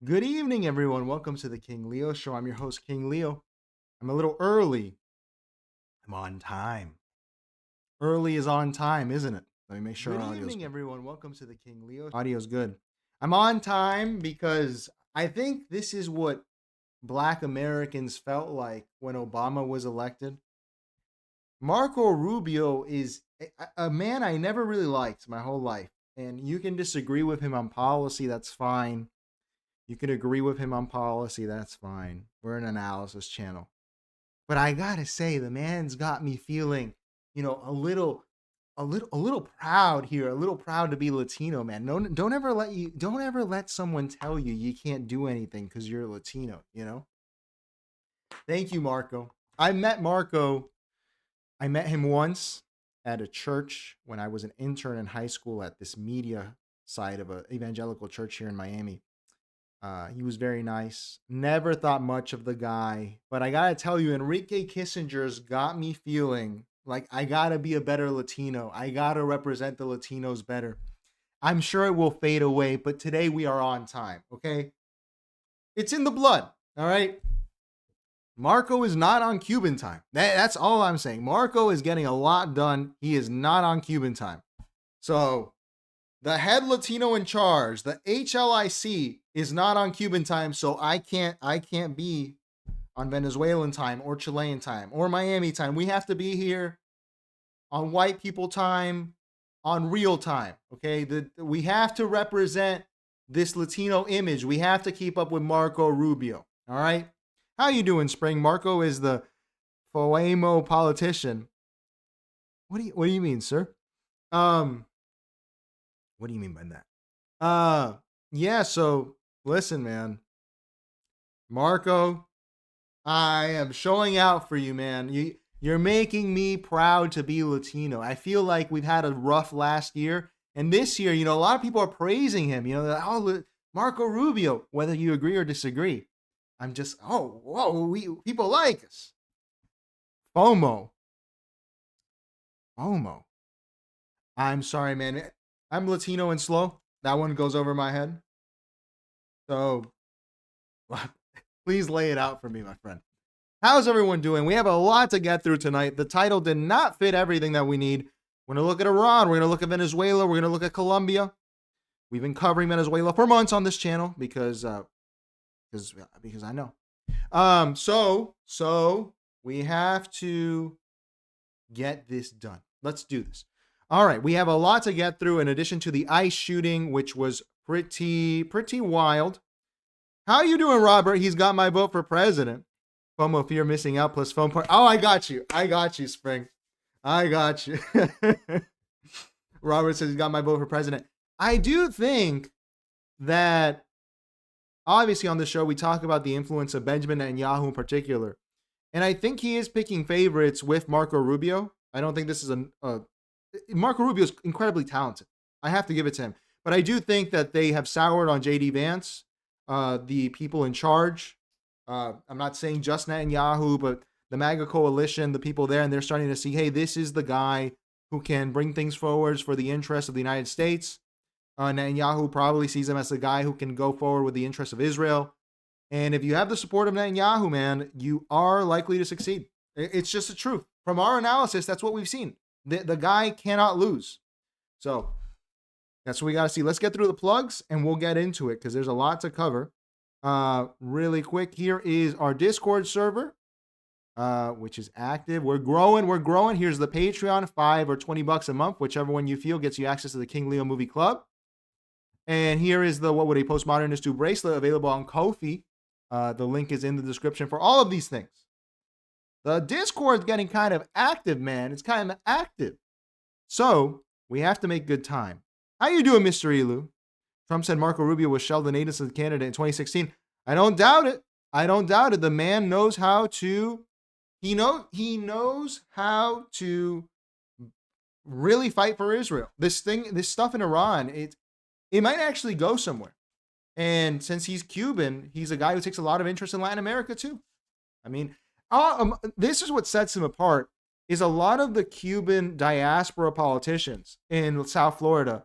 Good evening, everyone. Welcome to the King Leo Show. I'm your host, King Leo. I'm a little early. I'm on time. Early is on time, isn't it? Let me make sure. Good evening, everyone. Welcome to the King Leo Show. Audio's good. I'm on time because I think this is what Black Americans felt like when Obama was elected. Marco Rubio is a man I never really liked my whole life. And you can disagree with him on policy, that's fine. You can agree with him on policy, that's fine. We're an analysis channel. But I gotta say, the man's got me feeling, a little proud here, a little proud to be Latino, man. Don't ever let someone tell you you can't do anything because you're Latino, Thank you, Marco. I met him once at a church when I was an intern in high school at this media side of an evangelical church here in Miami. He was very nice. Never thought much of the guy. But I gotta tell you, Enrique Kissinger's got me feeling like I gotta be a better Latino. I gotta represent the Latinos better. I'm sure it will fade away, but today we are on time, okay? It's in the blood, all right? Marco is not on Cuban time. That's all I'm saying. Marco is getting a lot done. He is not on Cuban time. So the head Latino in charge, the HLIC, is not on Cuban time, so I can't be on Venezuelan time or Chilean time or Miami time. We have to be here on white people time, on real time. Okay, we have to represent this Latino image. We have to keep up with Marco Rubio. All right, how you doing, Spring? Marco is the Foemo politician. What do you mean, sir? What do you mean by that? Yeah, so listen, man. Marco, I am showing out for you, man. You're making me proud to be Latino. I feel like we've had a rough last year. And this year, a lot of people are praising him. Marco Rubio, whether you agree or disagree. I'm just, people like us. FOMO. I'm sorry, man. I'm Latino and slow. That one goes over my head. So please lay it out for me, my friend. How's everyone doing? We have a lot to get through tonight. The title did not fit everything that we need. We're going to look at Iran. We're going to look at Venezuela. We're going to look at Colombia. We've been covering Venezuela for months on this channel because I know. So we have to get this done. Let's do this. All right, we have a lot to get through in addition to the ICE shooting, which was pretty wild. How you doing, Robert? He's got my vote for president. FOMO, fear missing out plus phone part. Oh, I got you, Spring. I got you. Robert says he's got my vote for president. I do think that obviously on the show we talk about the influence of Benjamin Netanyahu in particular. And I think he is picking favorites with Marco Rubio. I don't think this is Marco Rubio is incredibly talented. I have to give it to him. But I do think that they have soured on J.D. Vance, the people in charge. I'm not saying just Netanyahu, but the MAGA coalition, the people there, and they're starting to see, hey, this is the guy who can bring things forward for the interests of the United States. Netanyahu probably sees him as the guy who can go forward with the interests of Israel. And if you have the support of Netanyahu, man, you are likely to succeed. It's just the truth. From our analysis, that's what we've seen. The guy cannot lose. So that's what we got to see. Let's get through the plugs and we'll get into it because there's a lot to cover. Really quick, here is our Discord server, which is active. We're growing. Here's the Patreon, $5 or $20 a month, whichever one you feel gets you access to the King Leo Movie Club. And here is the What Would a Postmodernist Do bracelet available on Ko-fi. The link is in the description for all of these things. The Discord's getting kind of active, man. It's kind of active. So we have to make good time. How you doing, Mr. Elu? Trump said Marco Rubio was Sheldon Adelson's candidate in 2016. I don't doubt it. The man knows how to. He knows how to really fight for Israel. This stuff in Iran, it might actually go somewhere. And since he's Cuban, he's a guy who takes a lot of interest in Latin America too. I mean, this is what sets him apart. Is a lot of the Cuban diaspora politicians in South Florida,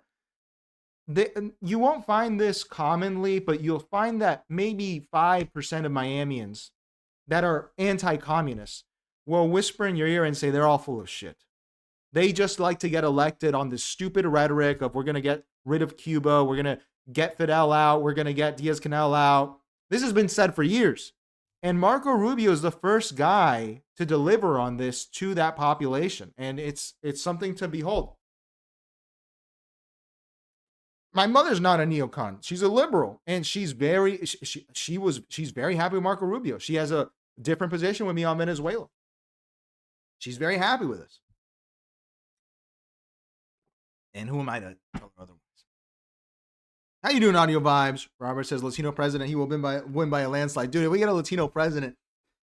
You won't find this commonly, but you'll find that maybe 5% of Miamians that are anti-communists will whisper in your ear and say they're all full of shit. They just like to get elected on this stupid rhetoric of we're going to get rid of Cuba, we're going to get Fidel out, we're going to get Diaz-Canel out. This has been said for years. And Marco Rubio is the first guy to deliver on this to that population. And it's something to behold. My mother's not a neocon. She's a liberal. And she's very happy with Marco Rubio. She has a different position with me on Venezuela. She's very happy with us. And who am I to tell her otherwise? How you doing, Audio Vibes? Robert says Latino president. He will win by a landslide. Dude, if we get a Latino president,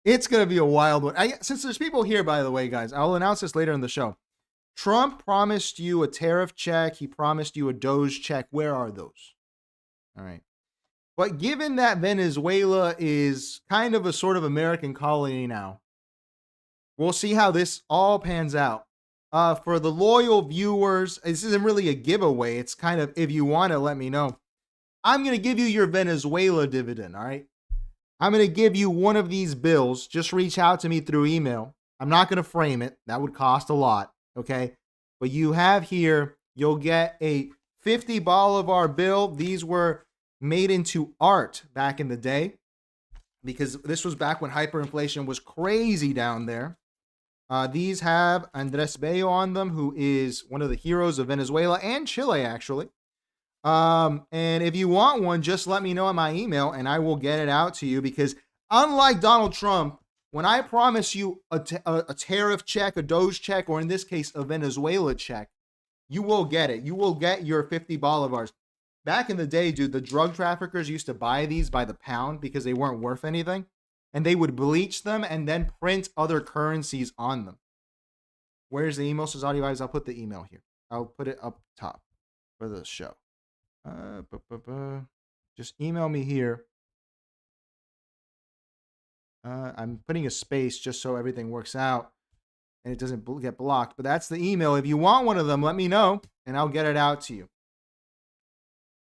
it's going to be a wild one. Since there's people here, by the way, guys, I'll announce this later in the show. Trump promised you a tariff check. He promised you a Doge check. Where are those? All right. But given that Venezuela is kind of a sort of American colony now, we'll see how this all pans out. For the loyal viewers, this isn't really a giveaway. It's kind of, if you want to let me know, I'm going to give you your Venezuela dividend, all right? I'm going to give you one of these bills. Just reach out to me through email. I'm not going to frame it. That would cost a lot, okay? But you have here, you'll get a 50 Bolivar bill. These were made into art back in the day because this was back when hyperinflation was crazy down there. These have Andres Bello on them, who is one of the heroes of Venezuela and Chile, actually. And if you want one, just let me know in my email, and I will get it out to you. Because unlike Donald Trump, when I promise you a tariff check, a Doge check, or in this case, a Venezuela check, you will get it. You will get your 50 Bolivars. Back in the day, dude, the drug traffickers used to buy these by the pound because they weren't worth anything. And they would bleach them and then print other currencies on them. Where's the email? Says Audio Vibes. I'll put the email here. I'll put it up top for the show. Just email me here. I'm putting a space just so everything works out and it doesn't get blocked. But that's the email. If you want one of them, let me know and I'll get it out to you.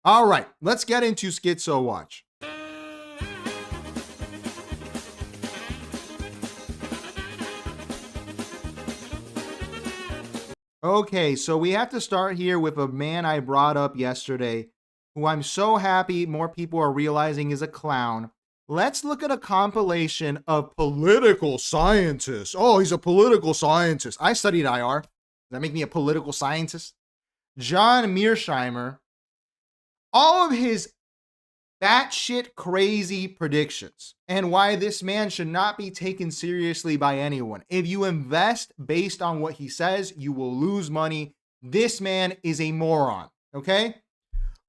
All right, let's get into Schizo Watch. Okay, so we have to start here with a man I brought up yesterday, who I'm so happy more people are realizing is a clown. Let's look at a compilation of political scientists. Oh, he's a political scientist. I studied IR. Does that make me a political scientist? John Mearsheimer. All of his batshit crazy predictions and why this man should not be taken seriously by anyone. If you invest based on what he says, you will lose money. This man is a moron, okay?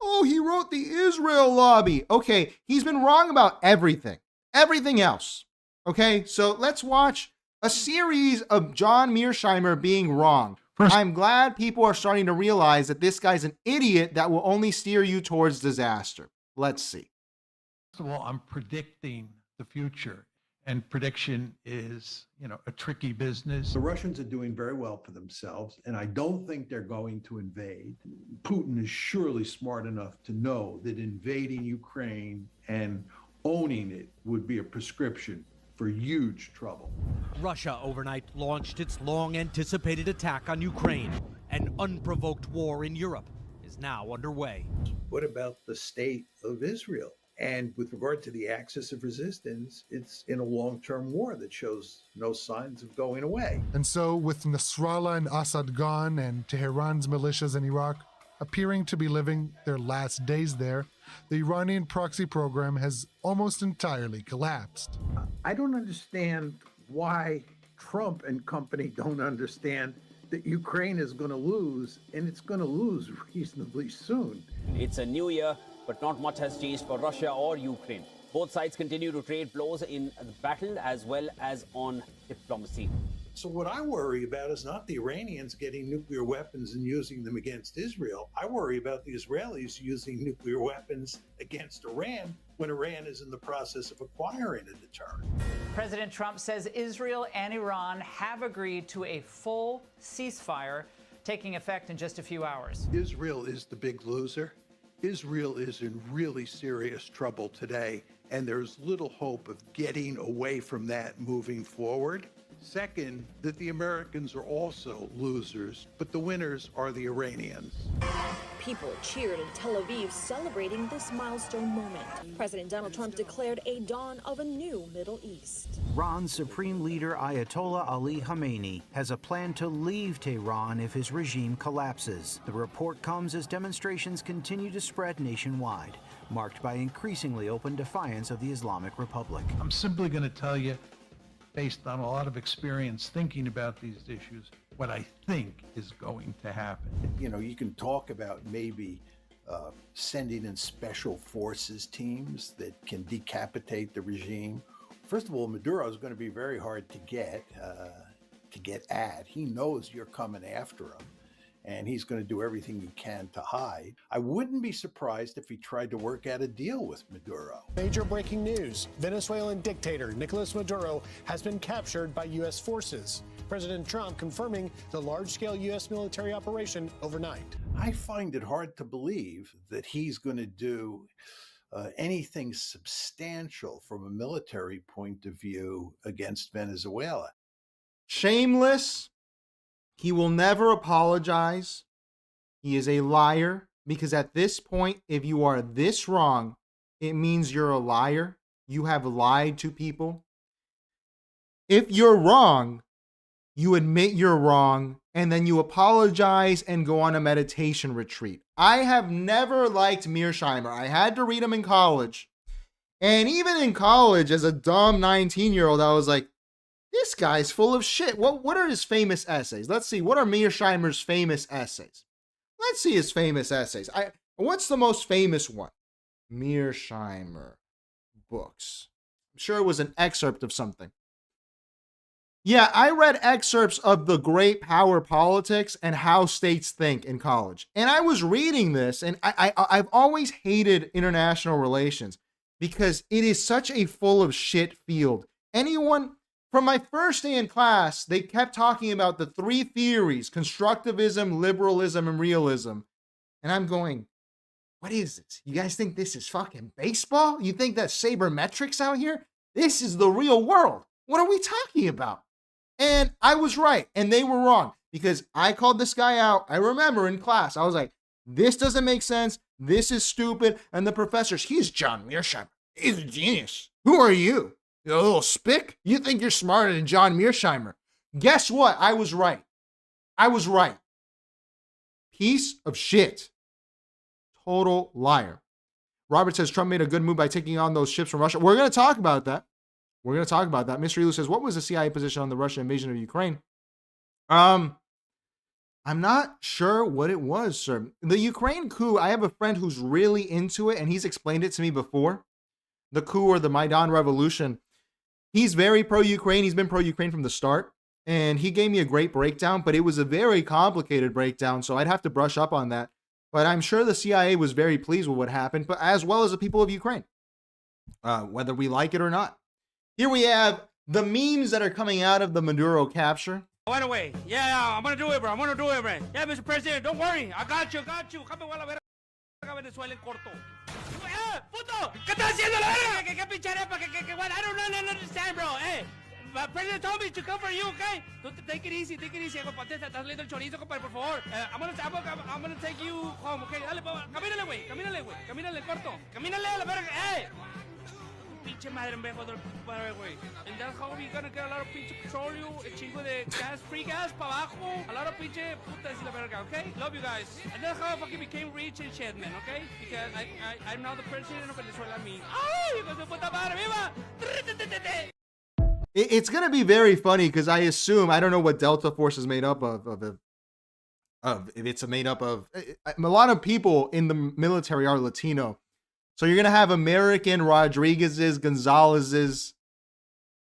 Oh, he wrote the Israel lobby. Okay, he's been wrong about everything else, okay? So let's watch a series of John Mearsheimer being wrong. I'm glad people are starting to realize that this guy's an idiot that will only steer you towards disaster. Let's see. First of all, I'm predicting the future, and prediction is, a tricky business. The Russians are doing very well for themselves, and I don't think they're going to invade. Putin is surely smart enough to know that invading Ukraine and owning it would be a prescription for huge trouble. Russia overnight launched its long-anticipated attack on Ukraine. An unprovoked war in Europe is now underway. What about the state of Israel? And with regard to the axis of resistance, it's in a long-term war that shows no signs of going away. And so, with Nasrallah and Assad gone and Tehran's militias in Iraq appearing to be living their last days there, the Iranian proxy program has almost entirely collapsed. I don't understand why Trump and company don't understand that Ukraine is going to lose, and it's going to lose reasonably soon. It's a new year, but not much has changed for Russia or Ukraine. Both sides continue to trade blows in the battle as well as on diplomacy. So what I worry about is not the Iranians getting nuclear weapons and using them against Israel. I worry about the Israelis using nuclear weapons against Iran when Iran is in the process of acquiring a deterrent. President Trump says Israel and Iran have agreed to a full ceasefire taking effect in just a few hours. Israel is the big loser. Israel is in really serious trouble today, and there's little hope of getting away from that moving forward. Second, that the Americans are also losers, but the winners are the Iranians. People cheered in Tel Aviv celebrating this milestone moment. President Donald Trump declared a dawn of a new Middle East. Iran's Supreme Leader Ayatollah Ali Khamenei has a plan to leave Tehran if his regime collapses. The report comes as demonstrations continue to spread nationwide, marked by increasingly open defiance of the Islamic Republic. I'm simply going to tell you, based on a lot of experience thinking about these issues, what I think is going to happen. You know, you can talk about maybe sending in special forces teams that can decapitate the regime. First of all, Maduro is going to be very hard to get at. He knows you're coming after him, and he's going to do everything he can to hide. I wouldn't be surprised if he tried to work out a deal with Maduro. Major breaking news. Venezuelan dictator Nicolas Maduro has been captured by U.S. forces. President Trump confirming the large-scale U.S. military operation overnight. I find it hard to believe that he's going to do anything substantial from a military point of view against Venezuela. Shameless. He will never apologize. He is a liar, because at this point, if you are this wrong, it means you're a liar. You have lied to people. If you're wrong, you admit you're wrong, and then you apologize and go on a meditation retreat. I have never liked Mearsheimer. I had to read him in college. And even in college, as a dumb 19-year-old, I was like, this guy's full of shit. What are his famous essays? Let's see. What are Mearsheimer's famous essays? Let's see his famous essays. What's the most famous one? Mearsheimer books. I'm sure it was an excerpt of something. Yeah, I read excerpts of The Great Power Politics and How States Think in college. And I was reading this, and I've always hated international relations because it is such a full of shit field. From my first day in class, they kept talking about the three theories: constructivism, liberalism, and realism. And I'm going, what is this? You guys think this is fucking baseball? You think that's sabermetrics out here? This is the real world. What are we talking about? And I was right, and they were wrong, because I called this guy out. I remember in class, I was like, this doesn't make sense. This is stupid. And the professors, he's John Mearsheimer. He's a genius. Who are you? You little spick? You think you're smarter than John Mearsheimer? Guess what? I was right. I was right. Piece of shit. Total liar. Robert says Trump made a good move by taking on those ships from Russia. We're going to talk about that. Mr. Elu says, what was the CIA position on the Russian invasion of Ukraine? I'm not sure what it was, sir. The Ukraine coup, I have a friend who's really into it, and he's explained it to me before. The coup, or the Maidan revolution. He's very pro-Ukraine. He's been pro-Ukraine from the start. And he gave me a great breakdown, but it was a very complicated breakdown, so I'd have to brush up on that. But I'm sure the CIA was very pleased with what happened, but as well as the people of Ukraine, whether we like it or not. Here we have the memes that are coming out of the Maduro capture. Right away. Yeah, I'm going to do it, bro. I'm going to do it, bro. Yeah, Mr. President, don't worry. I got you. Venezuelan corto. Puto! ¿Qué estás haciendo la verga? ¿Qué pinche arepa? What? I don't understand, bro. Hey, President told me to come for you, okay? Take it easy. Compadre, estás leyendo el chorizo, compadre, por favor. I'm gonna take you home, okay? Dale, camínale, güey. Camínale, corto. Camínale a la verga. Hey! Pinche madre en viejo del padre, güey. And that's how we gonna get a lot of pinche petroleum, a chingo de gas, free gas pa' abajo, a lot of pinche putas y la verga, okay? Love you guys. And that's how I fucking became rich and shit, man, okay? Because I'm now the president of Venezuela, me. Ay, hijo de puta madre, viva! It's going to be very funny because I assume, I don't know what Delta Force is made up of if it's made up of, a lot of people in the military are Latino. So you're going to have American Rodriguez's, Gonzalez's,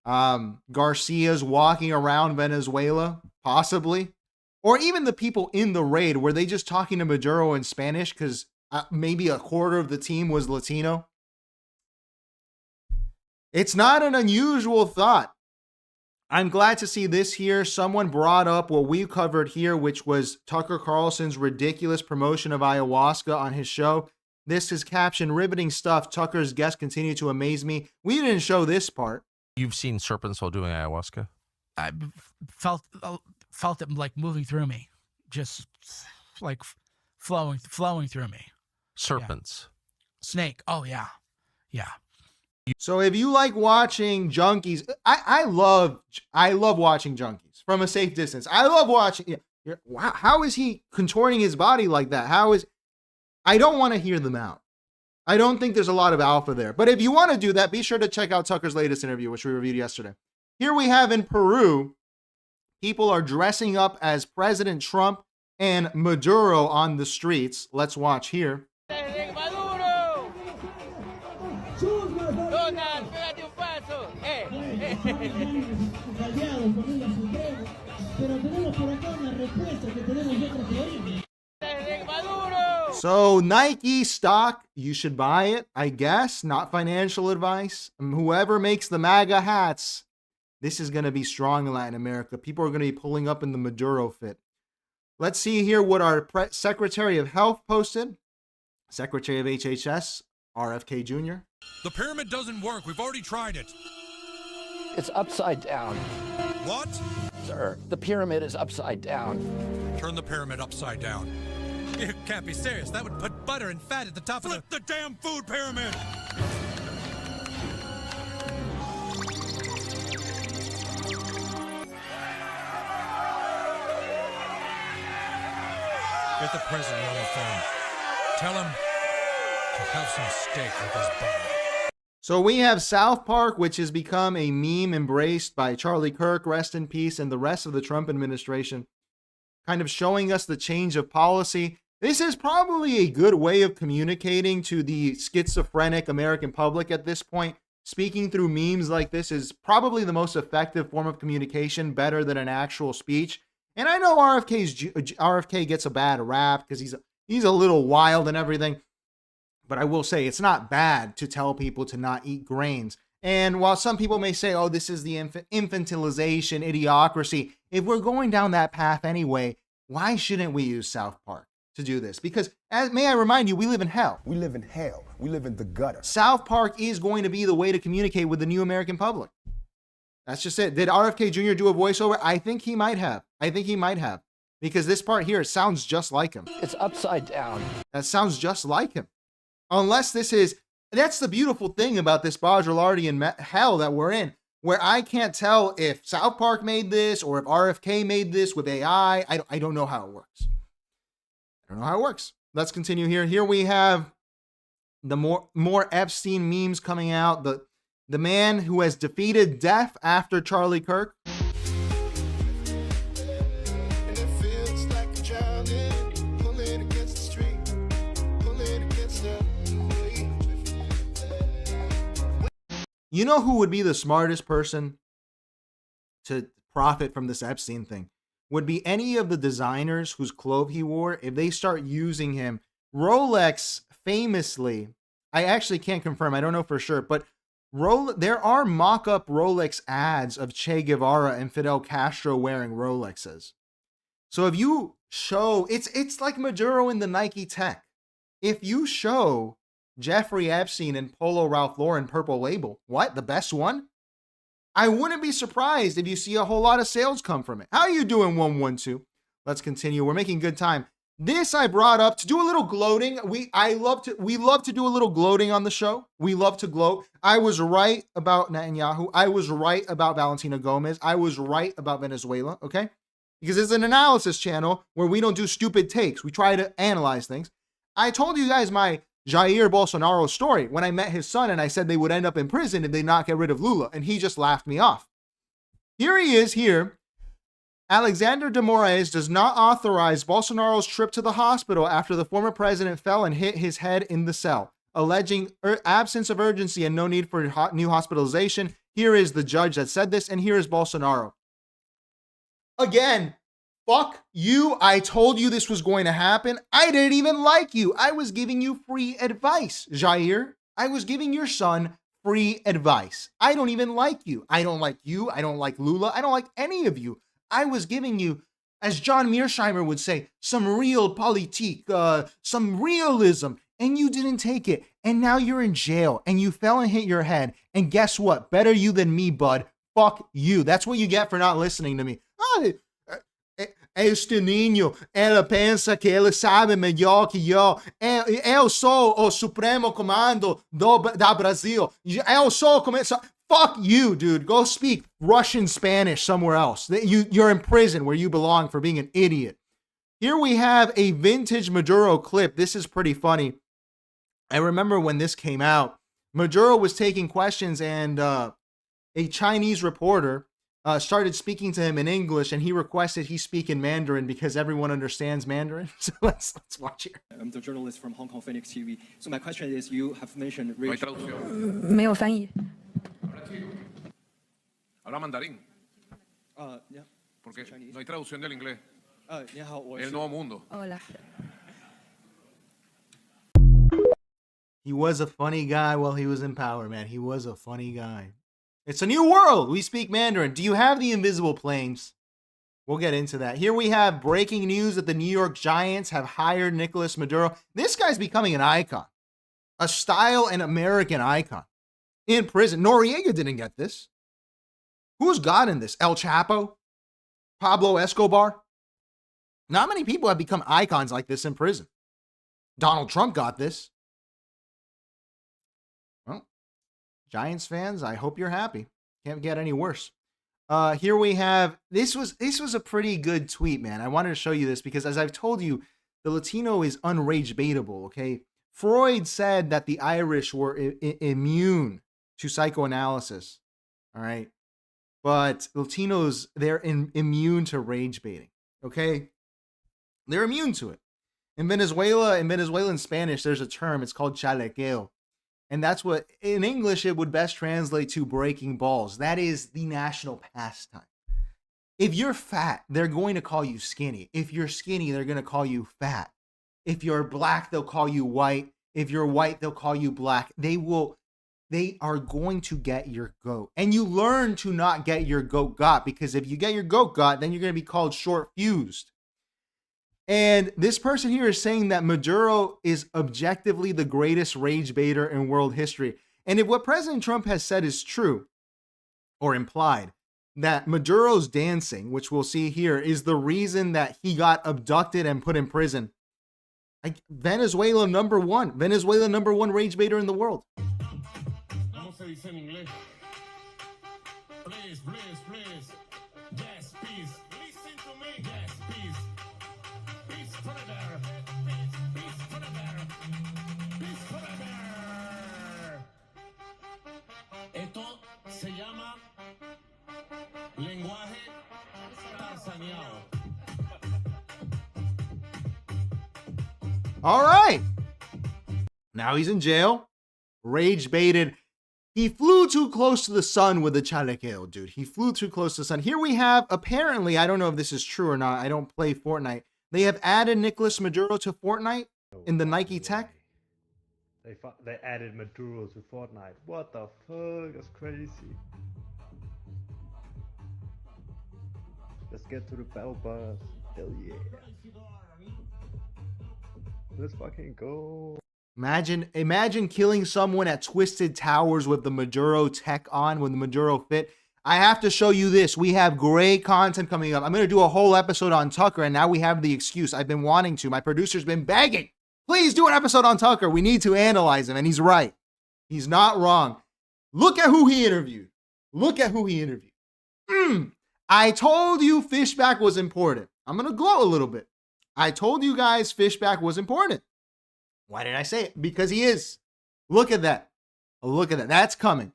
Garcia's walking around Venezuela, possibly. Or even the people in the raid, were they just talking to Maduro in Spanish because maybe a quarter of the team was Latino? It's not an unusual thought. I'm glad to see this here. Someone brought up what we covered here, which was Tucker Carlson's ridiculous promotion of ayahuasca on his show. This is captioned, riveting stuff. Tucker's guests continue to amaze me. We didn't show this part. You've seen serpents while doing ayahuasca? I felt it like moving through me, just like flowing through me. Serpents. Yeah. Snake. Oh yeah. Yeah. So if you like watching junkies, I love watching junkies from a safe distance. I love watching. How is he contorting his body like that? I don't want to hear them out. I don't think there's a lot of alpha there. But if you want to do that, be sure to check out Tucker's latest interview, which we reviewed yesterday. Here we have in Peru, people are dressing up as President Trump and Maduro on the streets. Let's watch here. So Nike stock, you should buy it, I guess. Not financial advice. Whoever makes the MAGA hats, this is going to be strong in Latin America. People are going to be pulling up in the Maduro fit. Let's see here what our Secretary of Health posted. Secretary of HHS, RFK Jr. The pyramid doesn't work. We've already tried it. It's upside down. What? Sir, the pyramid is upside down. Turn the pyramid upside down. You can't be serious. That would put butter and fat at the top of the damn food pyramid. Get the president on the phone. Tell him to have some steak with his butter. So we have South Park, which has become a meme embraced by Charlie Kirk, rest in peace, and the rest of the Trump administration, kind of showing us the change of policy. This is probably a good way of communicating to the schizophrenic American public at this point. Speaking through memes like this is probably the most effective form of communication, better than an actual speech. And I know RFK gets a bad rap because he's a little wild and everything. But I will say it's not bad to tell people to not eat grains. And while some people may say, oh, this is the infantilization, idiocracy, if we're going down that path anyway, why shouldn't we use South Park to do this? Because, may I remind you, we live in hell. We live in hell. We live in the gutter. South Park is going to be the way to communicate with the new American public. That's just it. Did RFK Jr. do a voiceover? I think he might have. Because this part here sounds just like him. It's upside down. That sounds just like him. Unless that's the beautiful thing about this Baudrillardian hell that we're in, where I can't tell if South Park made this or if RFK made this with AI. I don't know how it works. Let's continue here. Here we have the more Epstein memes coming out. The man who has defeated death after Charlie Kirk. You know who would be the smartest person to profit from this Epstein thing? Would be any of the designers whose clothes he wore. If they start using him, Rolex famously, I actually can't confirm, I don't know for sure, but there are mock-up Rolex ads of Che Guevara and Fidel Castro wearing Rolexes. So if you show, it's like Maduro in the Nike tech. If you show Jeffrey Epstein and Polo Ralph Lauren purple label, what, the best one? I wouldn't be surprised if you see a whole lot of sales come from it. How are you doing, 112? Let's continue. We're making good time. This I brought up to do a little gloating. We love to do a little gloating on the show. We love to gloat. I was right about Netanyahu. I was right about Valentina Gomez. I was right about Venezuela, okay? Because it's an analysis channel where we don't do stupid takes. We try to analyze things. I told you guys my Jair Bolsonaro story when I met his son and I said they would end up in prison if they not get rid of Lula, and he just laughed me off. Here he is here. Alexander de Moraes does not authorize Bolsonaro's trip to the hospital after the former president fell and hit his head in the cell, alleging absence of urgency and no need for new hospitalization. Here is the judge that said this, and here is Bolsonaro. Again, fuck you. I told you this was going to happen. I didn't even like you. I was giving you free advice, Jair. I was giving your son free advice. I don't even like you. I don't like you. I don't like Lula. I don't like any of you. I was giving you, as John Mearsheimer would say, some real politique, some realism, and you didn't take it. And now you're in jail and you fell and hit your head. And guess what? Better you than me, bud. Fuck you. That's what you get for not listening to me. Este niño, él pensa que él sabe melhor que eu. Eu sou o Supremo Comando da Brasil. Eu sou Fuck you, dude. Go speak Russian Spanish somewhere else. You're in prison where you belong for being an idiot. Here we have a vintage Maduro clip. This is pretty funny. I remember when this came out, Maduro was taking questions and a Chinese reporter started speaking to him in English, and he requested he speak in Mandarin because everyone understands Mandarin. So let's watch here. I'm the journalist from Hong Kong Phoenix TV. So my question is, you have mentioned... No hay traducción. 没有翻译。 Habla mandarín. Yeah. Porque no hay traducción del inglés. 你好，我 El nuevo mundo. Hola. He was a funny guy while he was in power, man. He was a funny guy. It's a new world. We speak Mandarin. Do you have the invisible planes? We'll get into that. Here we have breaking news that the New York Giants have hired Nicolas Maduro. This guy's becoming an icon, a style and American icon in prison. Noriega didn't get this. Who's gotten this? El Chapo? Pablo Escobar? Not many people have become icons like this in prison. Donald Trump got this. Well, Giants fans, I hope you're happy. Can't get any worse. Here we have, this was a pretty good tweet, man. I wanted to show you this because, as I've told you, the Latino is unrage baitable, okay? Freud said that the Irish were immune to psychoanalysis, all right? But Latinos, they're immune to rage baiting, okay? They're immune to it. In Venezuela, in Venezuelan Spanish, there's a term, it's called chalequeo. And that's what, in English, it would best translate to breaking balls. That is the national pastime. If you're fat, they're going to call you skinny. If you're skinny, they're going to call you fat. If you're black, they'll call you white. If you're white, they'll call you black. They are going to get your goat. And you learn to not get your goat got, because if you get your goat got, then you're going to be called short fused. And this person here is saying that Maduro is objectively the greatest rage baiter in world history. And if what President Trump has said is true, or implied, that Maduro's dancing, which we'll see here, is the reason that he got abducted and put in prison, Venezuela number one rage baiter in the world. Please, please, please. Yes, please. Listen to me. Yes, please. Peace forever. Peace forever. Peace forever. Esto se llama lenguaje tarzaneado. All right. Now he's in jail. Rage baited. He flew too close to the sun with the chalequeo, dude. He flew too close to the sun. Here we have, apparently, I don't know if this is true or not. I don't play Fortnite. They have added Nicolas Maduro to Fortnite in the Nike tech. They added Maduro to Fortnite. What the fuck? That's crazy. Let's get to the battle bus. Hell yeah. Let's fucking go. Imagine killing someone at Twisted Towers with the Maduro tech on, with the Maduro fit. I have to show you this. We have great content coming up. I'm going to do a whole episode on Tucker, and now we have the excuse. I've been wanting to. My producer's been begging. Please do an episode on Tucker. We need to analyze him, and he's right. He's not wrong. Look at who he interviewed. I told you Fishback was important. I'm going to gloat a little bit. I told you guys Fishback was important. Why did I say it? Because he is. Look at that. That's coming.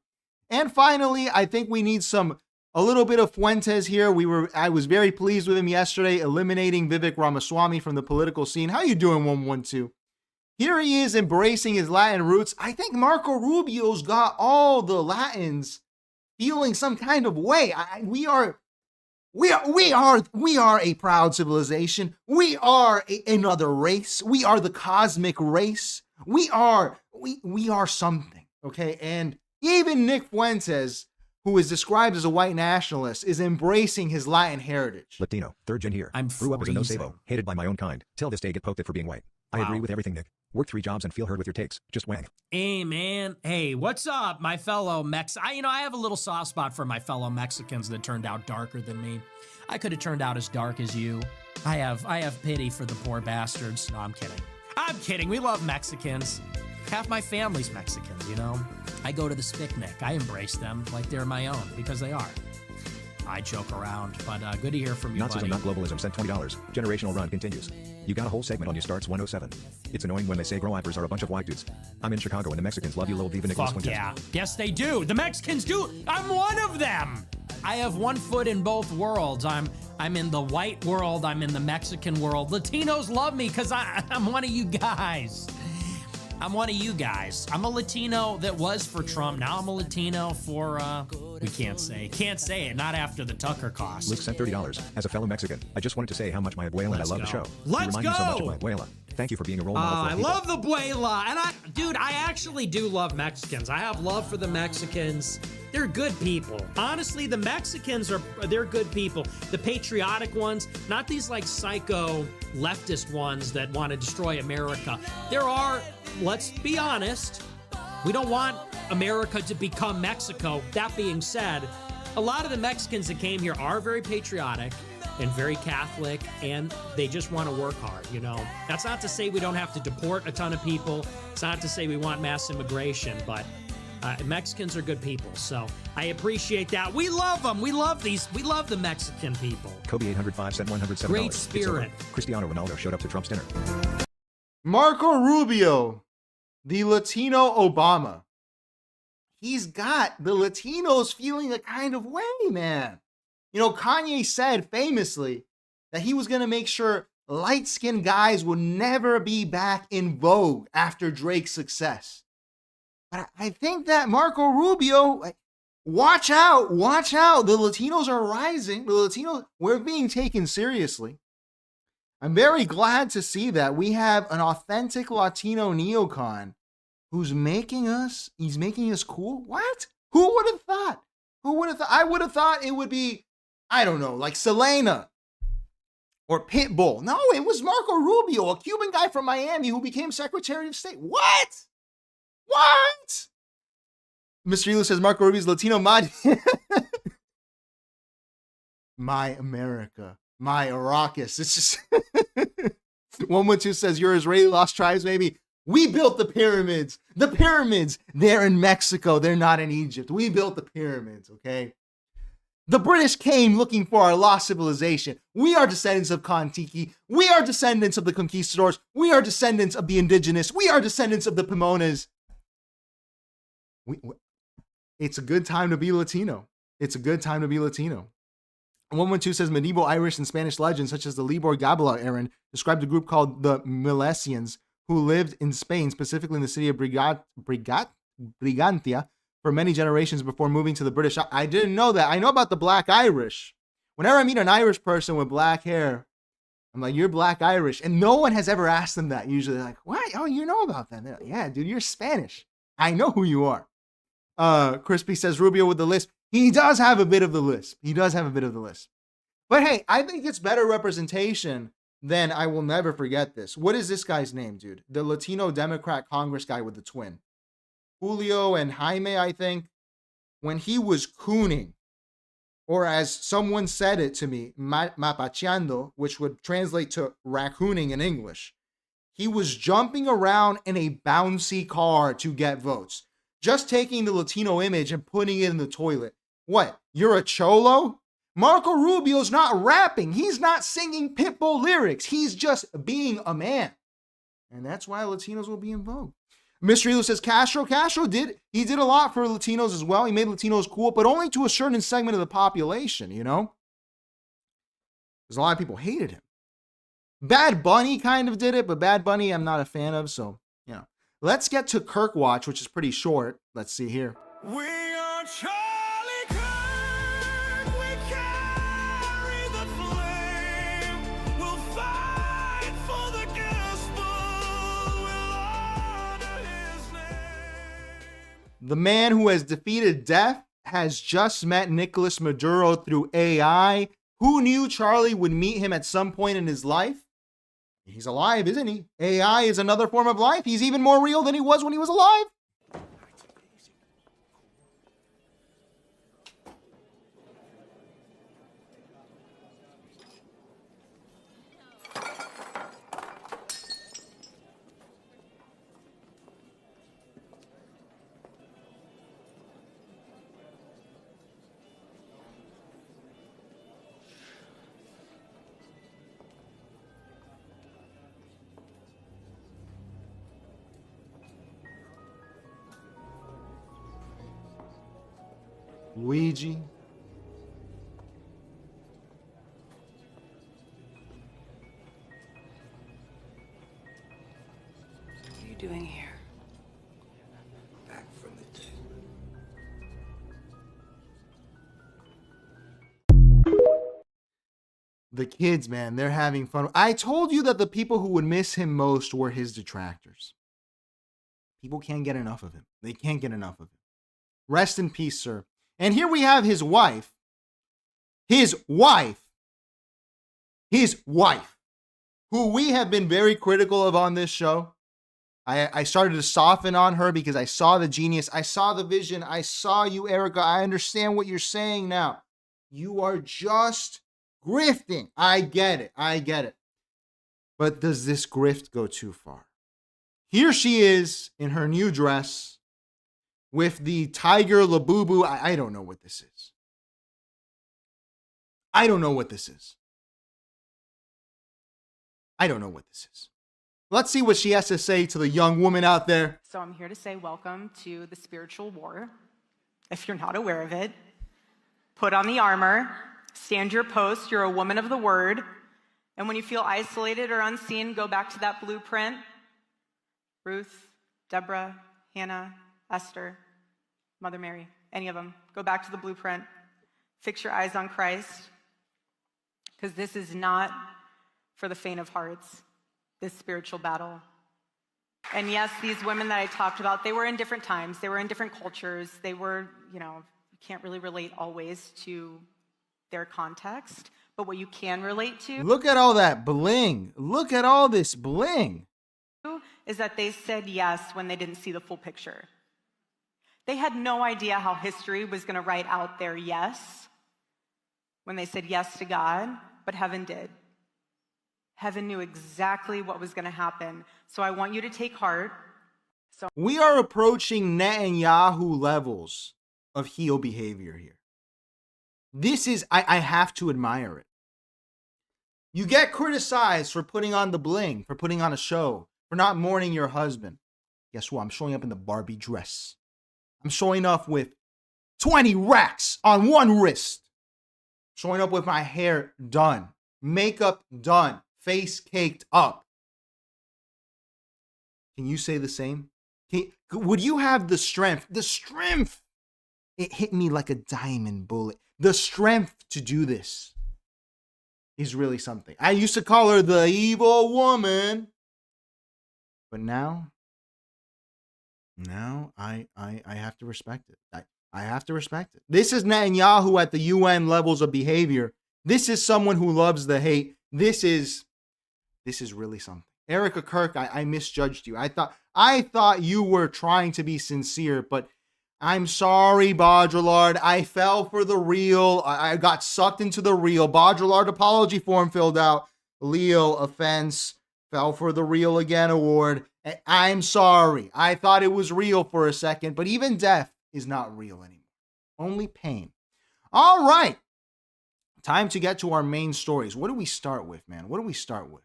And finally, I think we need a little bit of Fuentes here. I was very pleased with him yesterday, eliminating Vivek Ramaswamy from the political scene. How you doing, 112? Here he is embracing his Latin roots. I think Marco Rubio's got all the Latins feeling some kind of way. We are a proud civilization. We are another race. We are the cosmic race. We are something. Okay. And Even Nick Fuentes, who is described as a white nationalist, is embracing his Latin heritage. Latino, third gen here. Grew up as a no-sabo, hated by my own kind. Till this day get poked at for being white. I agree with everything, Nick. Work 3 jobs and feel heard with your takes. Just wang. Hey, man. Hey, what's up, my fellow I have a little soft spot for my fellow Mexicans that turned out darker than me. I could have turned out as dark as you. I have pity for the poor bastards. No, I'm kidding. I'm kidding. We love Mexicans. Half my family's Mexicans, you know? I go to the picnic. I embrace them like they're my own, because they are. I joke around, but good to hear from you, Nazism, buddy. not globalism. Sent $20. Generational run continues. You got a whole segment on you starts 107. It's annoying when they say grow-uppers are a bunch of white dudes. I'm in Chicago and the Mexicans love you, Lil Viva Nicholas Fuck Fuentes. yeah. Yes, they do. The Mexicans do. I'm one of them. I have one foot in both worlds. I'm in the white world. I'm in the Mexican world. Latinos love me because I'm one of you guys. I'm one of you guys. I'm a Latino that was for Trump. Now I'm a Latino for, we can't say it. Not after the Tucker cost. Luke sent $30. As a fellow Mexican, I just wanted to say how much my abuela and I love the show. Let's you remind me so much go. of my abuela. Thank you for being a role model for I people. love the abuela. And dude, I actually do love Mexicans. I have love for the Mexicans. They're good people. Honestly, the Mexicans they're good people. The patriotic ones, not these like psycho leftist ones that want to destroy America. There are, let's be honest, we don't want America to become Mexico. That being said, a lot of the Mexicans that came here are very patriotic and very Catholic, and they just want to work hard, you know? That's not to say we don't have to deport a ton of people. It's not to say we want mass immigration, but Mexicans are good people, so I appreciate that. We love them. We love the Mexican people. Kobe 805 sent $107. Great It's spirit. over. Cristiano Ronaldo showed up to Trump's dinner. Marco Rubio, the Latino Obama. He's got the Latinos feeling a kind of way, man. You know, Kanye said famously that he was going to make sure light-skinned guys would never be back in vogue after Drake's success. But I think that Marco Rubio, watch out. The Latinos are rising. The Latinos, we're being taken seriously. I'm very glad to see that we have an authentic Latino neocon who's making us cool. What? Who would have thought? I would have thought it would be, I don't know, like Selena or Pitbull. No, it was Marco Rubio, a Cuban guy from Miami who became Secretary of State. What? Mr. Elu says Marco Rubio's Latino mod. My America. My Arrakis. It's just 112 says you're Israeli lost tribes, maybe. We built the pyramids. The pyramids, they're in Mexico. They're not in Egypt. We built the pyramids, okay? The British came looking for our lost civilization. We are descendants of Kon-Tiki. We are descendants of the conquistadors. We are descendants of the indigenous. We are descendants of the Pomonas. It's a good time to be Latino. 112 says medieval Irish and Spanish legends such as the Libor Gabela Aaron described a group called the Milesians who lived in Spain, specifically in the city of Brigantia, for many generations before moving to the British. I didn't know that. I know about the Black Irish. Whenever I meet an Irish person with black hair, I'm like, you're Black Irish. And no one has ever asked them that. Usually like, what? Oh, you know about them. They're like, yeah, dude, you're Spanish. I know who you are. Crispy says Rubio with the lisp. He does have a bit of the lisp. But hey, I think it's better representation than I will never forget this. What is this guy's name, dude? The Latino Democrat Congress guy with the twin. Julio and Jaime, I think. When he was cooning, or as someone said it to me, mapacheando, which would translate to raccooning in English. He was jumping around in a bouncy car to get votes. Just taking the Latino image and putting it in the toilet. What? You're a cholo? Marco Rubio's not rapping. He's not singing Pitbull lyrics. He's just being a man. And that's why Latinos will be in vogue. Mr. Elu says Castro did a lot for Latinos as well. He made Latinos cool, but only to a certain segment of the population, you know? Because a lot of people hated him. Bad Bunny kind of did it, but Bad Bunny I'm not a fan of, so, you know. Let's get to Kirk Watch, which is pretty short. Let's see here. We are Charlie Kirk. We carry the flame. We'll fight for the gospel. We'll honor his name. The man who has defeated death has just met Nicolas Maduro through AI. Who knew Charlie would meet him at some point in his life? He's alive, isn't he? AI is another form of life. He's even more real than he was when he was alive. Luigi. What are you doing here? Back from the dead. The kids, man, they're having fun. I told you that the people who would miss him most were his detractors. People can't get enough of him. They can't get enough of him. Rest in peace, sir. And here we have his wife. His wife, who we have been very critical of on this show. I started to soften on her because I saw the genius. I saw the vision. I saw you, Erica. I understand what you're saying now. You are just grifting. I get it. But does this grift go too far? Here she is in her new dress with the tiger labubu. I don't know what this is. I don't know what this is. Let's see what she has to say to the young woman out there. So I'm here to say welcome to the spiritual war. If you're not aware of it, put on the armor, stand your post, you're a woman of the word. And when you feel isolated or unseen, go back to that blueprint. Ruth, Deborah, Hannah, Esther, Mother Mary, any of them. Go back to the blueprint. Fix your eyes on Christ. Because this is not for the faint of hearts, this spiritual battle. And yes, these women that I talked about, they were in different times. They were in different cultures. They were, you can't really relate always to their context. But what you can relate to... Look at all that bling. Look at all this bling. ...is that they said yes when they didn't see the full picture. They had no idea how history was going to write out their yes when they said yes to God, but heaven did. Heaven knew exactly what was going to happen. So I want you to take heart. We are approaching Netanyahu levels of heel behavior here. This is, I have to admire it. You get criticized for putting on the bling, for putting on a show, for not mourning your husband. Guess what? I'm showing up in the Barbie dress. I'm showing up with 20 racks on one wrist. Showing up with my hair done, makeup done, face caked up. Can you say the same? Would you have the strength? The strength! It hit me like a diamond bullet. The strength to do this is really something. I used to call her the evil woman. But now I have to respect it. I have to respect it. This is Netanyahu at the UN levels of behavior. This is someone who loves the hate. This is really something. Erica Kirk, I misjudged you. I thought you were trying to be sincere, but I'm sorry, Baudrillard. I fell for the reel. I got sucked into the reel. Baudrillard apology form filled out. Leo, offense. Fell for the reel again award. I'm sorry. I thought it was real for a second, but even death is not real anymore. Only pain. All right. Time to get to our main stories. What do we start with, man? What do we start with?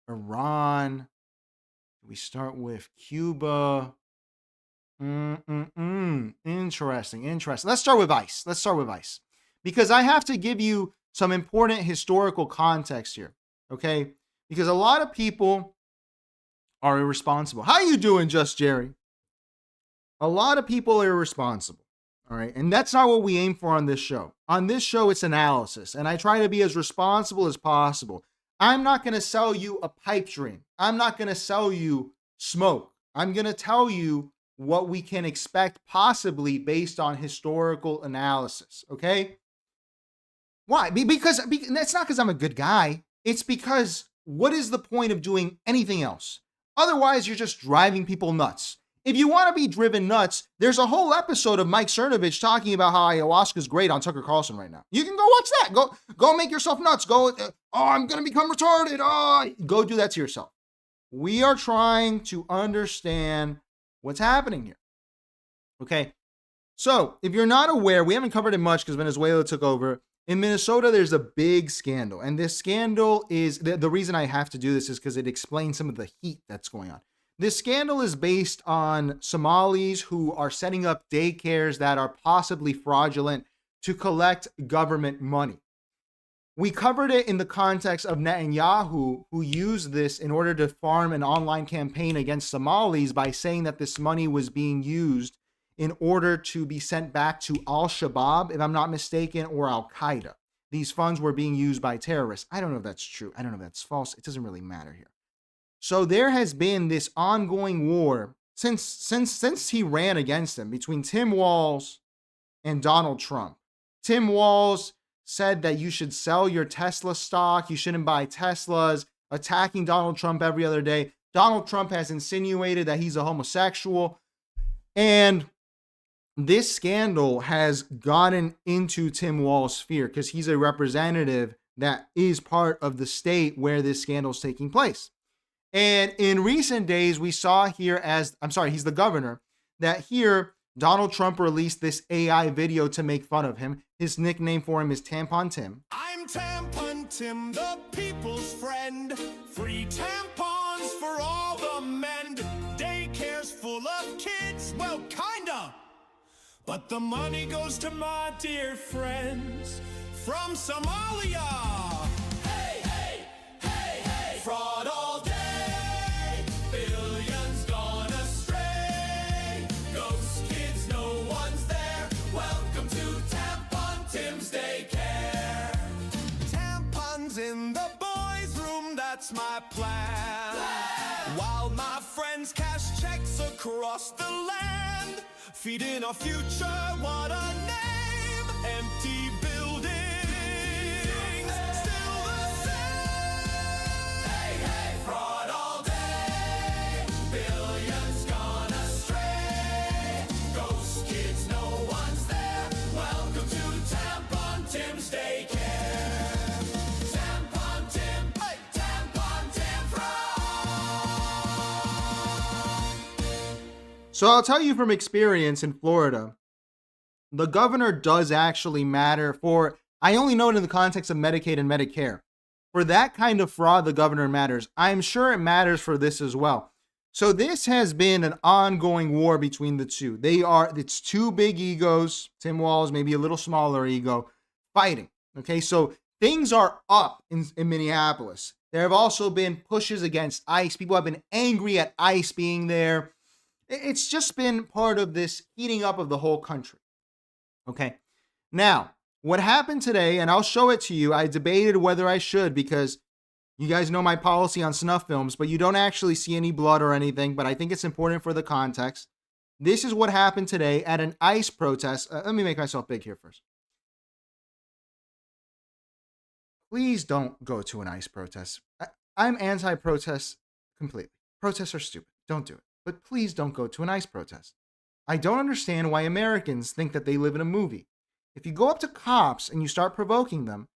Iran. Do we start with Cuba? Interesting. Let's start with ICE. Because I have to give you some important historical context here. Okay? Because a lot of people are irresponsible. How you doing, Just Jerry? A lot of people are irresponsible. All right. And that's not what we aim for on this show. On this show, it's analysis. And I try to be as responsible as possible. I'm not going to sell you a pipe dream. I'm not going to sell you smoke. I'm going to tell you what we can expect possibly based on historical analysis. Okay. Why? Because it's not because I'm a good guy. It's because what is the point of doing anything else? Otherwise, you're just driving people nuts. If you want to be driven nuts, there's a whole episode of Mike Cernovich talking about how ayahuasca is great on Tucker Carlson right now. You can go watch that. Go make yourself nuts. Go, I'm going to become retarded. Go do that to yourself. We are trying to understand what's happening here. Okay. So if you're not aware, we haven't covered it much because Venezuela took over. In Minnesota, there's a big scandal. And this scandal is, the reason I have to do this is because it explains some of the heat that's going on. This scandal is based on Somalis who are setting up daycares that are possibly fraudulent to collect government money. We covered it in the context of Netanyahu, who used this in order to farm an online campaign against Somalis by saying that this money was being used in order to be sent back to Al-Shabaab, if I'm not mistaken, or Al-Qaeda. These funds were being used by terrorists. I don't know if that's true. I don't know if that's false. It doesn't really matter here. So there has been this ongoing war since he ran against him between Tim Walz and Donald Trump. Tim Walz said that you should sell your Tesla stock. You shouldn't buy Teslas, attacking Donald Trump every other day. Donald Trump has insinuated that he's a homosexual. And this scandal has gotten into Tim Walz's sphere because he's a representative that is part of the state where this scandal is taking place. And in recent days, we saw here he's the governor, that here Donald Trump released this AI video to make fun of him. His nickname for him is Tampon Tim. I'm Tampon Tim, the people's friend. Free tampons for all the men. Daycare's full of kids, well, kinda. But the money goes to my dear friends from Somalia. Hey, hey, hey, hey. Fraud all day. Billions gone astray. Ghost kids, no one's there. Welcome to Tampon Tim's Daycare. Tampons in the boys' room, that's my plan. While my friends cash checks across the land. Feeding our future, what a name. Empty buildings, still the same. Hey, hey, fraud all day. Billions gone astray. Ghost kids, no one's there. Welcome to Tampon Tim's Daycare. Tampon Tim, hey, Tampon Tim fraud. So I'll tell you from experience in Florida, the governor does actually matter for, I only know it in the context of Medicaid and Medicare. For that kind of fraud, the governor matters. I'm sure it matters for this as well. So this has been an ongoing war between the two. It's two big egos, Tim Walz, maybe a little smaller ego, fighting. Okay, so things are up in Minneapolis. There have also been pushes against ICE. People have been angry at ICE being there. It's just been part of this heating up of the whole country. Okay. Now, what happened today, and I'll show it to you. I debated whether I should because you guys know my policy on snuff films, but you don't actually see any blood or anything, but I think it's important for the context. This is what happened today at an ICE protest. Let me make myself big here first. Please don't go to an ICE protest. I'm anti-protest completely. Protests are stupid. Don't do it. But please don't go to an ICE protest. I don't understand why Americans think that they live in a movie. If you go up to cops and you start provoking them,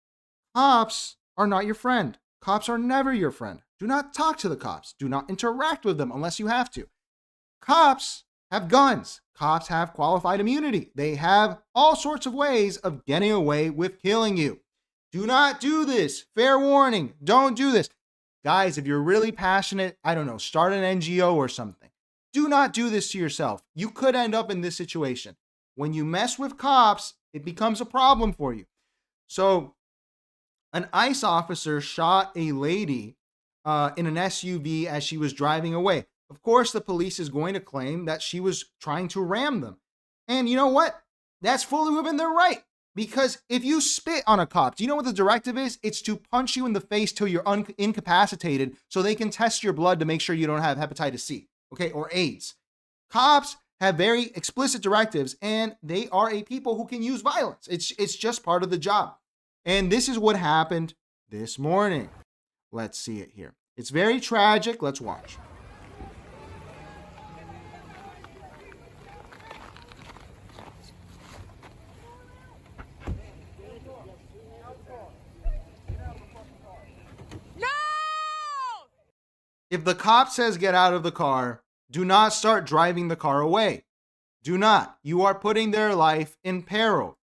cops are not your friend. Cops are never your friend. Do not talk to the cops. Do not interact with them unless you have to. Cops have guns. Cops have qualified immunity. They have all sorts of ways of getting away with killing you. Do not do this. Fair warning. Don't do this. Guys, if you're really passionate, I don't know, start an NGO or something. Do not do this to yourself. You could end up in this situation. When you mess with cops, it becomes a problem for you. So an ICE officer shot a lady in an SUV as she was driving away. Of course, the police is going to claim that she was trying to ram them. And you know what? That's fully within their right. Because if you spit on a cop, do you know what the directive is? It's to punch you in the face till you're incapacitated so they can test your blood to make sure you don't have hepatitis C, okay, or AIDS. Cops have very explicit directives, and they are a people who can use violence. It's just part of the job. And this is what happened this morning. Let's see it here. It's very tragic. Let's watch. If the cop says get out of the car, do not start driving the car away. Do not. You are putting their life in peril.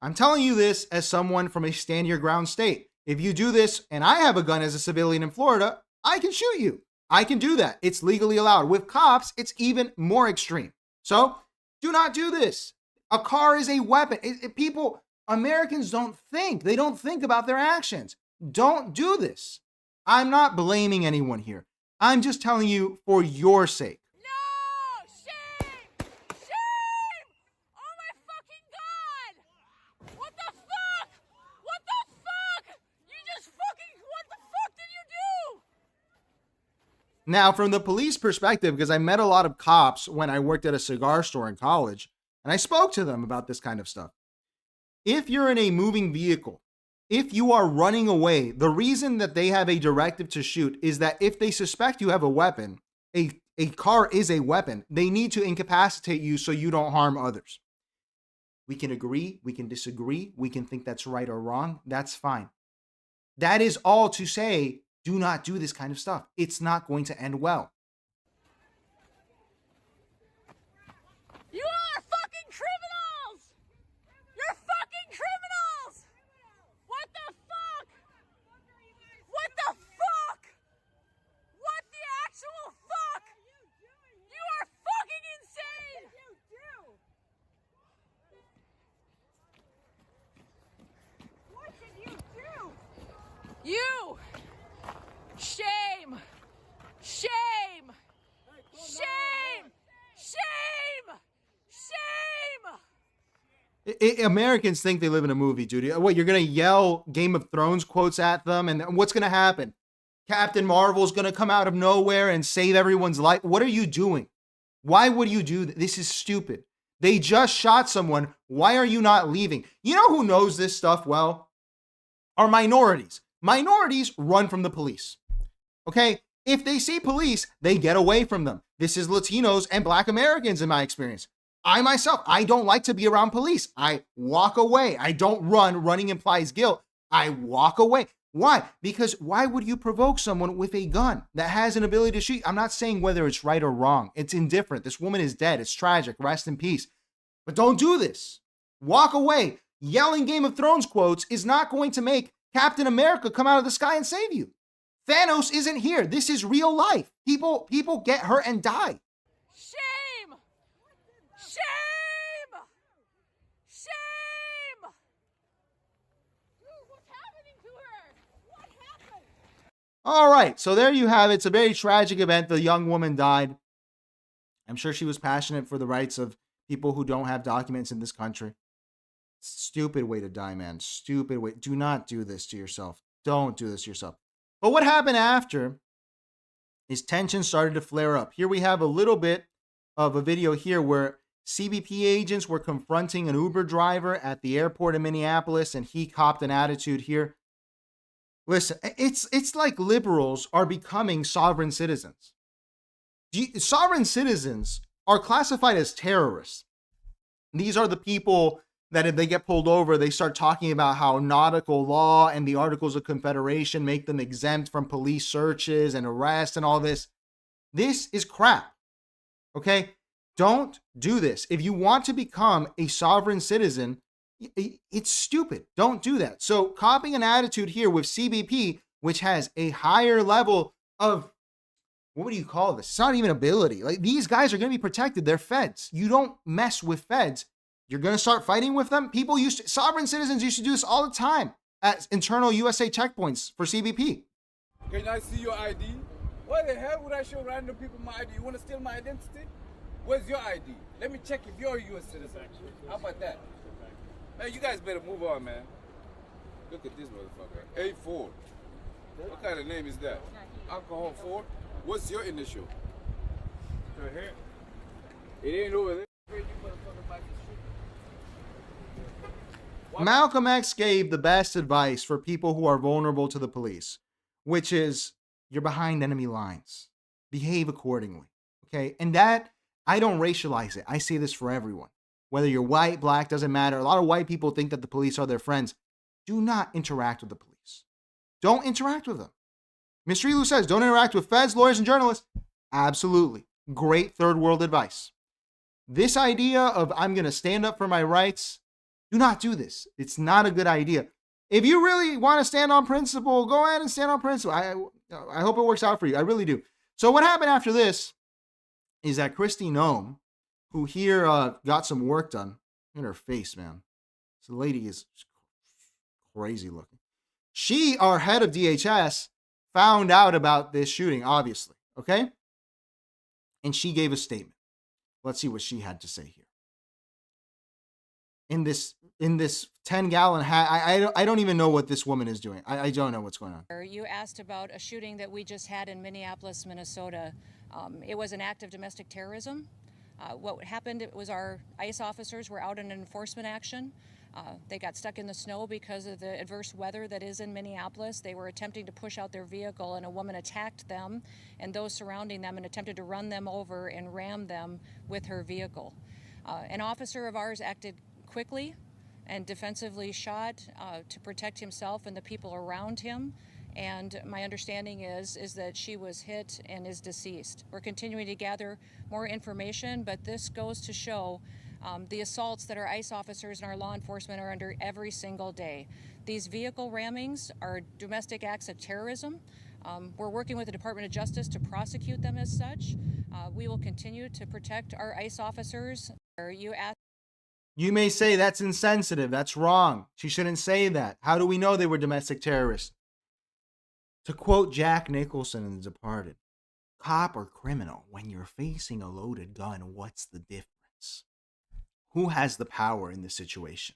I'm telling you this as someone from a stand your ground state. If you do this and I have a gun as a civilian in Florida, I can shoot you. I can do that. It's legally allowed. With cops, it's even more extreme. So do not do this. A car is a weapon. People, Americans don't think. They don't think about their actions. Don't do this. I'm not blaming anyone here. I'm just telling you for your sake. No! Shame! Shame! Oh my fucking God! What the fuck? What the fuck? You just fucking, what the fuck did you do? Now, from the police perspective, because I met a lot of cops when I worked at a cigar store in college, and I spoke to them about this kind of stuff. If you're in a moving vehicle, if you are running away, the reason that they have a directive to shoot is that if they suspect you have a weapon, a car is a weapon, they need to incapacitate you so you don't harm others. We can agree, we can disagree, we can think that's right or wrong. That's fine. That is all to say, do not do this kind of stuff. It's not going to end well. You are fucking criminals! You're fucking criminals! What the fuck? What the fuck? What the actual fuck? You are fucking insane! What did you do? You! Shame! Shame! Shame! Shame! Shame! Americans think they live in a movie, dude. What, you're going to yell Game of Thrones quotes at them? And what's going to happen? Captain Marvel's going to come out of nowhere and save everyone's life? What are you doing? Why would you do this? This is stupid. They just shot someone. Why are you not leaving? You know who knows this stuff well? Are minorities. Minorities run from the police. Okay? If they see police, they get away from them. This is Latinos and Black Americans in my experience. I myself, I don't like to be around police. I walk away. I don't run. Running implies guilt. I walk away. Why? Because why would you provoke someone with a gun that has an ability to shoot? I'm not saying whether it's right or wrong. It's indifferent. This woman is dead. It's tragic. Rest in peace. But don't do this. Walk away. Yelling Game of Thrones quotes is not going to make Captain America come out of the sky and save you. Thanos isn't here. This is real life. People get hurt and die. Shame! Shame! Shame! Dude, what's happening to her? What happened? All right, so there you have it. It's a very tragic event. The young woman died. I'm sure she was passionate for the rights of people who don't have documents in this country. Stupid way to die, man. Stupid way. Do not do this to yourself. Don't do this to yourself. But what happened after is tension started to flare up. Here we have a little bit of a video here where CBP agents were confronting an Uber driver at the airport in Minneapolis, and he copped an attitude here. Listen, it's like liberals are becoming sovereign citizens. Sovereign citizens are classified as terrorists. These are the people that if they get pulled over, they start talking about how nautical law and the Articles of Confederation make them exempt from police searches and arrest and all this. This is crap. Okay? Don't do this. If you want to become a sovereign citizen, it's stupid. Don't do that. So copying an attitude here with CBP, which has a higher level of, what do you call this? It's not even ability. Like, these guys are going to be protected. They're feds. You don't mess with feds. You're going to start fighting with them. Sovereign citizens used to do this all the time at internal USA checkpoints for CBP. Can I see your ID? Why the hell would I show random people my ID? You want to steal my identity? Where's your ID? Let me check if you're a US citizen. How about that? Man, you guys better move on, man. Look at this motherfucker. A4. What kind of name is that? Alcohol 4? What's your initial? Right here. It ain't over there. Malcolm X gave the best advice for people who are vulnerable to the police, which is you're behind enemy lines. Behave accordingly. Okay. And that, I don't racialize it. I say this for everyone. Whether you're white, black, doesn't matter. A lot of white people think that the police are their friends. Do not interact with the police. Don't interact with them. Mr. Elu says, don't interact with feds, lawyers, and journalists. Absolutely. Great third world advice. This idea of I'm going to stand up for my rights, do not do this. It's not a good idea. If you really want to stand on principle, go ahead and stand on principle. I hope it works out for you. I really do. So what happened after this is that Kristi Noem, who here got some work done, in her face, man. So the lady is crazy looking. She, our head of DHS, found out about this shooting, obviously. Okay? And she gave a statement. Let's see what she had to say here. In this 10-gallon hat, I don't even know what this woman is doing. I don't know what's going on. You asked about a shooting that we just had in Minneapolis, Minnesota. It was an act of domestic terrorism. What happened was our ICE officers were out in an enforcement action. They got stuck in the snow because of the adverse weather that is in Minneapolis. They were attempting to push out their vehicle, and a woman attacked them and those surrounding them and attempted to run them over and ram them with her vehicle. An officer of ours acted quickly and defensively shot to protect himself and the people around him. And my understanding is that she was hit and is deceased. We're continuing to gather more information, but this goes to show the assaults that our ICE officers and our law enforcement are under every single day. These vehicle rammings are domestic acts of terrorism. We're working with the Department of Justice to prosecute them as such. We will continue to protect our ICE officers. You may say that's insensitive. That's wrong. She shouldn't say that. How do we know they were domestic terrorists? To quote Jack Nicholson in The Departed, cop or criminal, when you're facing a loaded gun, what's the difference? Who has the power in this situation?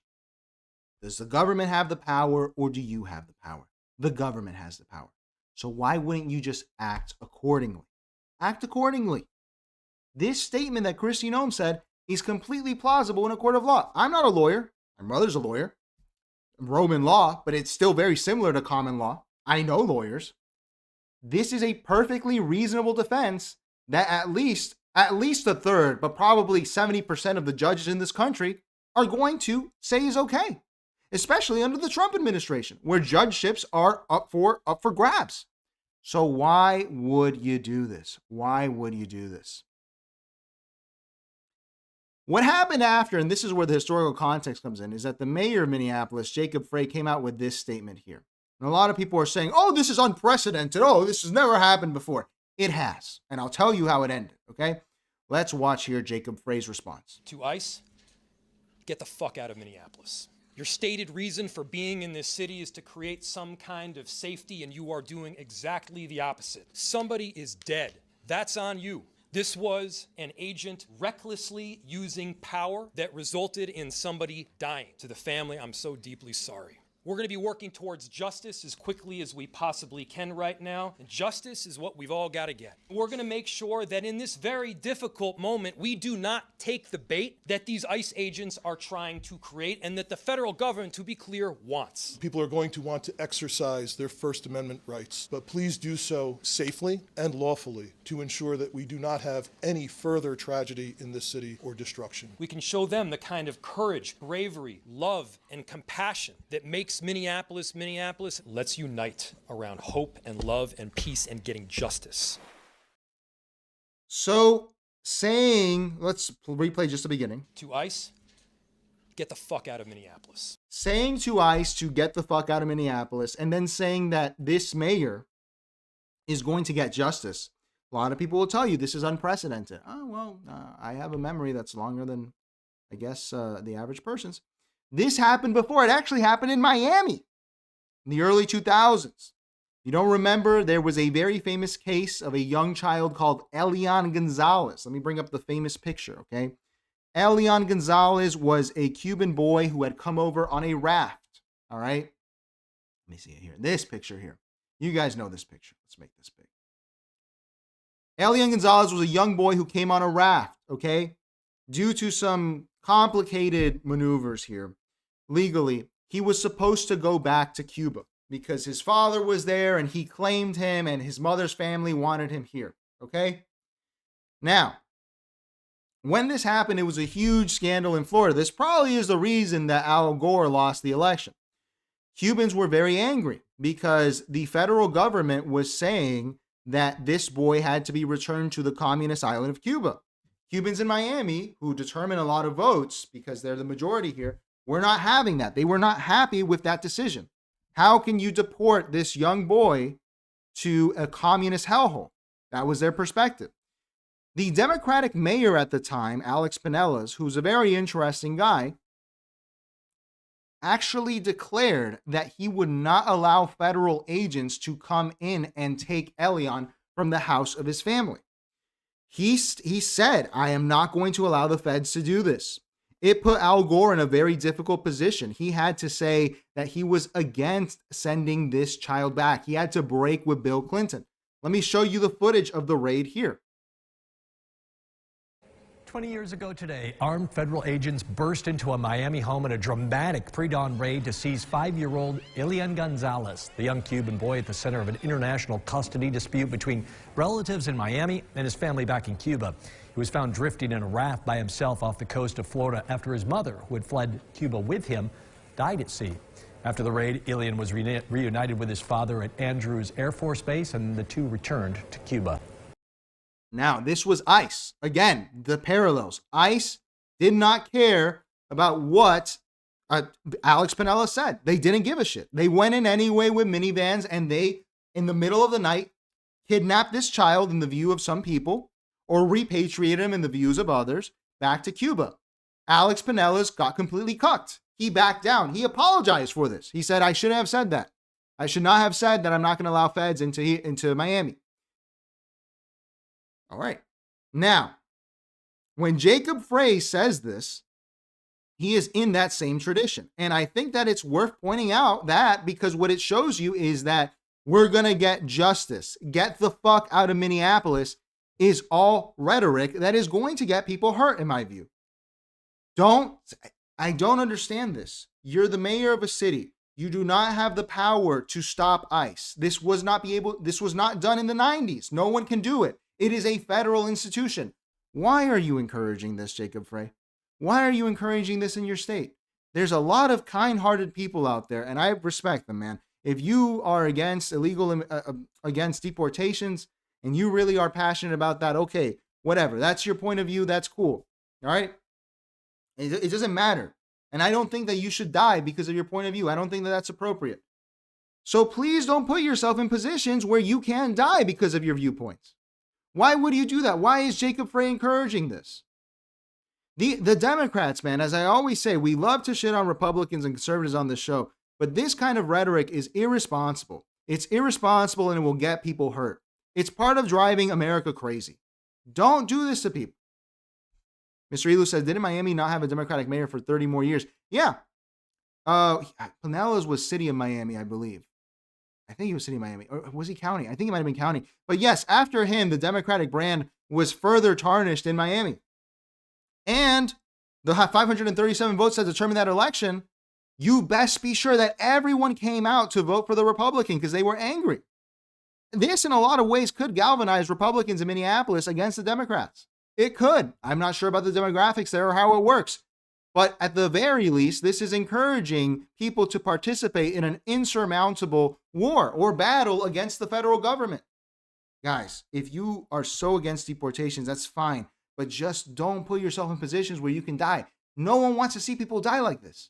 Does the government have the power or do you have the power? The government has the power. So why wouldn't you just act accordingly? Act accordingly. This statement that Kristi Noem said is completely plausible in a court of law. I'm not a lawyer. My mother's a lawyer. Roman law, but it's still very similar to common law. I know lawyers. This is a perfectly reasonable defense that at least a third, but probably 70% of the judges in this country are going to say is okay, especially under the Trump administration, where judgeships are up for grabs. So why would you do this? Why would you do this? What happened after, and this is where the historical context comes in, is that the mayor of Minneapolis, Jacob Frey, came out with this statement here. And a lot of people are saying, oh, this is unprecedented. Oh, this has never happened before. It has. And I'll tell you how it ended, okay? Let's watch here Jacob Frey's response. To ICE, get the fuck out of Minneapolis. Your stated reason for being in this city is to create some kind of safety, and you are doing exactly the opposite. Somebody is dead. That's on you. This was an agent recklessly using power that resulted in somebody dying. To the family, I'm so deeply sorry. We're going to be working towards justice as quickly as we possibly can right now. And justice is what we've all got to get. We're going to make sure that in this very difficult moment, we do not take the bait that these ICE agents are trying to create and that the federal government, to be clear, wants. People are going to want to exercise their First Amendment rights, but please do so safely and lawfully to ensure that we do not have any further tragedy in this city or destruction. We can show them the kind of courage, bravery, love, and compassion that makes Minneapolis. Let's unite around hope and love and peace and getting justice. So saying, let's replay just the beginning. To ICE, get the fuck out of Minneapolis. Saying to ICE to get the fuck out of Minneapolis, and then saying that this mayor is going to get justice. A lot of people will tell you this is unprecedented. Oh, well, I have a memory that's longer than, I guess, the average person's. This happened before. It actually happened in Miami in the early 2000s. You don't remember, there was a very famous case of a young child called Elian Gonzalez. Let me bring up the famous picture, okay? Elian Gonzalez was a Cuban boy who had come over on a raft, all right? Let me see it here. This picture here. You guys know this picture. Let's make this big. Elian Gonzalez was a young boy who came on a raft, okay? due to some complicated maneuvers here, legally, he was supposed to go back to Cuba because his father was there and he claimed him and his mother's family wanted him here. Okay? Now, when this happened, it was a huge scandal in Florida. This probably is the reason that Al Gore lost the election. Cubans were very angry because the federal government was saying that this boy had to be returned to the communist island of Cuba. Cubans in Miami, who determine a lot of votes because they're the majority here, were not having that. They were not happy with that decision. How can you deport this young boy to a communist hellhole? That was their perspective. The Democratic mayor at the time, Alex Pinellas, who's a very interesting guy, actually declared that he would not allow federal agents to come in and take Elian from the house of his family. He said, I am not going to allow the feds to do this. It put Al Gore in a very difficult position. He had to say that he was against sending this child back. He had to break with Bill Clinton. Let me show you the footage of the raid here. 20 years ago today, armed federal agents burst into a Miami home in a dramatic pre-dawn raid to seize 5-year-old Elian Gonzalez, the young Cuban boy at the center of an international custody dispute between relatives in Miami and his family back in Cuba. He was found drifting in a raft by himself off the coast of Florida after his mother, who had fled Cuba with him, died at sea. After the raid, Elian was reunited with his father at Andrews Air Force Base, and the two returned to Cuba. Now, this was ICE. Again, the parallels. ICE did not care about what Alex Pinellas said. They didn't give a shit. They went in anyway with minivans, and they, in the middle of the night, kidnapped this child in the view of some people, or repatriated him in the views of others, back to Cuba. Alex Pinellas got completely cucked. He backed down. He apologized for this. He said, I shouldn't have said that. I should not have said that I'm not going to allow feds into Miami. All right. Now, when Jacob Frey says this, he is in that same tradition. And I think that it's worth pointing out that because what it shows you is that we're going to get justice. Get the fuck out of Minneapolis is all rhetoric that is going to get people hurt, in my view. I don't understand this. You're the mayor of a city. You do not have the power to stop ICE. This was not done in the 90s. No one can do it. It is a federal institution. Why are you encouraging this, Jacob Frey? Why are you encouraging this in your state? There's a lot of kind-hearted people out there, and I respect them, man. If you are against against deportations, and you really are passionate about that, okay, whatever. That's your point of view. That's cool. All right? It doesn't matter. And I don't think that you should die because of your point of view. I don't think that that's appropriate. So please don't put yourself in positions where you can die because of your viewpoints. Why would you do that? Why is Jacob Frey encouraging this? The Democrats, man, as I always say, we love to shit on Republicans and conservatives on this show, but this kind of rhetoric is irresponsible. It's irresponsible and it will get people hurt. It's part of driving America crazy. Don't do this to people. Mr. Elu says, didn't Miami not have a Democratic mayor for 30 more years? Yeah. Pinellas was city of Miami, I believe. I think he was city of Miami. Or was he county? I think he might have been county. But yes, after him, the Democratic brand was further tarnished in Miami. And the 537 votes that determined that election, you best be sure that everyone came out to vote for the Republican because they were angry. This, in a lot of ways, could galvanize Republicans in Minneapolis against the Democrats. It could. I'm not sure about the demographics there or how it works. But at the very least, this is encouraging people to participate in an insurmountable war or battle against the federal government. Guys, if you are so against deportations, that's fine. But just don't put yourself in positions where you can die. No one wants to see people die like this.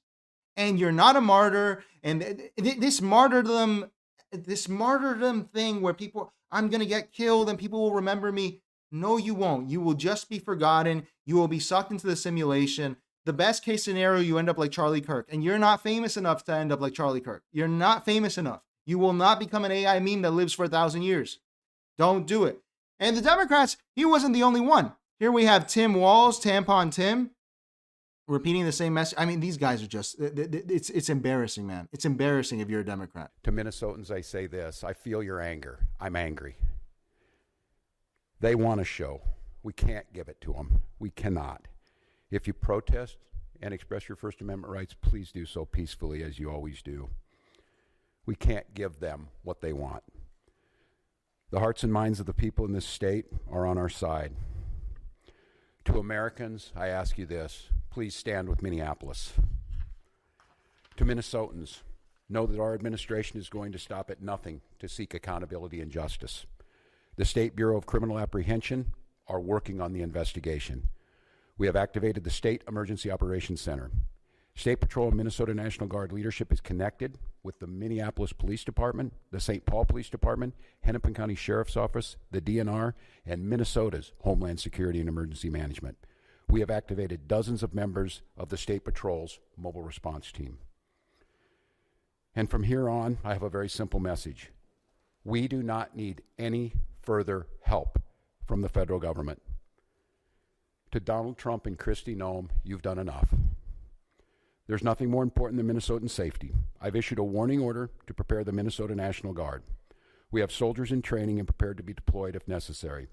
And you're not a martyr. And this martyrdom thing where people, I'm going to get killed and people will remember me. No, you won't. You will just be forgotten. You will be sucked into the simulation. The best case scenario, you end up like Charlie Kirk. And you're not famous enough to end up like Charlie Kirk. You're not famous enough. You will not become an AI meme that lives for 1,000 years. Don't do it. And the Democrats, he wasn't the only one. Here we have Tim Walz, Tampon Tim, repeating the same message. I mean, these guys are just, it's embarrassing, man. It's embarrassing if you're a Democrat. To Minnesotans, I say this. I feel your anger. I'm angry. They want a show. We can't give it to them. We cannot. If you protest and express your First Amendment rights, please do so peacefully as you always do. We can't give them what they want. The hearts and minds of the people in this state are on our side. To Americans, I ask you this, please stand with Minneapolis. To Minnesotans, know that our administration is going to stop at nothing to seek accountability and justice. The State Bureau of Criminal Apprehension are working on the investigation. We have activated the State Emergency Operations Center. State Patrol and Minnesota National Guard leadership is connected with the Minneapolis Police Department, the St. Paul Police Department, Hennepin County Sheriff's Office, the DNR, and Minnesota's Homeland Security and Emergency Management. We have activated dozens of members of the State Patrol's mobile response team. And from here on, I have a very simple message. We do not need any further help from the federal government. To Donald Trump and Kristi Noem, you've done enough. There's nothing more important than Minnesotan safety. I've issued a warning order to prepare the Minnesota National Guard. We have soldiers in training and prepared to be deployed if necessary.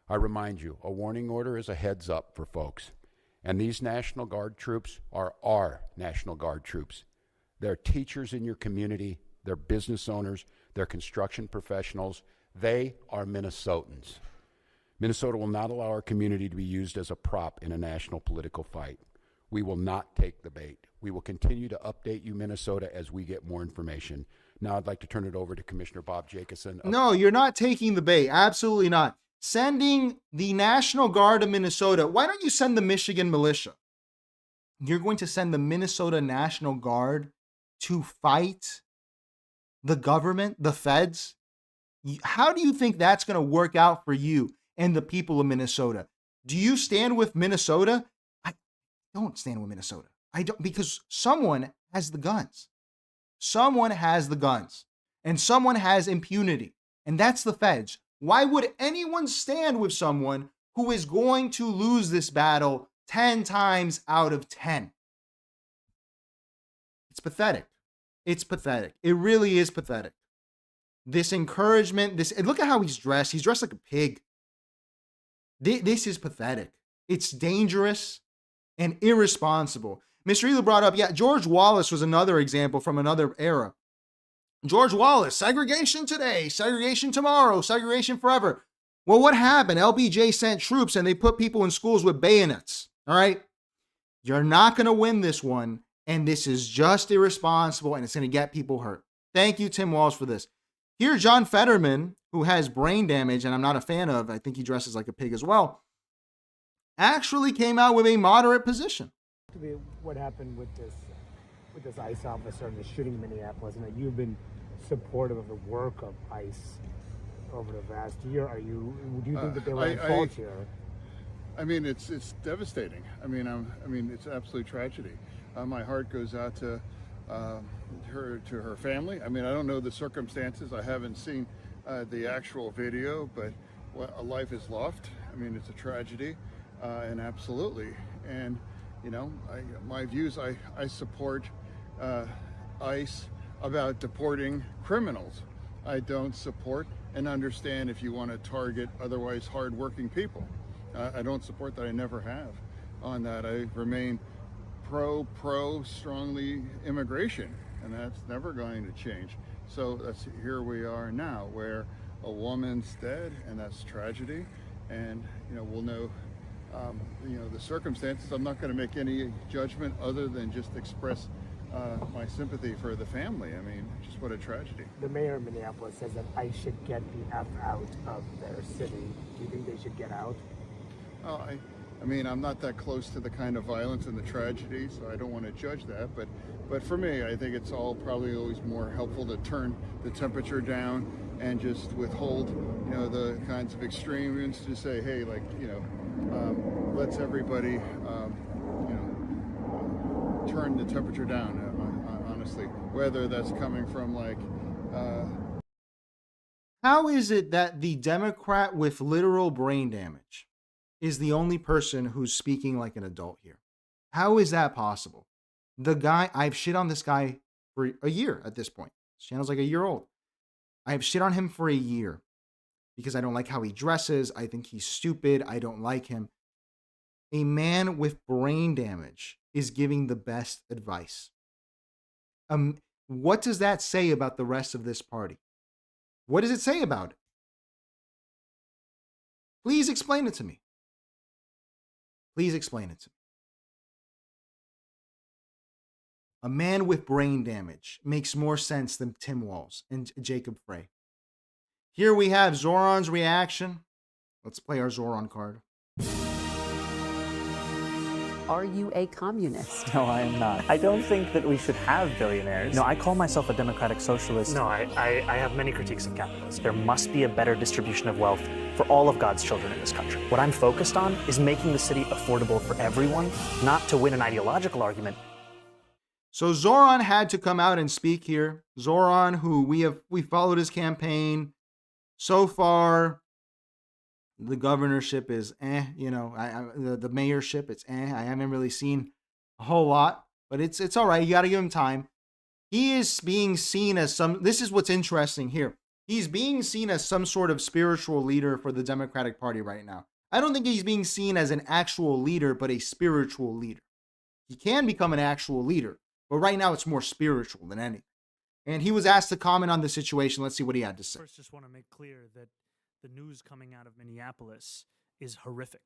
I remind you, a warning order is a heads up for folks. And these National Guard troops are our National Guard troops. They're teachers in your community, they're business owners, they're construction professionals. They are Minnesotans. Minnesota will not allow our community to be used as a prop in a national political fight. We will not take the bait. We will continue to update you, Minnesota, as we get more information. Now I'd like to turn it over to Commissioner Bob Jacobson. No, you're not taking the bait. Absolutely not. Sending the National Guard of Minnesota. Why don't you send the Michigan militia? You're going to send the Minnesota National Guard to fight the government, the feds? How do you think that's going to work out for you and the people of Minnesota? Do you stand with Minnesota? I don't stand with Minnesota. I don't, because someone has the guns. Someone has the guns and someone has impunity, and that's the feds. Why would anyone stand with someone who is going to lose this battle 10 times out of 10? It's pathetic. It's pathetic. It really is pathetic. This encouragement, look at how he's dressed. He's dressed like a pig. This is pathetic. It's dangerous and irresponsible. Mr. Elu brought up, George Wallace was another example from another era. George Wallace, segregation today, segregation tomorrow, segregation forever. Well, what happened? LBJ sent troops and they put people in schools with bayonets. All right? You're not going to win this one, and this is just irresponsible, and it's going to get people hurt. Thank you, Tim Walsh, for this. Here, John Fetterman, who has brain damage, and I'm not a fan of, I think he dresses like a pig as well, actually came out with a moderate position. What happened with this ICE officer and the shooting in Minneapolis, and that you've been supportive of the work of ICE over the past year. Do you think that they were at fault here? I mean, it's devastating. I mean, it's absolute tragedy. My heart goes out to her family. I mean, I don't know the circumstances. I haven't seen the actual video, but a life is lost. I mean, it's a tragedy, and absolutely. And my views, I support ICE about deporting criminals. I don't support and understand if you want to target otherwise hardworking people. I don't support that. I never have on that. I remain pro strongly immigration, and that's never going to change. So here we are now, where a woman's dead, and that's tragedy. And we'll know the circumstances. I'm not going to make any judgment other than just express my sympathy for the family. I mean, just what a tragedy. The mayor of Minneapolis says that ICE should get the F out of their city. Do you think they should get out? I mean, I'm not that close to the kind of violence and the tragedy, so I don't want to judge that. But for me, I think it's all probably always more helpful to turn the temperature down and just withhold, the kinds of extremes, to say, hey, let's everybody, turn the temperature down, honestly, whether that's coming from How is it that the Democrat with literal brain damage is the only person who's speaking like an adult here? How is that possible? The guy, I've shit on this guy for a year at this point. This channel's like a year old. I've shit on him for a year because I don't like how he dresses. I think he's stupid. I don't like him. A man with brain damage is giving the best advice. What does that say about the rest of this party? What does it say about it? Please explain it to me. Please explain it to me. A man with brain damage makes more sense than Tim Walz and Jacob Frey. Here we have Zoran's reaction. Let's play our Zoran card. Are you a communist? No, I am not. I don't think that we should have billionaires. No, I call myself a democratic socialist. No, I have many critiques of capitalism. There must be a better distribution of wealth for all of God's children in this country. What I'm focused on is making the city affordable for everyone, not to win an ideological argument. So Zoran had to come out and speak here. Zoran, who we followed his campaign. So far, the governorship is the mayorship, it's I haven't really seen a whole lot, but it's all right. You got to give him time. He is being seen as this is what's interesting here. He's being seen as some sort of spiritual leader for the Democratic Party right now. I don't think he's being seen as an actual leader, but a spiritual leader. He can become an actual leader, but right now it's more spiritual than anything. And he was asked to comment on the situation. Let's see what he had to say. First, just want to make clear that the news coming out of Minneapolis is horrific.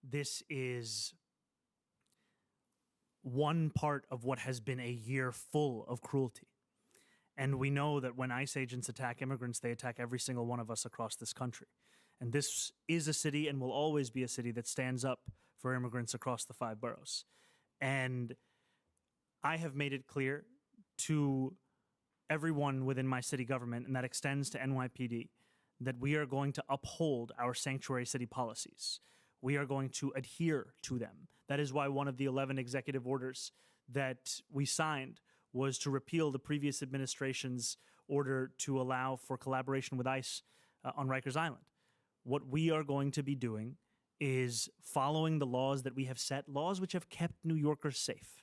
This is one part of what has been a year full of cruelty. And we know that when ICE agents attack immigrants, they attack every single one of us across this country. And this is a city and will always be a city that stands up for immigrants across the 5 boroughs. And I have made it clear to everyone within my city government, and that extends to NYPD, that we are going to uphold our sanctuary city policies. We are going to adhere to them. That is why one of the 11 executive orders that we signed was to repeal the previous administration's order to allow for collaboration with ICE on Rikers Island. What we are going to be doing is following the laws that we have set, laws which have kept New Yorkers safe.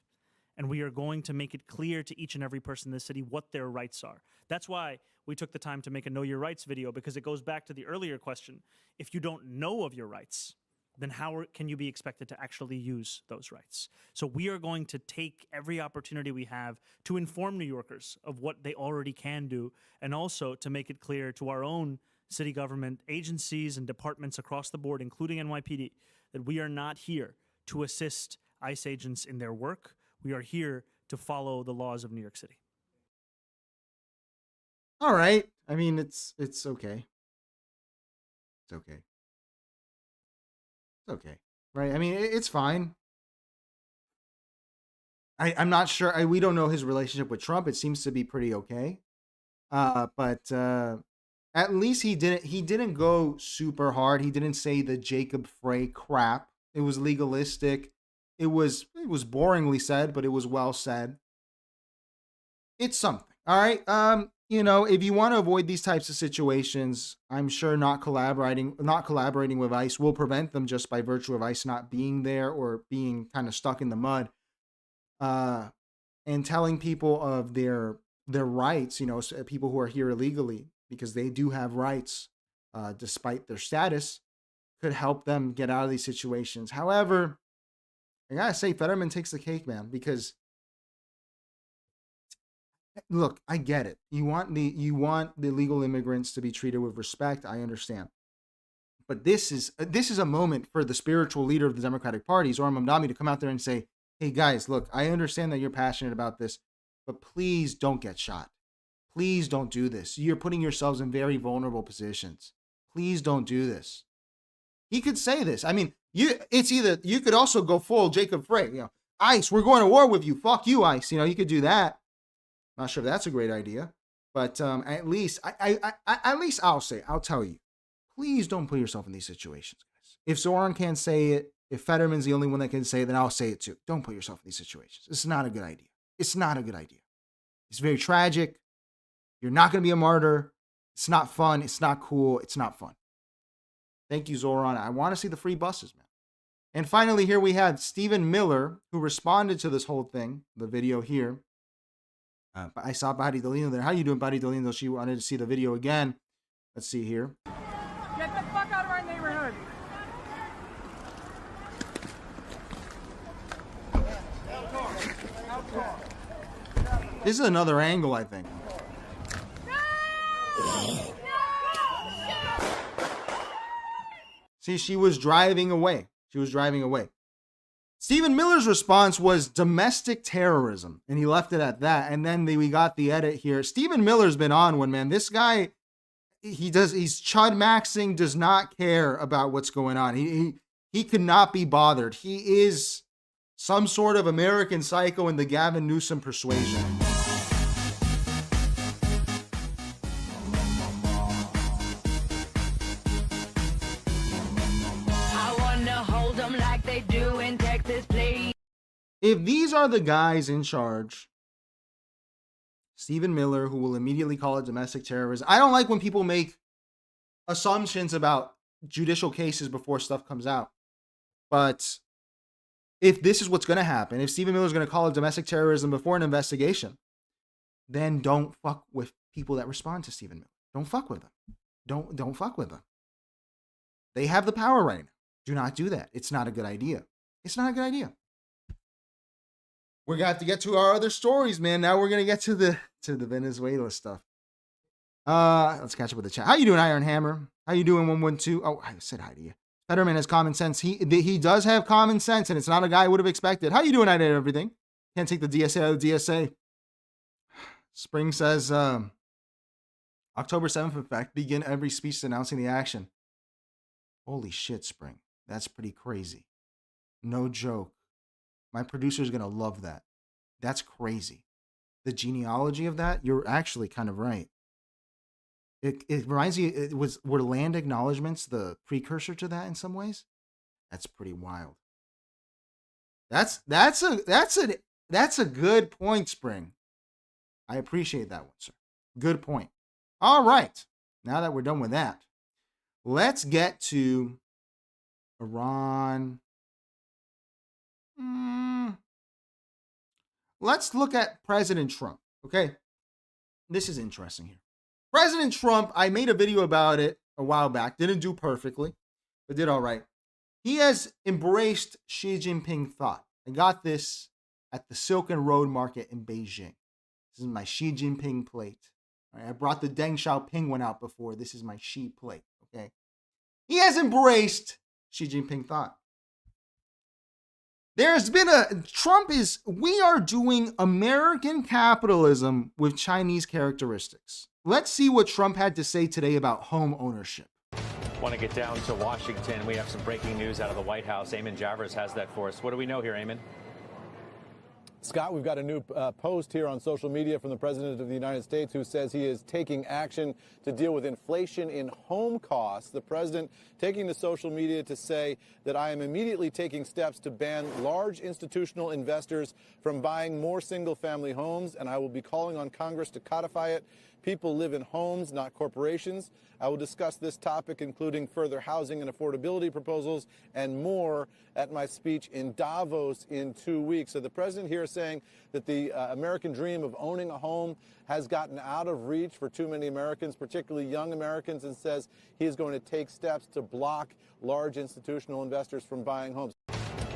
And we are going to make it clear to each and every person in the city what their rights are. That's why we took the time to make a Know Your Rights video, because it goes back to the earlier question. If you don't know of your rights, then how can you be expected to actually use those rights? So we are going to take every opportunity we have to inform New Yorkers of what they already can do, and also to make it clear to our own city government agencies and departments across the board, including NYPD, that we are not here to assist ICE agents in their work. We are here to follow the laws of New York City. All right. I mean, it's okay. It's okay. It's okay. Right? I mean, it's fine. I'm not sure. We don't know his relationship with Trump. It seems to be pretty okay. But at least he didn't go super hard. He didn't say the Jacob Frey crap. It was legalistic. It was boringly said, but it was well said. It's something. All right. If you want to avoid these types of situations, I'm sure not collaborating with ICE will prevent them just by virtue of ICE not being there or being kind of stuck in the mud. And telling people of their rights, people who are here illegally, because they do have rights, despite their status, could help them get out of these situations. However, I gotta say, Fetterman takes the cake, man, because look, I get it. You want the illegal immigrants to be treated with respect. I understand. But this is a moment for the spiritual leader of the Democratic Party, Zoran Mamdani, to come out there and say, hey guys, look, I understand that you're passionate about this, but please don't get shot. Please don't do this. You're putting yourselves in very vulnerable positions. Please don't do this. He could say this. I mean, you could also go full Jacob Frey, ICE, we're going to war with you. Fuck you, ICE. You could do that. Not sure if that's a great idea, but at least I'll tell you, please don't put yourself in these situations, guys. If Zoran can't say it, if Fetterman's the only one that can say it, then I'll say it too. Don't put yourself in these situations. It's not a good idea. It's not a good idea. It's very tragic. You're not going to be a martyr. It's not fun. It's not cool. It's not fun. Thank you, Zoran. I want to see the free buses, man. And finally, here we have Stephen Miller, who responded to this whole thing, the video here. I saw Badi Delino there. How you doing, Badi Delino? She wanted to see the video again. Let's see here. Get the fuck out of our neighborhood. This is another angle, I think. See, she was driving away. She was driving away. Stephen Miller's response was domestic terrorism, and he left it at that. And then we got the edit here. Stephen Miller's been on one, man. This guy, he's chud maxing, does not care about what's going on. He could not be bothered. He is some sort of American Psycho in the Gavin Newsom persuasion. I wanna hold them like they do in Texas, please. If these are the guys in charge, Stephen Miller, who will immediately call it domestic terrorism. I don't like when people make assumptions about judicial cases before stuff comes out. But if this is what's going to happen, if Stephen Miller is going to call it domestic terrorism before an investigation, then don't fuck with people that respond to Stephen Miller. Don't fuck with them. Don't fuck with them. They have the power right now. Do not do that. It's not a good idea. It's not a good idea. We're going to have to get to our other stories, man. Now we're going to get to the Venezuela stuff. Let's catch up with the chat. How you doing, Iron Hammer? How you doing, 112? Oh, I said hi to you. Fetterman has common sense. He does have common sense, and it's not a guy I would have expected. How you doing, I did everything. Can't take the DSA out of the DSA. Spring says, October 7th, in fact, begin every speech announcing the action. Holy shit, Spring. That's pretty crazy. No joke. My producer's going to love that. That's crazy. The genealogy of that, you're actually kind of right. It reminds me, were land acknowledgements the precursor to that in some ways? That's pretty wild. That's a good point, Spring. I appreciate that one, sir. Good point. All right. Now that we're done with that, let's get to Iran. Let's look at President Trump, okay? This is interesting here. President Trump, I made a video about it a while back. Didn't do perfectly, but did all right. He has embraced Xi Jinping thought. I got this at the Silken Road Market in Beijing. This is my Xi Jinping plate. All right, I brought the Deng Xiaoping one out before. This is my Xi plate, okay? He has embraced Xi Jinping thought. We are doing American capitalism with Chinese characteristics. Let's see what Trump had to say today about home ownership. Want to get down to Washington. We have some breaking news out of the White House. Eamon Javers has that for us. What do we know here, Eamon? Scott, we've got a new post here on social media from the President of the United States who says he is taking action to deal with inflation in home costs. The President taking to social media to say that I am immediately taking steps to ban large institutional investors from buying more single-family homes, and I will be calling on Congress to codify it. People live in homes, not corporations. I will discuss this topic, including further housing and affordability proposals and more at my speech in Davos in 2 weeks. So the president here is saying that the American dream of owning a home has gotten out of reach for too many Americans, particularly young Americans, and says he is going to take steps to block large institutional investors from buying homes.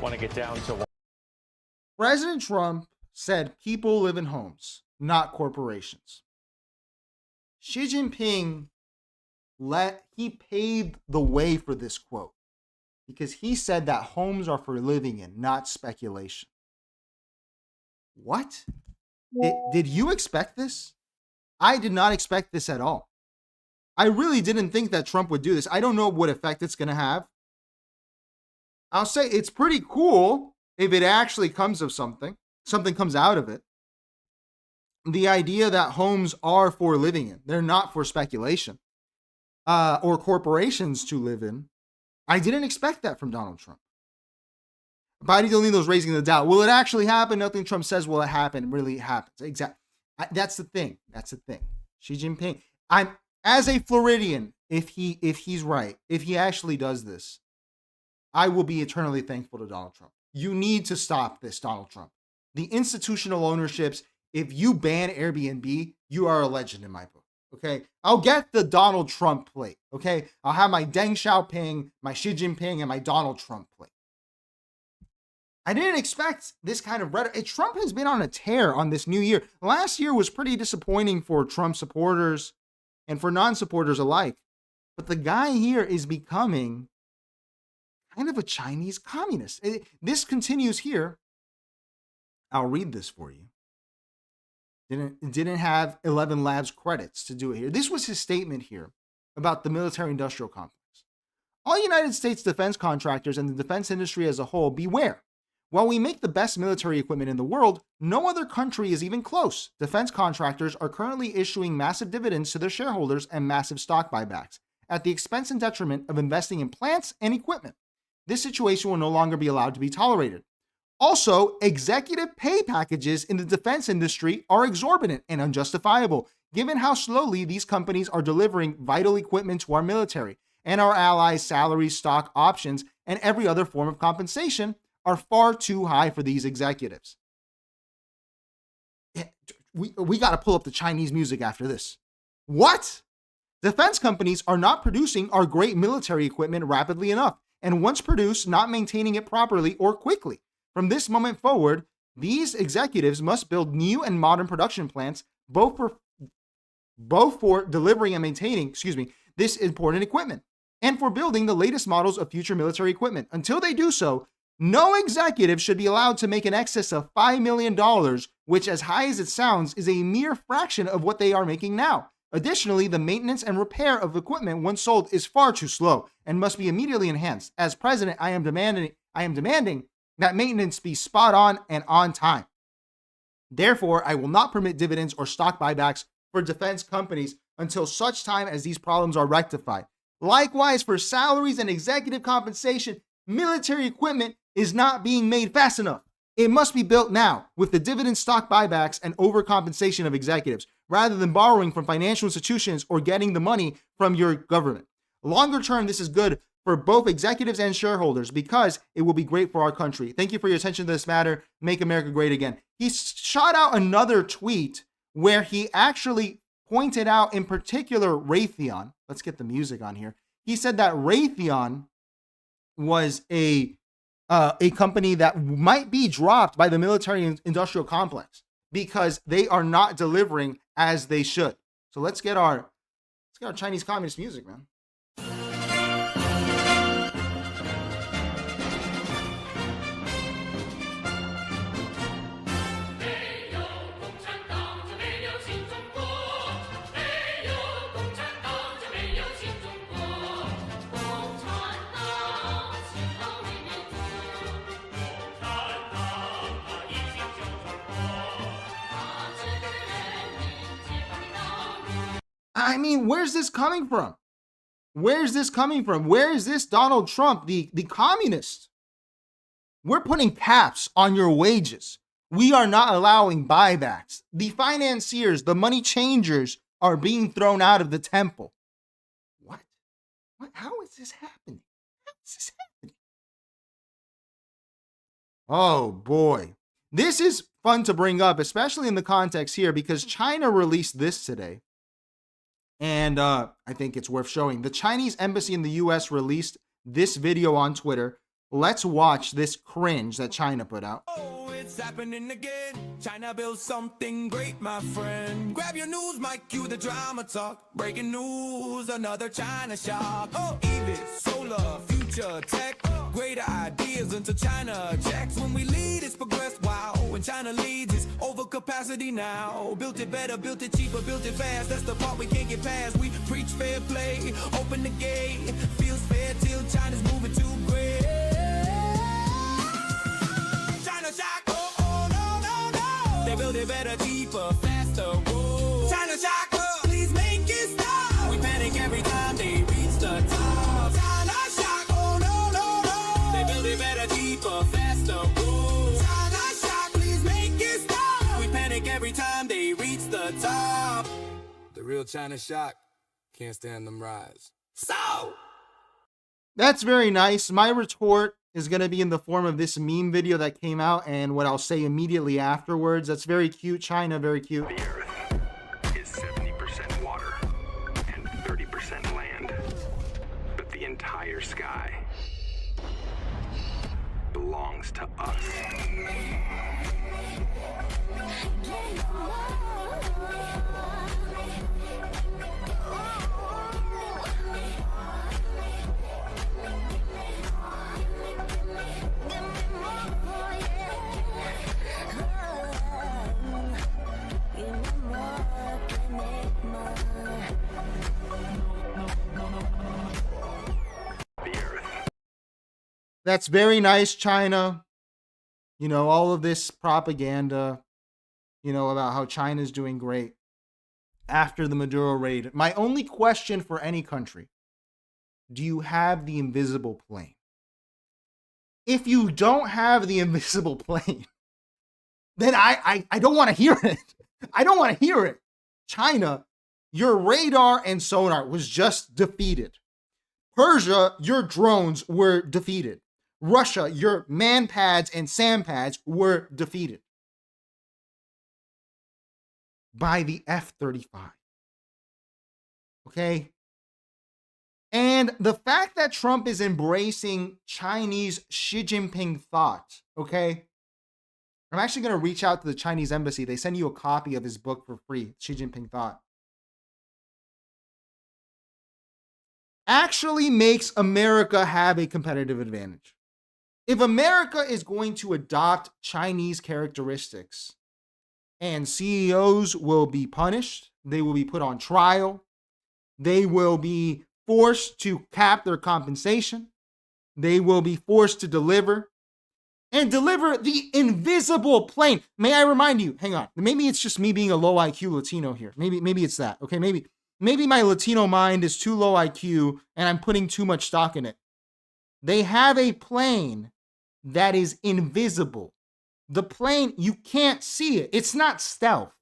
Want to get down to... President Trump said people live in homes, not corporations. Xi Jinping paved the way for this quote because he said that homes are for living in, not speculation. What? Did you expect this? I did not expect this at all. I really didn't think that Trump would do this. I don't know what effect it's going to have. I'll say it's pretty cool if it actually comes of something comes out of it. The idea that homes are for living in, they're not for speculation or corporations to live in. I didn't expect that from Donald Trump. Biden Delinos raising the doubt. Will it actually happen? Nothing Trump says will it happen really happens. Exactly. That's the thing. Xi Jinping. I'm as a Floridian. If he's right, if he actually does this, I will be eternally thankful to Donald Trump. You need to stop this, Donald Trump. The institutional ownerships. If you ban Airbnb, you are a legend in my book. Okay, I'll get the Donald Trump plate. Okay, I'll have my Deng Xiaoping, my Xi Jinping, and my Donald Trump plate. I didn't expect this kind of rhetoric. Trump has been on a tear on this new year. Last year was pretty disappointing for Trump supporters and for non-supporters alike. But the guy here is becoming kind of a Chinese communist. This continues here. I'll read this for you. Didn't have 11 Labs credits to do it here. This was his statement here about the military-industrial complex. All United States defense contractors and the defense industry as a whole, beware. While we make the best military equipment in the world, no other country is even close. Defense contractors are currently issuing massive dividends to their shareholders and massive stock buybacks, at the expense and detriment of investing in plants and equipment. This situation will no longer be allowed to be tolerated. Also, executive pay packages in the defense industry are exorbitant and unjustifiable, given how slowly these companies are delivering vital equipment to our military, and our allies' salaries, stock options, and every other form of compensation are far too high for these executives. We got to pull up the Chinese music after this. What? Defense companies are not producing our great military equipment rapidly enough, and once produced, not maintaining it properly or quickly. From this moment forward, these executives must build new and modern production plants, both for delivering and maintaining, this important equipment, and for building the latest models of future military equipment. Until they do so, no executive should be allowed to make an excess of $5 million, which, as high as it sounds, is a mere fraction of what they are making now. Additionally, the maintenance and repair of equipment once sold is far too slow and must be immediately enhanced. As president, I am demanding that maintenance be spot on and on time. Therefore, I will not permit dividends or stock buybacks for defense companies until such time as these problems are rectified. Likewise, for salaries and executive compensation, military equipment is not being made fast enough. It must be built now with the dividend, stock buybacks, and overcompensation of executives, rather than borrowing from financial institutions or getting the money from your government. Longer term, this is good for both executives and shareholders because it will be great for our country. Thank you for your attention to this matter. Make America great again. He shot out another tweet where he actually pointed out in particular Raytheon. Let's get the music on here. He said that Raytheon was a company that might be dropped by the military industrial complex because they are not delivering as they should. So let's get our Chinese communist music, man. I mean, where's this coming from? Where's this coming from? Where is this Donald Trump, the communist? We're putting caps on your wages. We are not allowing buybacks. The financiers, the money changers are being thrown out of the temple. What? How is this happening? How is this happening? Oh boy. This is fun to bring up, especially in the context here, because China released this today. And I think it's worth showing. The Chinese embassy in the U.S. released this video on Twitter. Let's watch this cringe that China put out. Oh, it's happening again. China built something great, my friend. Grab your news, mic, cue the drama talk. Breaking news, another China shock. Oh, EV, solar, future tech. Great ideas until China checks. When we lead, it's progress. Wow, when China leads, it's overcapacity now. Built it better, built it cheaper, built it fast. That's the part we can't get past. We preach fair play, open the gate. Feels fair till China's moving too great. China shock, oh, no. They build it better, cheaper, faster. Whoa. China shock, please make it stop. We panic every time they reach the top. China shock, oh, no. They build it better, cheaper, faster. Whoa. China shock, please make it stop. We panic every time they reach the top. The real China shock can't stand them rise. So that's very nice. My retort is going to be in the form of this meme video that came out and what I'll say immediately afterwards. That's very cute. China, very cute. The Earth is 70% water and 30% land. But the entire sky belongs to us. That's very nice, China. You know, all of this propaganda, you know, about how China's doing great after the Maduro raid. My only question for any country, do you have the invisible plane? If you don't have the invisible plane, then I don't want to hear it. I don't want to hear it. China, your radar and sonar was just defeated. Persia, your drones were defeated. Russia, your man pads and SAM pads were defeated by the F-35. Okay? And the fact that Trump is embracing Chinese Xi Jinping thought, okay? I'm actually going to reach out to the Chinese embassy. They send you a copy of his book for free, Xi Jinping Thought. Actually makes America have a competitive advantage. If America is going to adopt Chinese characteristics, and CEOs will be punished, they will be put on trial, they will be forced to cap their compensation, they will be forced to deliver, and deliver the invisible plane. May I remind you, hang on, maybe it's just me being a low IQ Latino here. Maybe it's that, okay? Maybe my Latino mind is too low IQ and I'm putting too much stock in it. They have a plane that is invisible. The plane, you can't see it. It's not stealth.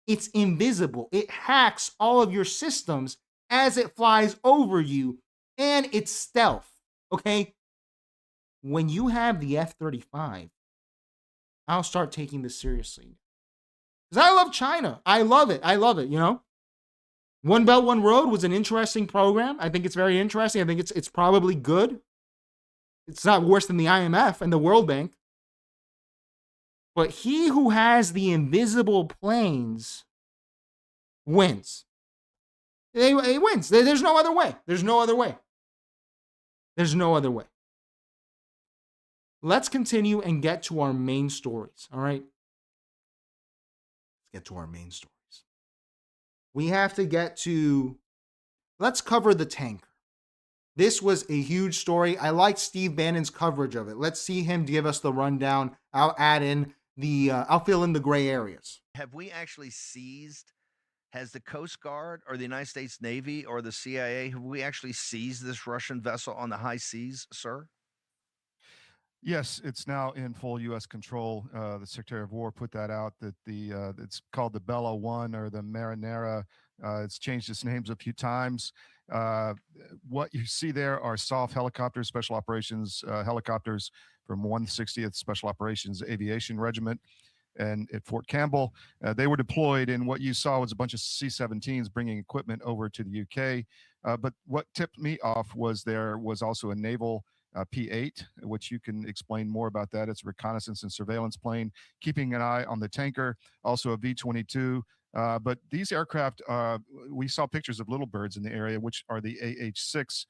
It's invisible. It hacks all of your systems as it flies over you, and it's stealth, okay? When you have the F-35, I'll start taking this seriously. Because I love China. I love it, you know? One Belt, One Road was an interesting program. I think it's very interesting. I think it's probably good. It's not worse than the IMF and the World Bank. But he who has the invisible planes wins. He wins. There's no other way. There's no other way. There's no other way. Let's continue and get to our main stories, all right? Let's get to our main stories. We have to get to, let's cover the tanker. This was a huge story. I liked Steve Bannon's coverage of it. Let's see him give us the rundown. I'll fill in the gray areas. Have we actually seized, has the Coast Guard or the United States Navy or the CIA, have we actually seized this Russian vessel on the high seas, sir? Yes, it's now in full U.S. control. The Secretary of War put that out, that it's called the Bella 1 or the Marinera. It's changed its names a few times. What you see there are soft helicopters, special operations helicopters from 160th Special Operations Aviation Regiment and at Fort Campbell. They were deployed, and what you saw was a bunch of C-17s bringing equipment over to the UK. But what tipped me off was there was also a naval P-8, which you can explain more about that. It's a reconnaissance and surveillance plane, keeping an eye on the tanker, also a V-22. But these aircraft, we saw pictures of little birds in the area, which are the AH-6,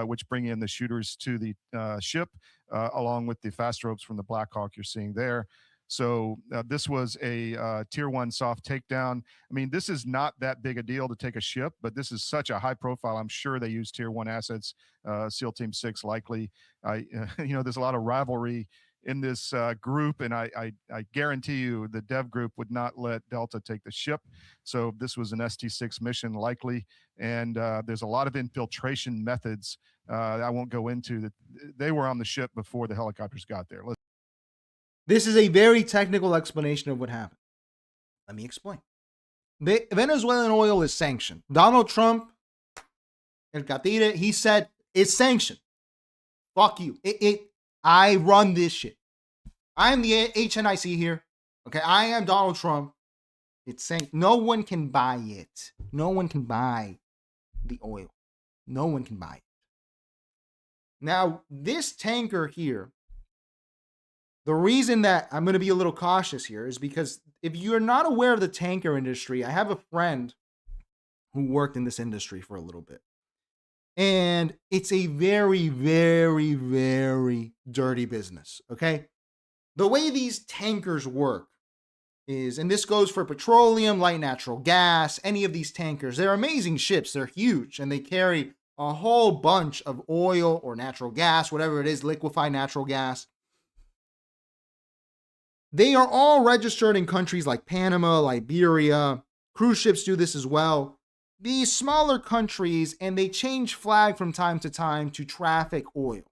which bring in the shooters to the ship, along with the fast ropes from the Black Hawk you're seeing there. So this was a Tier 1 soft takedown. I mean, this is not that big a deal to take a ship, but this is such a high profile. I'm sure they use Tier 1 assets, SEAL Team 6 likely. There's a lot of rivalry in this group, and I guarantee you the dev group would not let Delta take the ship. So this was an ST-6 mission likely, and there's a lot of infiltration methods I won't go into. That they were on the ship before the helicopters got there. This is a very technical explanation of what happened. Let me explain. The Venezuelan oil is sanctioned. Donald Trump, El Catire, he said it's sanctioned. Fuck you. I run this shit. I'm the HNIC here. Okay, I am Donald Trump. It's saying no one can buy it. No one can buy the oil. No one can buy it. Now, this tanker here, the reason that I'm going to be a little cautious here is because if you're not aware of the tanker industry, I have a friend who worked in this industry for a little bit. And it's a very, very, very dirty business, okay? The way these tankers work is, and this goes for petroleum, light natural gas, any of these tankers, they're amazing ships. They're huge, and they carry a whole bunch of oil or natural gas, whatever it is, liquefied natural gas. They are all registered in countries like Panama, Liberia. Cruise ships do this as well. These smaller countries, and they change flag from time to time to traffic oil.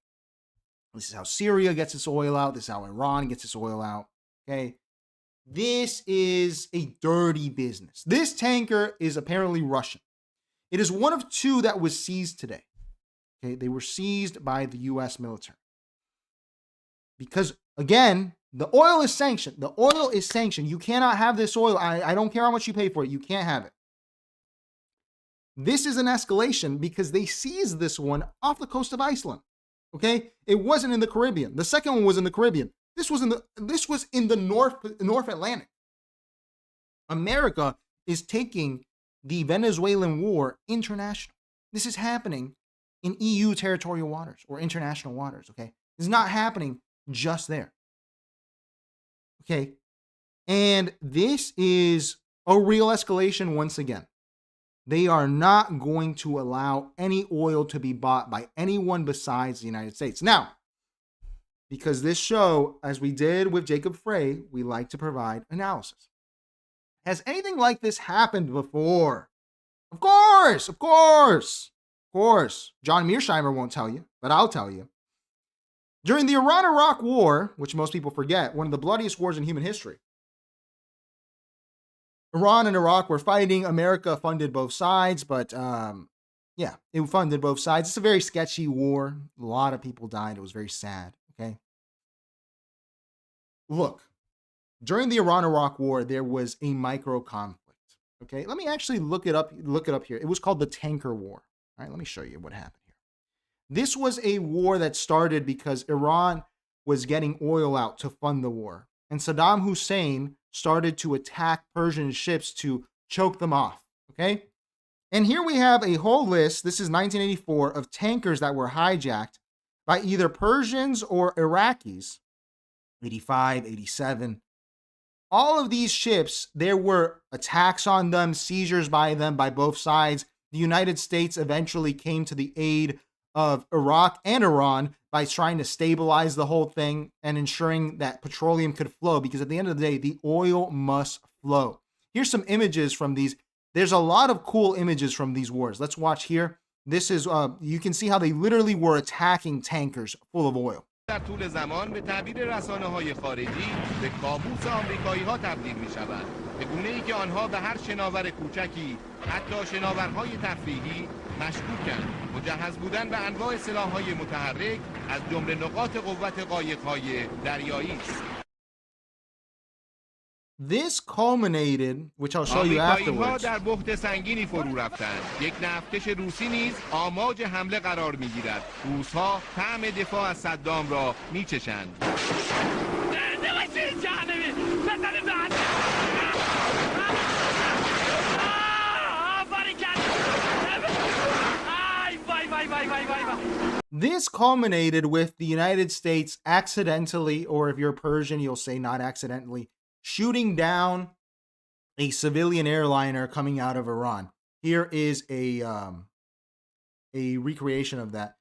This is how Syria gets its oil out. This is how Iran gets its oil out. Okay. This is a dirty business. This tanker is apparently Russian. It is one of two that was seized today. Okay. They were seized by the U.S. military. Because, again, the oil is sanctioned. The oil is sanctioned. You cannot have this oil. I don't care how much you pay for it. You can't have it. This is an escalation because they seized this one off the coast of Iceland. Okay? It wasn't in the Caribbean. The second one was in the Caribbean. This was in the North Atlantic. America is taking the Venezuelan war international. This is happening in EU territorial waters or international waters. Okay? It's not happening just there. Okay? And this is a real escalation once again. They are not going to allow any oil to be bought by anyone besides the United States. Now, because this show, as we did with Jacob Frey, we like to provide analysis. Has anything like this happened before? Of course. John Mearsheimer won't tell you, but I'll tell you. During the Iran-Iraq War, which most people forget, one of the bloodiest wars in human history, Iran and Iraq were fighting. America funded both sides, but it funded both sides. It's a very sketchy war. A lot of people died. It was very sad, okay? Look, during the Iran-Iraq War, there was a micro conflict, okay? Let me actually look it up here. It was called the Tanker War. All right, let me show you what happened here. This was a war that started because Iran was getting oil out to fund the war. And Saddam Hussein started to attack Persian ships to choke them off, okay? And here we have a whole list, this is 1984, of tankers that were hijacked by either Persians or Iraqis, 85, 87. All of these ships, there were attacks on them, seizures by them by both sides. The United States eventually came to the aid of Iraq and Iran by trying to stabilize the whole thing and ensuring that petroleum could flow, because at the end of the day, the oil must flow. Here's some images from these. There's a lot of cool images from these wars. Let's watch here. This is, you can see how they literally were attacking tankers full of oil. در طول زمان به تعبیر رسانه‌های خارجی به کابوس آمریکایی‌ها تبدیل می‌شود. به گونه‌ای که آنها به هر شناور کوچکی، حتی شناورهای تفریحی، مشکوکند. مجهز بودن به انواع سلاح‌های متحرک از جمله نقاط قوت قایق‌های دریایی است. This culminated, which I'll show you afterwards. در بحت سنگینی فرو رفتند. یک نفتکش روسی نیز آماج حمله قرار می‌گیرد. روس‌ها طعم دفاع از صدام را می‌چشند. This culminated with the United States accidentally, or if you're Persian, you'll say not accidentally, shooting down a civilian airliner coming out of Iran. Here is a recreation of that.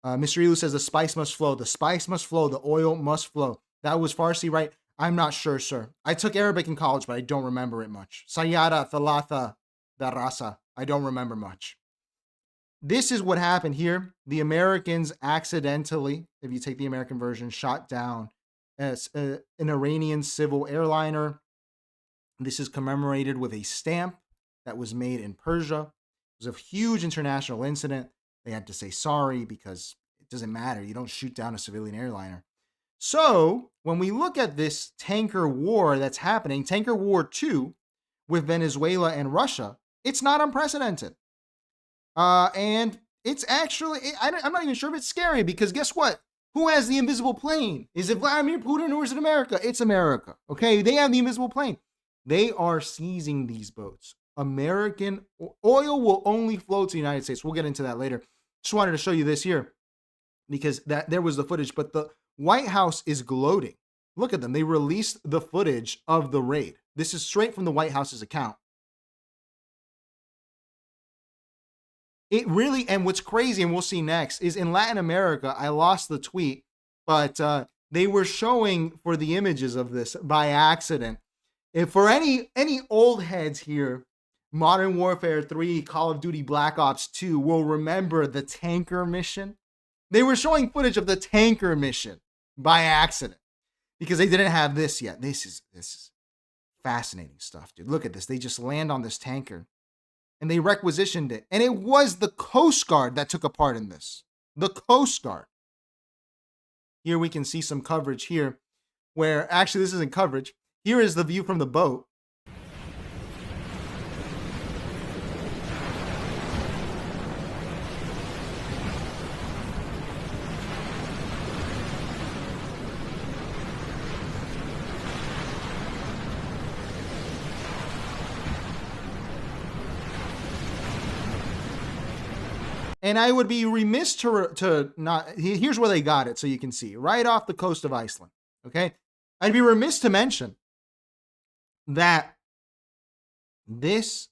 Mr. Elu says the spice must flow. The spice must flow. The oil must flow. That was Farsi, right? I'm not sure, sir. I took Arabic in college, but I don't remember it much. Sayyada Thalatha Darasa. I don't remember much. This is what happened here. The Americans accidentally, if you take the American version, shot down an Iranian civil airliner. This is commemorated with a stamp that was made in Persia. It was a huge international incident. They had to say sorry because it doesn't matter. You don't shoot down a civilian airliner. So when we look at this tanker war that's happening, Tanker War 2 with Venezuela and Russia, it's not unprecedented. And it's actually, I'm not even sure if it's scary, because guess what? Who has the invisible plane? Is it Vladimir Putin or is it America? It's America. Okay, they have the invisible plane. They are seizing these boats. American oil will only flow to the United States. We'll get into that later. Just wanted to show you this here because there was the footage, but the White House is gloating. Look at them. They released the footage of the raid. This is straight from the White House's account. It really, and what's crazy, and we'll see next, is in Latin America, I lost the tweet, but they were showing for the images of this by accident. If for any old heads here, Modern Warfare 3, Call of Duty Black Ops 2 will remember the tanker mission. They were showing footage of the tanker mission by accident because they didn't have this yet. This is fascinating stuff, dude. Look at this. They just land on this tanker and they requisitioned it. And it was the Coast Guard that took a part in this. The Coast Guard. Here we can see some coverage here where actually this isn't coverage. Here is the view from the boat. And I would be remiss to not, here's where they got it so you can see, right off the coast of Iceland, okay? I'd be remiss to mention that this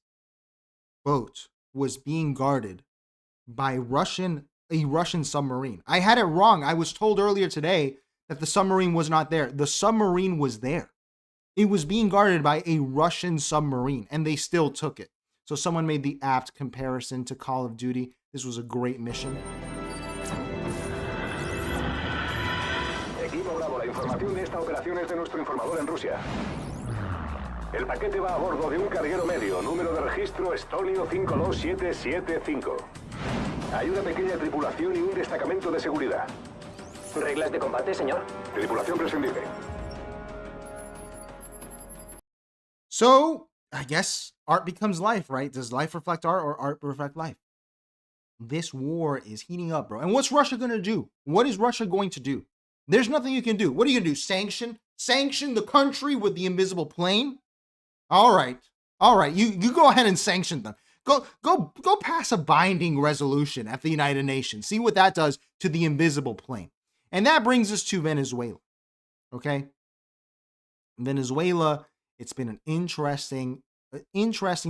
boat was being guarded by a Russian submarine. I had it wrong. I was told earlier today that the submarine was not there. The submarine was there. It was being guarded by a Russian submarine, and they still took it. So someone made the apt comparison to Call of Duty. This was a great mission. Equipo Bravo, la información de esta operación es de nuestro informador en Rusia. El paquete va a bordo de un carguero medio, número de registro Estonio 52775. Hay una pequeña tripulación y un destacamento de seguridad. ¿Reglas de combate, señor? Tripulación prescindible. So, I guess art becomes life, right? Does life reflect art or art reflect life? This war is heating up, bro. And what's Russia going to do? What is Russia going to do? There's nothing you can do. What are you going to do? Sanction the country with the invisible plane? All right. You go ahead and sanction them. Go pass a binding resolution at the United Nations. See what that does to the invisible plane. And that brings us to Venezuela. Okay? Venezuela, it's been an interesting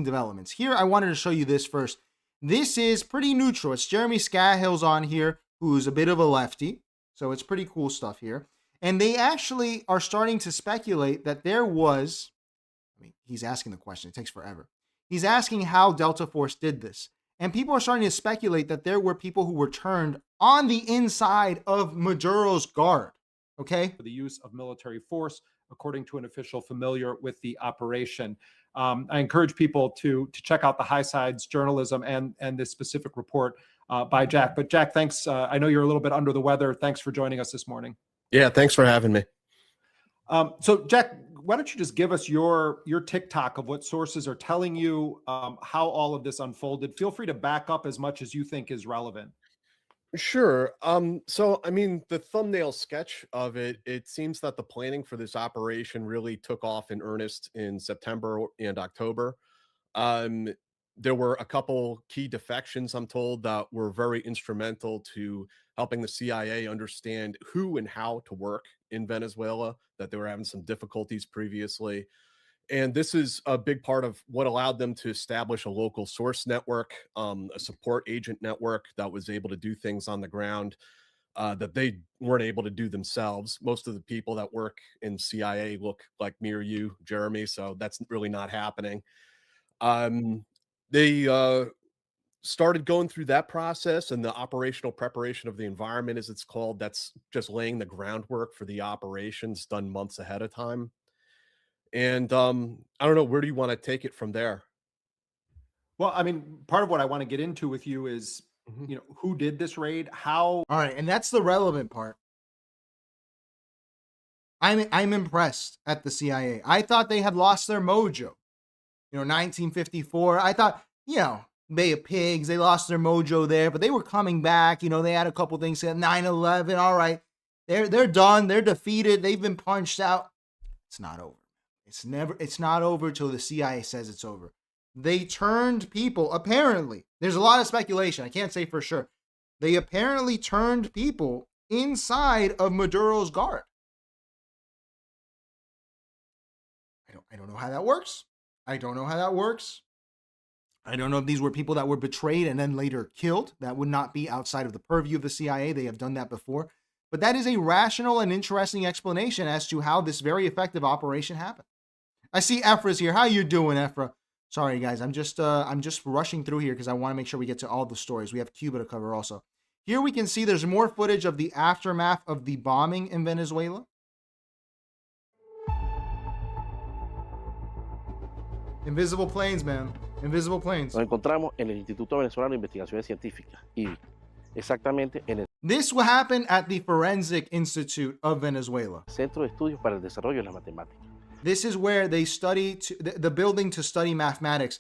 developments. Here, I wanted to show you this first. This is pretty neutral. It's Jeremy Scahill's on here, who's a bit of a lefty. So it's pretty cool stuff here. And they actually are starting to speculate that there was, he's asking the question. It takes forever. He's asking how Delta Force did this. And people are starting to speculate that there were people who were turned on the inside of Maduro's guard. Okay? For the use of military force, according to an official familiar with the operation. I encourage people to check out the High Sides journalism and this specific report by Jack. But Jack, thanks. I know you're a little bit under the weather. Thanks for joining us this morning. Yeah, thanks for having me. So Jack, why don't you just give us your TikTok of what sources are telling you, how all of this unfolded? Feel free to back up as much as you think is relevant. Sure. So, I mean, the thumbnail sketch of it, it seems that the planning for this operation really took off in earnest in September and October. There were a couple key defections, I'm told, that were very instrumental to helping the CIA understand who and how to work in Venezuela, that they were having some difficulties previously. And this is a big part of what allowed them to establish a local source network, a support agent network that was able to do things on the ground that they weren't able to do themselves. Most of the people that work in CIA look like me or you, Jeremy, so that's really not happening. They started going through that process, and the operational preparation of the environment, as it's called, that's just laying the groundwork for the operations done months ahead of time. And I don't know, where do you want to take it from there? Well, I mean, part of what I want to get into with you is, you know, who did this raid? How? All right, and that's the relevant part. I'm impressed at the CIA. I thought they had lost their mojo. You know, 1954. I thought, you know, Bay of Pigs, they lost their mojo there, but they were coming back. You know, they had a couple things. 9/11. All right, they're done. They're defeated. They've been punched out. It's not over. It's not over till the CIA says it's over. They turned people, apparently. There's a lot of speculation. I can't say for sure. They apparently turned people inside of Maduro's guard. I don't know how that works. I don't know if these were people that were betrayed and then later killed. That would not be outside of the purview of the CIA. They have done that before. But that is a rational and interesting explanation as to how this very effective operation happened. I see Ephra's here. How you doing, Ephra? Sorry, guys. I'm just rushing through here because I want to make sure we get to all the stories. We have Cuba to cover also. Here we can see there's more footage of the aftermath of the bombing in Venezuela. Invisible planes, man. Invisible planes. Nos encontramos en el Instituto Venezolano de Investigaciones Científicas, IVI, exactamente en el This will happen at the Forensic Institute of Venezuela. Centro de Estudios para el Desarrollo de las Matemáticas. This is where they study, the building to study mathematics.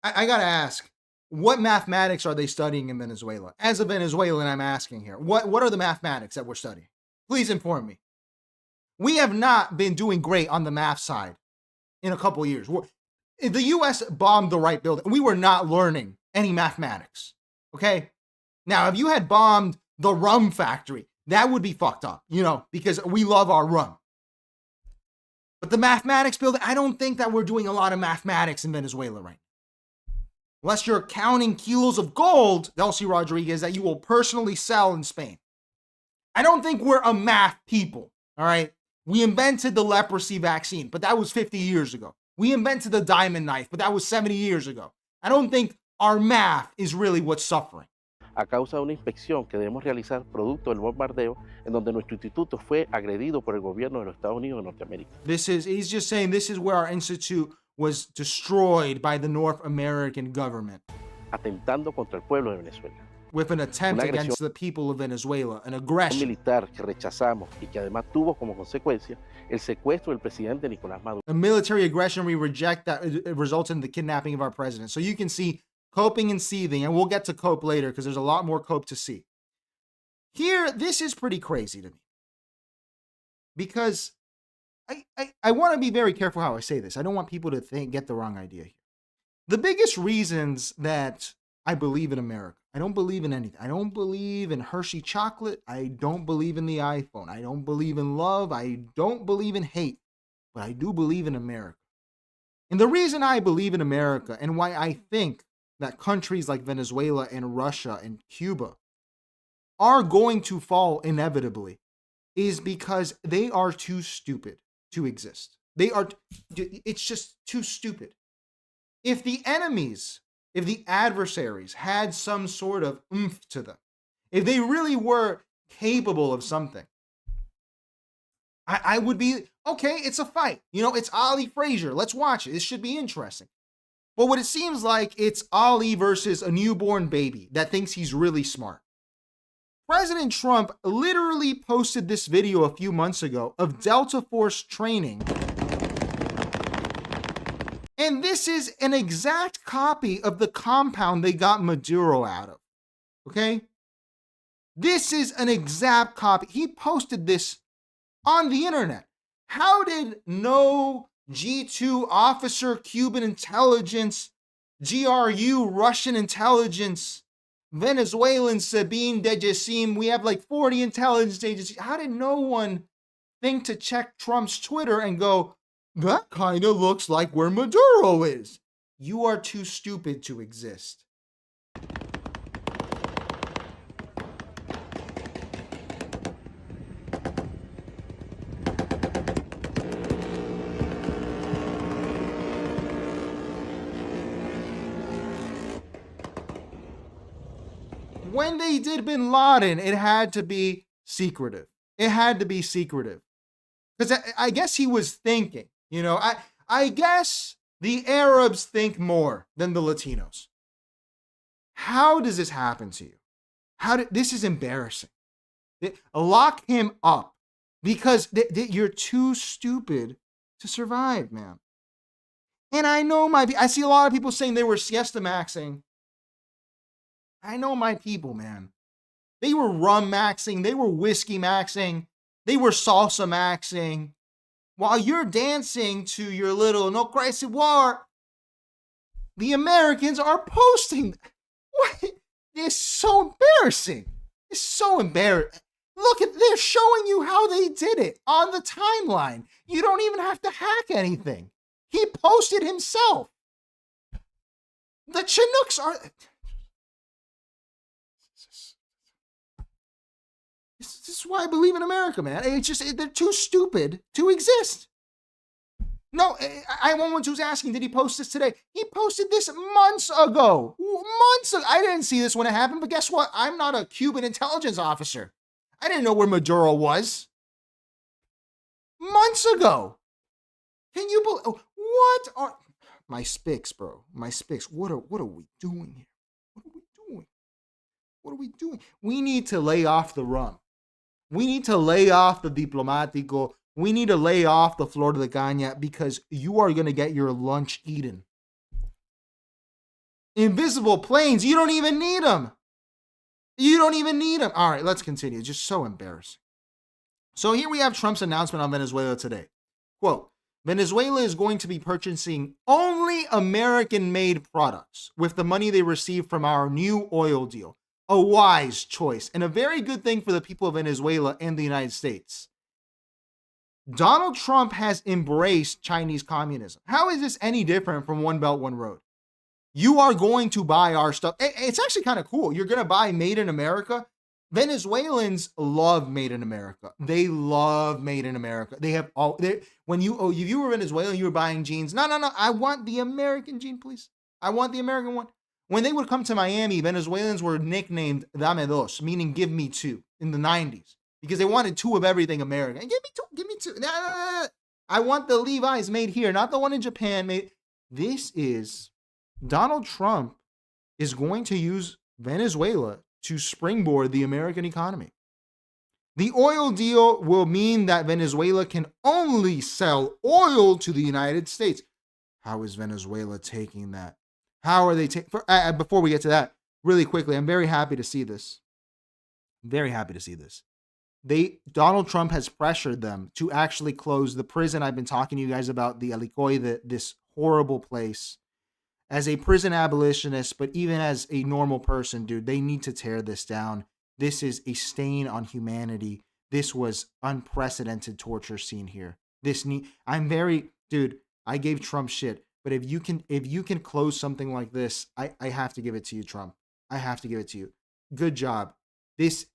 I gotta ask, what mathematics are they studying in Venezuela? As a Venezuelan, I'm asking here. What are the mathematics that we're studying? Please inform me. We have not been doing great on the math side in a couple of years. The U.S. bombed the right building. We were not learning any mathematics, okay? Now, if you had bombed the rum factory, that would be fucked up, you know, because we love our rum. But the mathematics building, I don't think that we're doing a lot of mathematics in Venezuela right now. Unless you're counting kilos of gold, Delcy Rodriguez, that you will personally sell in Spain. I don't think we're a math people, all right? We invented the leprosy vaccine, but that was 50 years ago. We invented the diamond knife, but that was 70 years ago. I don't think our math is really what's suffering. A causa de una inspección que debemos realizar producto del bombardeo en donde nuestro instituto fue agredido por el gobierno de los Estados Unidos de Norteamérica. He's just saying this is where our institute was destroyed by the North American government. Atentando contra el pueblo de Venezuela. With an attempt against the people of Venezuela, an aggression. Militar que rechazamos y que además tuvo como consecuencia el secuestro del presidente Nicolás Maduro. A military aggression we reject that it resulted in the kidnapping of our president. So you can see coping and seething, and we'll get to cope later because there's a lot more cope to see. Here, this is pretty crazy to me. Because I want to be very careful how I say this. I don't want people to get the wrong idea here. The biggest reasons that I believe in America, I don't believe in anything. I don't believe in Hershey chocolate. I don't believe in the iPhone. I don't believe in love. I don't believe in hate. But I do believe in America. And the reason I believe in America and why I think that countries like Venezuela and Russia and Cuba are going to fall inevitably is because they are too stupid to exist. It's just too stupid. If the enemies, if the adversaries had some sort of oomph to them, if they really were capable of something, I would be, okay, it's a fight. You know, it's Ali Frazier. Let's watch it. This should be interesting. But what it seems like, it's Ali versus a newborn baby that thinks he's really smart. President Trump literally posted this video a few months ago of Delta Force training. And this is an exact copy of the compound they got Maduro out of. Okay? This is an exact copy. He posted this on the internet. How did no G2 officer, Cuban intelligence, GRU, Russian intelligence, Venezuelan, Sabine Dejesim, we have like 40 intelligence agencies. How did no one think to check Trump's Twitter and go, that kind of looks like where Maduro is? You are too stupid to exist. When they did bin Laden, it had to be secretive. It had to be secretive. Because I guess he was thinking, you know, I guess the Arabs think more than the Latinos. How does this happen to you? This is embarrassing. Lock him up because you're too stupid to survive, man. And I know I see a lot of people saying they were siesta maxing. I know my people, man. They were rum maxing. They were whiskey maxing. They were salsa maxing. While you're dancing to your little No Christ War, the Americans are posting. What? It's so embarrassing. It's so embarrassing. Look, they're showing you how they did it on the timeline. You don't even have to hack anything. He posted himself. The Chinooks are... This is why I believe in America, man. It's just, they're too stupid to exist. No, I-112's asking, did he post this today? He posted this months ago. Months ago. I didn't see this when it happened, but guess what? I'm not a Cuban intelligence officer. I didn't know where Maduro was. Months ago. Can you believe? What are... My spics, bro. My spics. What are we doing here? What are we doing? What are we doing? We need to lay off the rum. We need to lay off the diplomatico. We need to lay off the flor de caña because you are going to get your lunch eaten. Invisible planes, you don't even need them. You don't even need them. All right, let's continue. It's just so embarrassing. So here we have Trump's announcement on Venezuela today. Quote, Venezuela is going to be purchasing only American-made products with the money they receive from our new oil deal. A wise choice and a very good thing for the people of Venezuela and the United States. Donald Trump has embraced Chinese communism. How is this any different from One Belt, One Road? You are going to buy our stuff. It's actually kind of cool. You're going to buy Made in America. Venezuelans love Made in America. They love Made in America. They have all. When you, if you were Venezuelan, you were buying jeans. No. I want the American jean, please. I want the American one. When they would come to Miami, Venezuelans were nicknamed Dame Dos, meaning give me two, in the 90s. Because they wanted two of everything American. Give me two. Nah. I want the Levi's made here, not the one in Japan made. This is, Donald Trump is going to use Venezuela to springboard the American economy. The oil deal will mean that Venezuela can only sell oil to the United States. How is Venezuela taking that? How are they taking... Before we get to that, really quickly, I'm very happy to see this. Very happy to see this. Donald Trump has pressured them to actually close the prison I've been talking to you guys about, the Alicoy, this horrible place. As a prison abolitionist, but even as a normal person, dude, they need to tear this down. This is a stain on humanity. This was unprecedented torture seen here. Dude, I gave Trump shit, but if you can close something like this, I have to give it to you, Trump. I have to give it to you. Good job. This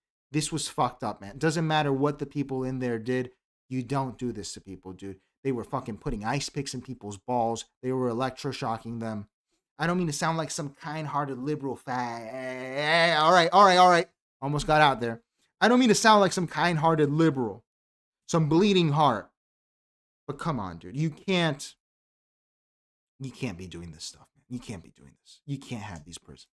was fucked up, man. It doesn't matter what the people in there did. You don't do this to people, dude. They were fucking putting ice picks in people's balls. They were electroshocking them. I don't mean to sound like some kind-hearted liberal fag. All right. Almost got out there. I don't mean to sound like some kind-hearted liberal, some bleeding heart. But come on, dude. You can't be doing this stuff, man. You can't be doing this. You can't have these prisons.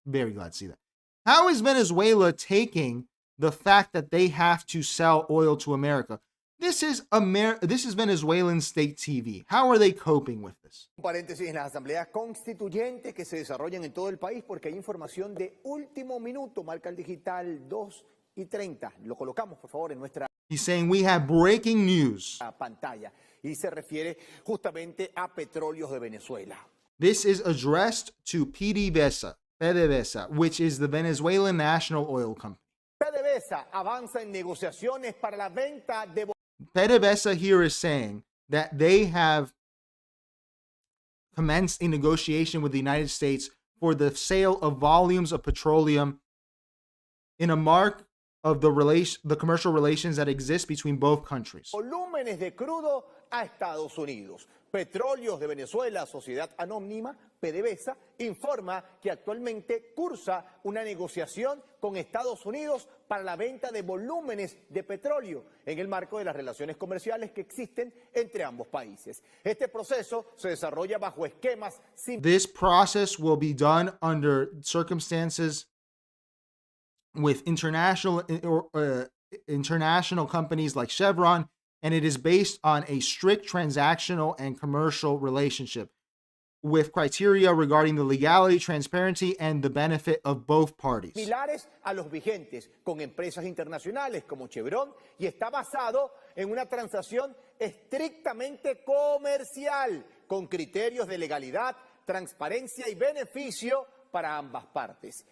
Very glad to see that. How is Venezuela taking the fact that they have to sell oil to America? This is Venezuelan state TV. How are they coping with this? Paréntesis en las asambleas constituyentes que se desarrollan en todo el país porque hay información de último minuto. Marca el digital 2:30. Lo colocamos, por favor, en nuestra He's saying we have breaking news. Pantalla y se refiere justamente a Petróleos de Venezuela. This is addressed to PDVSA, which is the Venezuelan National Oil Company. PDVSA avanza en negociaciones para la venta de PDVSA here is saying that they have commenced a negotiation with the United States for the sale of volumes of petroleum in a mark of the commercial relations that exist between both countries. volúmenes de crudo a Estados Unidos. Petróleos de Venezuela, Sociedad Anónima, PDVSA, informa que actualmente cursa una negociación con Estados Unidos para la venta de volúmenes de petróleo en el marco de las relaciones comerciales que existen entre ambos países. Este proceso se desarrolla bajo esquemas This process will be done under circumstances with international companies like Chevron, and it is based on a strict transactional and commercial relationship with criteria regarding the legality, transparency, and the benefit of both parties. similares a los vigentes con empresas internacionales como Chevron y está basado en una transacción estrictamente comercial con criterios de legalidad, transparencia y beneficio para ambas partes.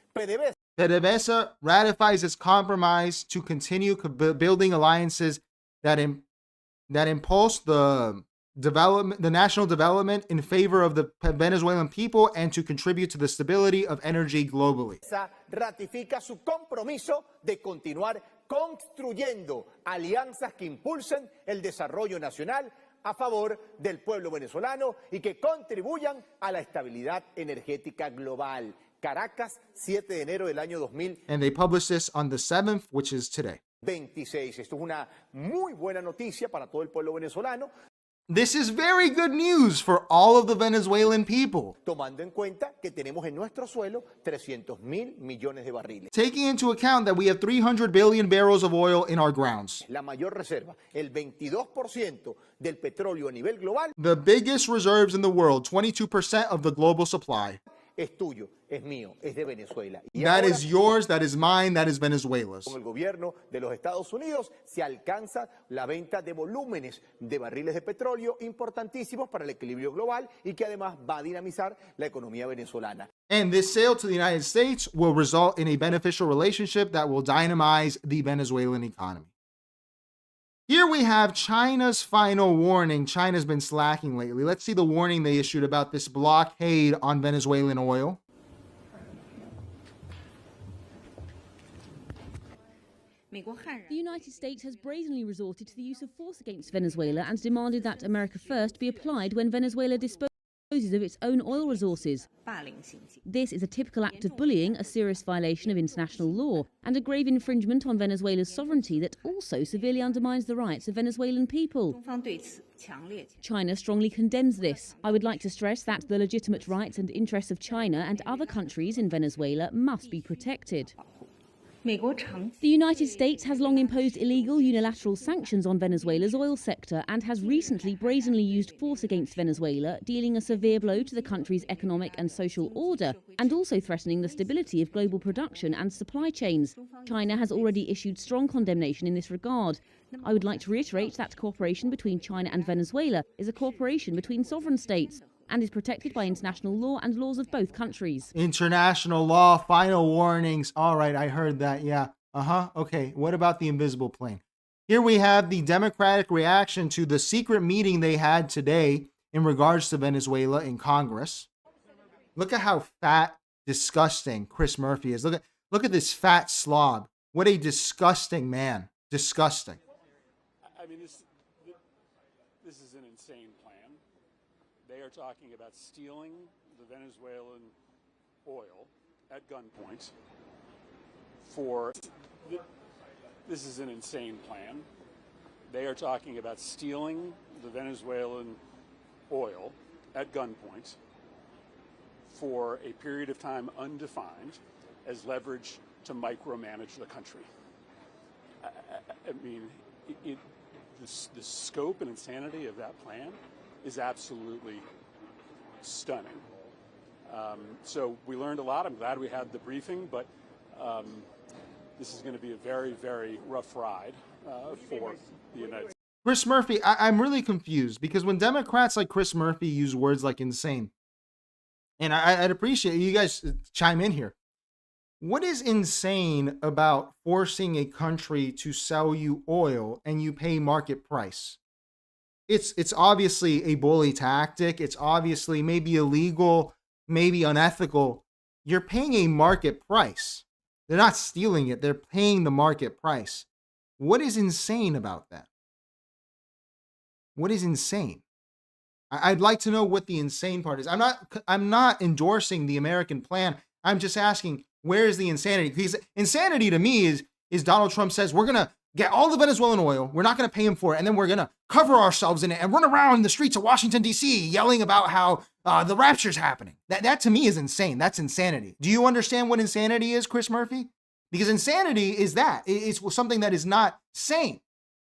PDVSA ratifies its compromise to continue building alliances that impulse the the national development in favor of the Venezuelan people and to contribute to the stability of energy globally. Ratifica su compromiso de continuar construyendo alianzas que impulsen el desarrollo nacional a favor del pueblo venezolano y que contribuyan a la estabilidad energética global. Caracas, 7 de enero del año 2026. And they published this on the 7th, which is today. Esto es una muy buena noticia para todo el pueblo venezolano. This is very good news for all of the Venezuelan people. Tomando en cuenta que tenemos en nuestro suelo 300.000 millones de barriles. Taking into account that we have 300 billion barrels of oil in our grounds. La mayor reserva, el 22% del petróleo a nivel global. The biggest reserves in the world, 22% of the global supply. Es tuyo, es mío, es de Venezuela. Y that is yours, that is mine, that is Venezuela's. Con el gobierno de los Estados Unidos se alcanza la venta de volúmenes de barriles de petróleo importantísimos para el equilibrio global y que además va a dinamizar la economía venezolana. And this sale to the United States will result in a beneficial relationship that will dynamize the Venezuelan economy. Here we have China's final warning. China's been slacking lately. Let's see the warning they issued about this blockade on Venezuelan oil. The United States has brazenly resorted to the use of force against Venezuela and demanded that America First be applied when Venezuela disposes of its own oil resources. This is a typical act of bullying, a serious violation of international law, and a grave infringement on Venezuela's sovereignty that also severely undermines the rights of Venezuelan people. China strongly condemns this. I would like to stress that the legitimate rights and interests of China and other countries in Venezuela must be protected. The United States has long imposed illegal unilateral sanctions on Venezuela's oil sector and has recently brazenly used force against Venezuela, dealing a severe blow to the country's economic and social order and also threatening the stability of global production and supply chains. China has already issued strong condemnation in this regard. I would like to reiterate that cooperation between China and Venezuela is a cooperation between sovereign states and is protected by international law and laws of both countries. International law, final warnings. All right, I heard that. Yeah. Okay. What about the invisible plane? Here we have the Democratic reaction to the secret meeting they had today in regards to Venezuela in Congress. Look at how fat, disgusting Chris Murphy is. Look at this fat slob. What a disgusting man. Disgusting. I mean, this is an insane plan. They are talking about stealing the Venezuelan oil at gunpoint for... This is an insane plan. They are talking about stealing the Venezuelan oil at gunpoint for a period of time undefined as leverage to micromanage the country. I mean, the scope and insanity of that plan is absolutely stunning. So we learned a lot. I'm glad we had the briefing, but this is going to be a very, very rough ride for the United States. Chris Murphy, I'm really confused because when Democrats like Chris Murphy use words like insane, and I'd appreciate you guys chime in here. What is insane about forcing a country to sell you oil and you pay market price? It's obviously a bully tactic. It's obviously maybe illegal, maybe unethical. You're paying a market price. They're not stealing it. They're paying the market price. What is insane about that? What is insane? I'd like to know what the insane part is. I'm not endorsing the American plan. I'm just asking, where is the insanity? Because insanity to me is Donald Trump says, we're going to get all the Venezuelan oil. We're not going to pay him for it. And then we're going to cover ourselves in it and run around the streets of Washington, D.C. yelling about how the rapture's happening. That to me is insane. That's insanity. Do you understand what insanity is, Chris Murphy? Because insanity is that. It's something that is not sane.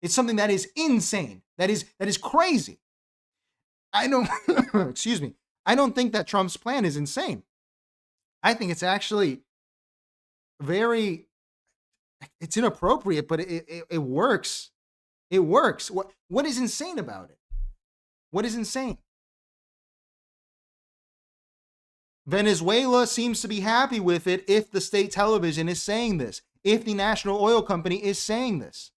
It's something that is insane. That is crazy. I don't, excuse me. I don't think that Trump's plan is insane. I think it's actually it's inappropriate, but it works. It works. What is insane about it? What is insane? Venezuela seems to be happy with it if the state television is saying this, if the national oil company is saying this.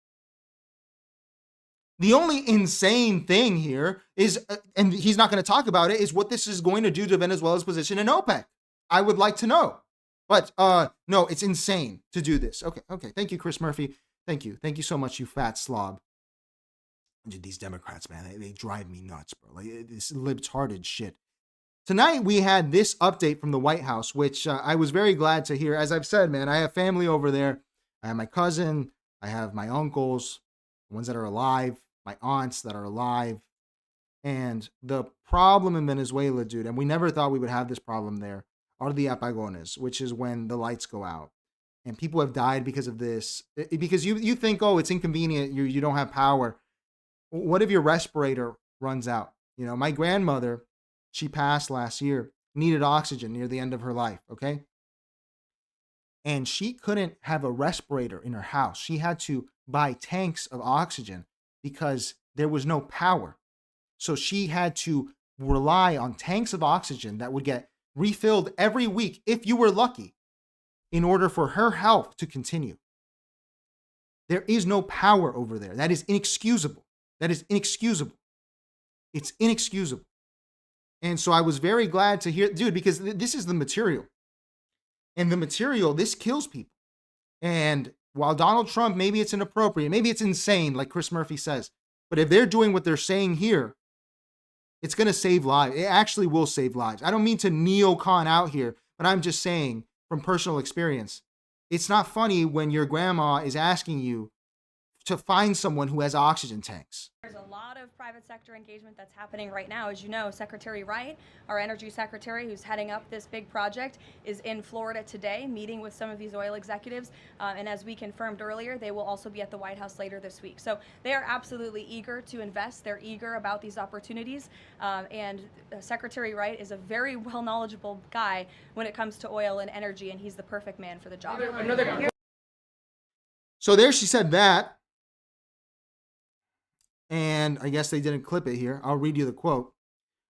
The only insane thing here is, and he's not going to talk about it, is what this is going to do to Venezuela's position in OPEC. I would like to know. But no, it's insane to do this. Okay. Thank you, Chris Murphy. Thank you so much, you fat slob. Dude, these Democrats, man, they drive me nuts, bro. Like, this libtarded shit. Tonight, we had this update from the White House, which I was very glad to hear. As I've said, man, I have family over there. I have my cousin. I have my uncles, the ones that are alive, my aunts that are alive. And the problem in Venezuela, dude, and we never thought we would have this problem there, are the apagones, which is when the lights go out. And people have died because of this. Because you think, oh, it's inconvenient, you don't have power. What if your respirator runs out? You know, my grandmother, she passed last year, needed oxygen near the end of her life, okay? And she couldn't have a respirator in her house. She had to buy tanks of oxygen because there was no power. So she had to rely on tanks of oxygen that would get refilled every week, if you were lucky, in order for her health to continue. There is no power over there. That is inexcusable. It's inexcusable. And so I was very glad to hear, dude, because this is the material. And the material, this kills people. And while Donald Trump, maybe it's inappropriate, maybe it's insane, like Chris Murphy says, but if they're doing what they're saying here, it's going to save lives. It actually will save lives. I don't mean to neocon out here, but I'm just saying from personal experience, it's not funny when your grandma is asking you to find someone who has oxygen tanks. There's a lot of private sector engagement that's happening right now. As you know, Secretary Wright, our energy secretary who's heading up this big project, is in Florida today meeting with some of these oil executives. And as we confirmed earlier, they will also be at the White House later this week. So they are absolutely eager to invest. They're eager about these opportunities. And Secretary Wright is a very well knowledgeable guy when it comes to oil and energy, and he's the perfect man for the job. So there she said that. And I guess they didn't clip it here. I'll read you the quote.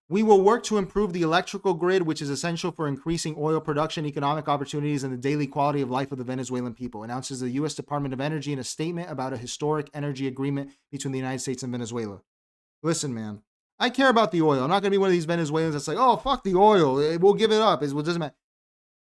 "We will work to improve the electrical grid, which is essential for increasing oil production, economic opportunities, and the daily quality of life of the Venezuelan people," announces the U.S. Department of Energy in a statement about a historic energy agreement between the United States and Venezuela. Listen, man, I care about the oil. I'm not going to be one of these Venezuelans that's like, oh, fuck the oil. We'll give it up. It doesn't matter.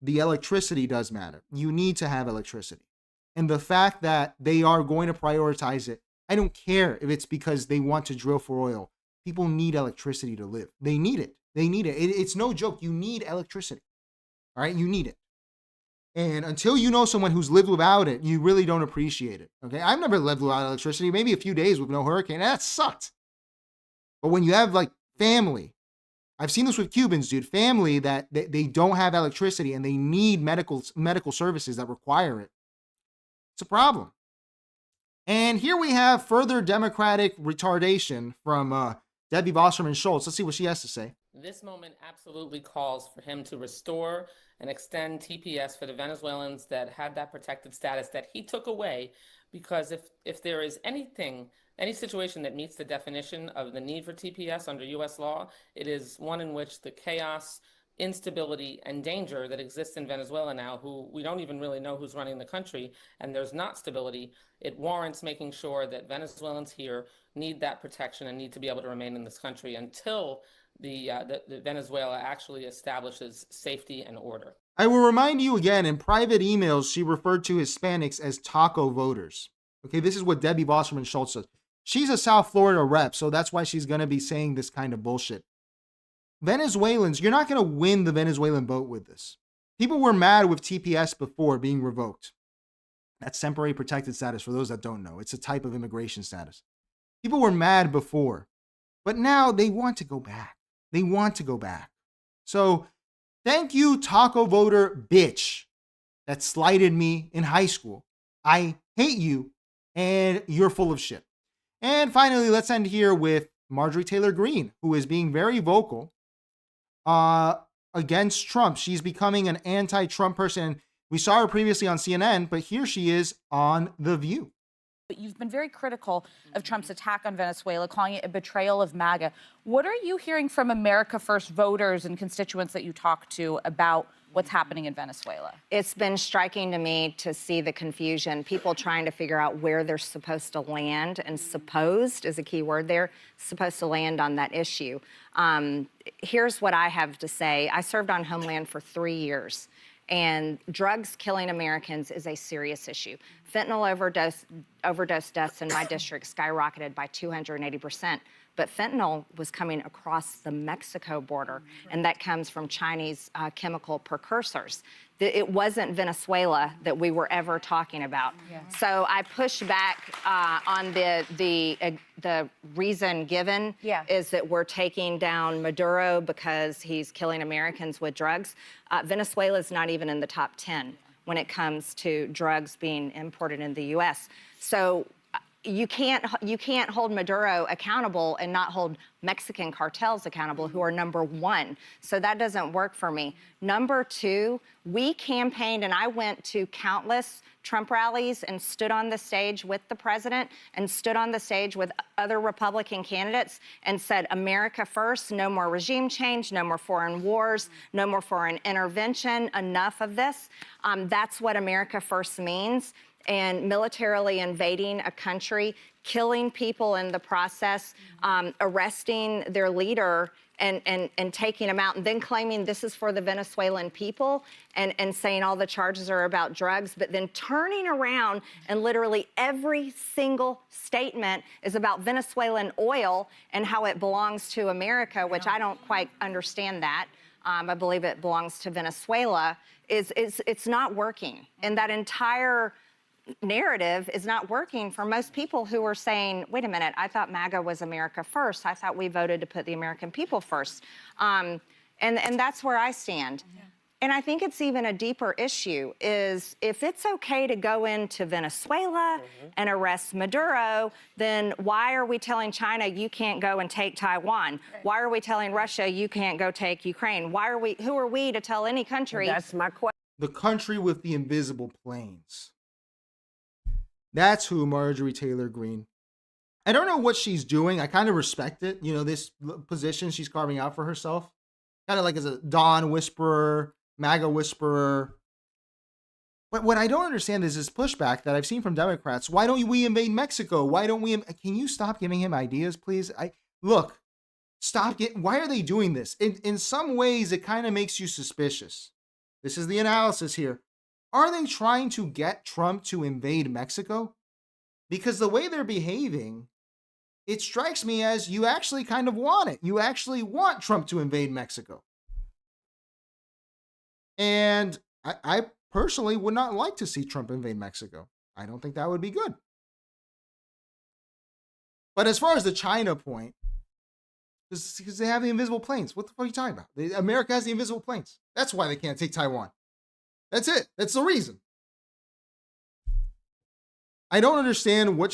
The electricity does matter. You need to have electricity. And the fact that they are going to prioritize it, I don't care if it's because they want to drill for oil. People need electricity to live. They need it. It's no joke. You need electricity. All right? You need it. And until you know someone who's lived without it, you really don't appreciate it. Okay? I've never lived without electricity. Maybe a few days with no hurricane. That sucked. But when you have like family, I've seen this with Cubans, dude. Family that they don't have electricity and they need medical services that require it. It's a problem. And here we have further Democratic retardation from Debbie Wasserman Schultz. Let's see what she has to say. This moment absolutely calls for him to restore and extend TPS for the Venezuelans that had that protected status that he took away, because if there is any situation that meets the definition of the need for TPS under U.S. law, it is one in which the chaos, instability, and danger that exists in Venezuela now, who we don't even really know who's running the country, and there's not stability, it warrants making sure that Venezuelans here need that protection and need to be able to remain in this country until the Venezuela actually establishes safety and order. I will remind you again, in private emails, she referred to Hispanics as taco voters. Okay, this is what Debbie Wasserman Schultz says. She's a South Florida rep, so that's why she's going to be saying this kind of bullshit. Venezuelans, you're not going to win the Venezuelan vote with this. People were mad with TPS before being revoked. That's temporary protected status for those that don't know. It's a type of immigration status. People were mad before, but now they want to go back. They want to go back. So thank you, taco voter bitch that slighted me in high school. I hate you and you're full of shit. And finally, let's end here with Marjorie Taylor Greene, who is being very vocal against Trump. She's becoming an anti-Trump person. We saw her previously on CNN, but here she is on The View. You've been very critical of Trump's attack on Venezuela, calling it a betrayal of MAGA. What are you hearing from America First voters and constituents that you talk to about what's happening in Venezuela? It's been striking to me to see the confusion, people trying to figure out where they're supposed to land, and supposed is a key word there, supposed to land on that issue. Here's what I have to say. I served on Homeland for 3 years, and drugs killing Americans is a serious issue. Fentanyl overdose deaths in my district skyrocketed by 280%. But fentanyl was coming across the Mexico border, and that comes from Chinese chemical precursors. It wasn't Venezuela that we were ever talking about. Yeah. So I push back on the reason given is that we're taking down Maduro because he's killing Americans with drugs. Venezuela is not even in the top 10 when it comes to drugs being imported in the U.S. So you can't hold Maduro accountable and not hold Mexican cartels accountable, who are number one. So that doesn't work for me. Number two, we campaigned, and I went to countless Trump rallies and stood on the stage with the president and stood on the stage with other Republican candidates and said, America first, no more regime change, no more foreign wars, no more foreign intervention, enough of this. That's what America first means. And militarily invading a country, killing people in the process, arresting their leader and taking them out, and then claiming this is for the Venezuelan people and saying all the charges are about drugs, but then turning around and literally every single statement is about Venezuelan oil and how it belongs to America, which I don't quite understand that. I believe it belongs to Venezuela. It's not working. And that entire narrative is not working for most people who are saying, wait a minute, I thought MAGA was America first. I thought we voted to put the American people first. And that's where I stand. Yeah. And I think it's even a deeper issue is if it's okay to go into Venezuela and arrest Maduro, then why are we telling China you can't go and take Taiwan? Right. Why are we telling Russia you can't go take Ukraine? Who are we to tell any country? That's my question. The country with the invisible planes. That's who Marjorie Taylor Greene. I don't know what she's doing. I kind of respect it. You know, this position she's carving out for herself. Kind of like as a Dawn whisperer, MAGA whisperer. But what I don't understand is this pushback that I've seen from Democrats. Why don't we invade Mexico? Why don't we? Can you stop giving him ideas, please? Why are they doing this? In some ways, it kind of makes you suspicious. This is the analysis here. Are they trying to get Trump to invade Mexico? Because the way they're behaving, it strikes me as you actually kind of want it. You actually want Trump to invade Mexico. And I personally would not like to see Trump invade Mexico. I don't think that would be good. But as far as the China point, because they have the invisible planes. What the fuck are you talking about? America has the invisible planes. That's why they can't take Taiwan. That's it. That's the reason. I don't understand what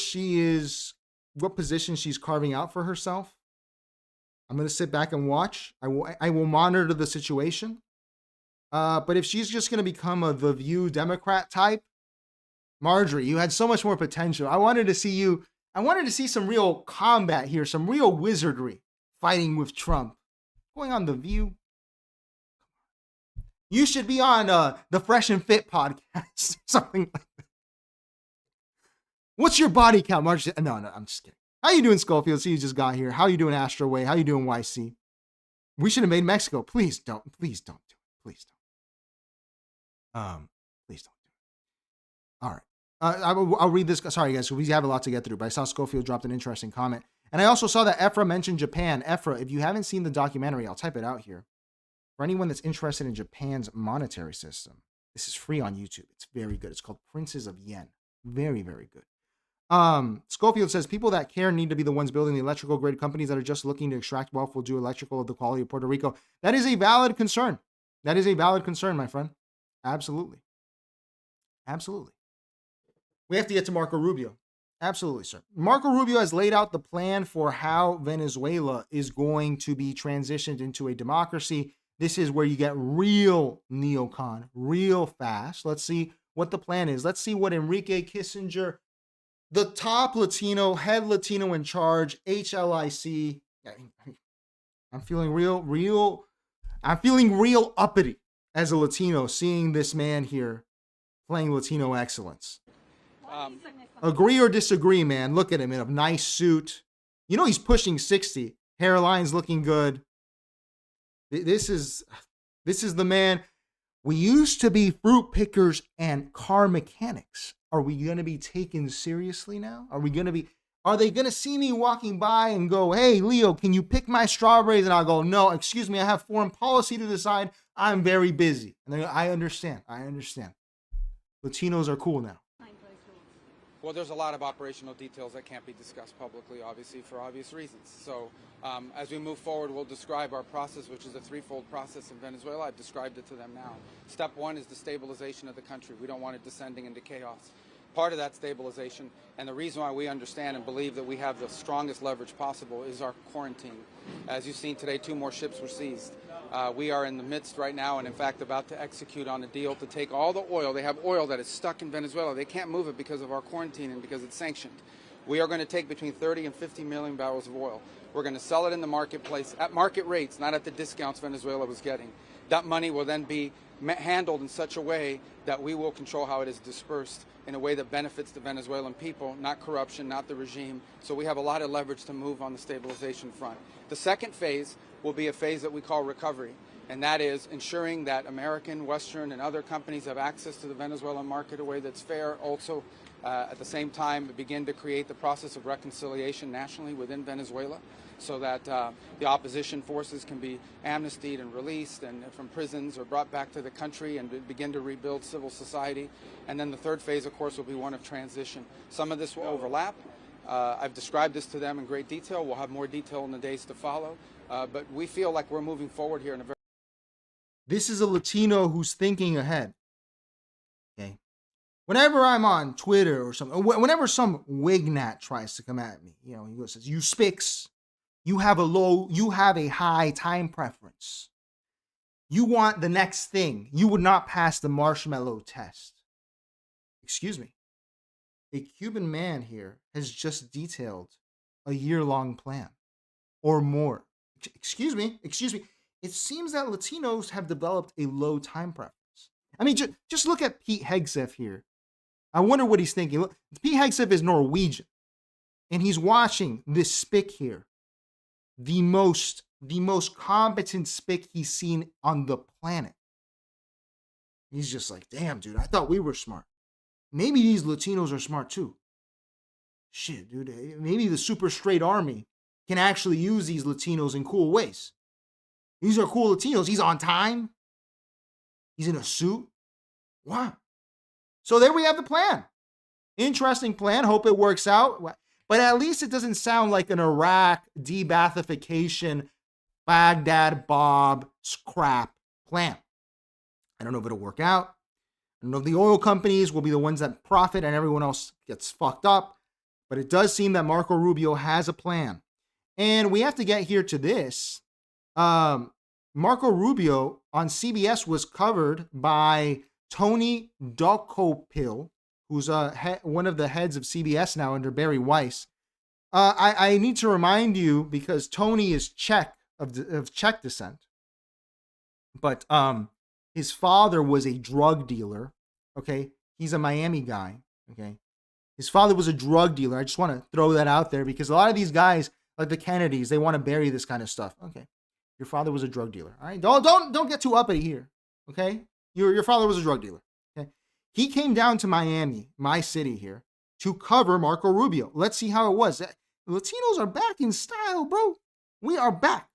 position she's carving out for herself. I'm going to sit back and watch. I will monitor the situation. But if she's just going to become The View Democrat type, Marjorie, you had so much more potential. I wanted to see some real combat here, some real wizardry fighting with Trump. Going on The View. You should be on the Fresh and Fit podcast, something like that. What's your body count, Marjorie? No, I'm just kidding. How you doing, Schofield? See, you just got here. How you doing, Astro Way? How you doing, YC? We should have made Mexico. Please don't do it. Please don't. Please don't do it. All right. I'll read this. Sorry, guys. We have a lot to get through, but I saw Schofield dropped an interesting comment. And I also saw that Ephra mentioned Japan. Ephra, if you haven't seen the documentary, I'll type it out here. For anyone that's interested in Japan's monetary system, this is free on YouTube. It's very good. It's called Princes of Yen. Very, very good. Schofield says people that care need to be the ones building the electrical grid. Companies that are just looking to extract wealth will do electrical of the quality of Puerto Rico. That is a valid concern. That is a valid concern, my friend. Absolutely. Absolutely. We have to get to Marco Rubio. Absolutely, sir. Marco Rubio has laid out the plan for how Venezuela is going to be transitioned into a democracy. This is where you get real neocon, real fast. Let's see what the plan is. Let's see what Enrique Kissinger, the top Latino, head Latino in charge, HLIC. I'm feeling real uppity as a Latino seeing this man here playing Latino excellence? Agree or disagree, man? Look at him in a nice suit. You know he's pushing 60. Hairline's looking good. This is the man. We used to be fruit pickers and car mechanics. Are we going to be taken seriously now? Are they going to see me walking by and go, hey, Leo, can you pick my strawberries? And I'll go, no, excuse me, I have foreign policy to decide. I'm very busy. And I understand. Latinos are cool now. Well, there's a lot of operational details that can't be discussed publicly, obviously, for obvious reasons. So as we move forward, we'll describe our process, which is a threefold process in Venezuela. I've described it to them now. Step one is the stabilization of the country. We don't want it descending into chaos. Part of that stabilization, and the reason why we understand and believe that we have the strongest leverage possible, is our quarantine. As you've seen today, 2 more ships were seized. We are in the midst right now and, in fact, about to execute on a deal to take all the oil. They have oil that is stuck in Venezuela. They can't move it because of our quarantine and because it's sanctioned. We are going to take between 30 and 50 million barrels of oil. We're going to sell it in the marketplace at market rates, not at the discounts Venezuela was getting. That money will then be handled in such a way that we will control how it is dispersed in a way that benefits the Venezuelan people, not corruption, not the regime. So we have a lot of leverage to move on the stabilization front. The second phase will be a phase that we call recovery, and that is ensuring that American, Western, and other companies have access to the Venezuelan market in a way that's fair. Also, at the same time, begin to create the process of reconciliation nationally within Venezuela so that the opposition forces can be amnestied and released and from prisons or brought back to the country and begin to rebuild civil society. And then the third phase, of course, will be one of transition. Some of this will overlap. I've described this to them in great detail. We'll have more detail in the days to follow. But we feel like we're moving forward here in a very... This is a Latino who's thinking ahead. Okay. Whenever I'm on Twitter or something, whenever some wignat tries to come at me, he goes, says, you spics, you have a high time preference. You want the next thing. You would not pass the marshmallow test. Excuse me. A Cuban man here has just detailed a year-long plan or more. Excuse me. It seems that Latinos have developed a low time preference. I mean, just look at Pete Hegseth here. I wonder what he's thinking. Look, Pete Hegseth is Norwegian, and he's watching this spick here, the most competent spick he's seen on the planet. He's just like, damn, dude, I thought we were smart. Maybe these Latinos are smart too. Shit, dude, maybe the super straight army can actually use these Latinos in cool ways. These are cool Latinos. He's on time. He's in a suit. Wow. So there we have the plan. Interesting plan. Hope it works out. But at least it doesn't sound like an Iraq de-Baathification, Baghdad Bob crap plan. I don't know if it'll work out. I don't know if the oil companies will be the ones that profit and everyone else gets fucked up. But it does seem that Marco Rubio has a plan. And we have to get here to this. Marco Rubio on CBS was covered by Tony Dokopil, who's one of the heads of CBS now under Barry Weiss. I need to remind you, because Tony is Czech, of Czech descent, but his father was a drug dealer. Okay, he's a Miami guy. Okay, his father was a drug dealer. I just want to throw that out there because a lot of these guys, like the Kennedys, they want to bury this kind of stuff. Okay, your father was a drug dealer. All right, don't get too uppity here. Okay, your father was a drug dealer. Okay, he came down to Miami, my city here, to cover Marco Rubio. Let's see how it was. Latinos are back in style, bro. We are back.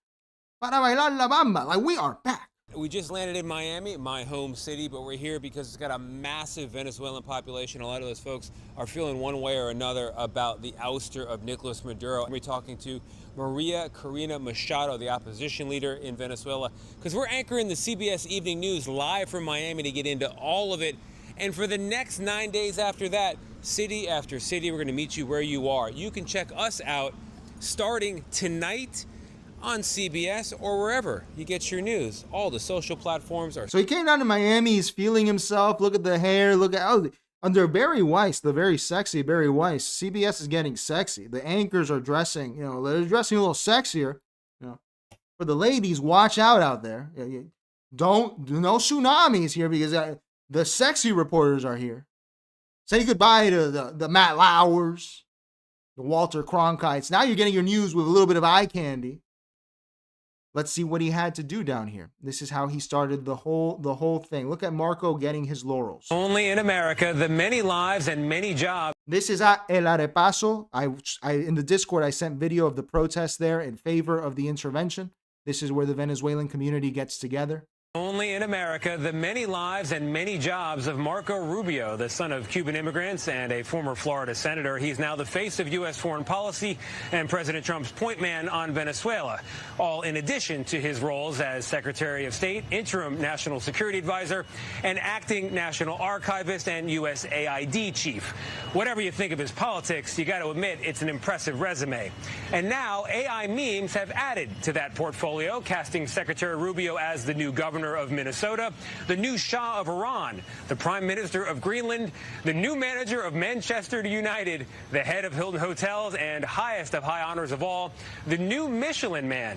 Para bailar la bamba. Like, we are back. We just landed in Miami, my home city, but we're here because it's got a massive Venezuelan population. A lot of those folks are feeling one way or another about the ouster of Nicolas Maduro. We're talking to Maria Corina Machado, the opposition leader in Venezuela, because we're anchoring the CBS Evening News live from Miami to get into all of it. And for the next 9 days after that, city after city, we're going to meet you where you are. You can check us out starting tonight on CBS or wherever you get your news. All the social platforms are... So he came down to Miami. He's feeling himself. Look at the hair. Look at... under Barry Weiss, the very sexy Barry Weiss, CBS is getting sexy. The anchors are dressing, they're dressing a little sexier. For the ladies, watch out there. No tsunamis here because the sexy reporters are here. Say goodbye to the Matt Lauers, the Walter Cronkites. Now you're getting your news with a little bit of eye candy. Let's see what he had to do down here. This is how he started the whole thing. Look at Marco getting his laurels. Only in America, the many lives and many jobs. This is at El Arepaso. I in the Discord, I sent video of the protest there in favor of the intervention. This is where the Venezuelan community gets together. Only in America, the many lives and many jobs of Marco Rubio, the son of Cuban immigrants and a former Florida senator. He's now the face of U.S. foreign policy and President Trump's point man on Venezuela, all in addition to his roles as Secretary of State, interim national security advisor, and acting national archivist and USAID chief. Whatever you think of his politics, you got to admit it's an impressive resume. And now AI memes have added to that portfolio, casting Secretary Rubio as the new governor of Minnesota, the new Shah of Iran, the Prime Minister of Greenland, the new manager of Manchester United, the head of Hilton Hotels, and highest of high honors of all, the new Michelin man.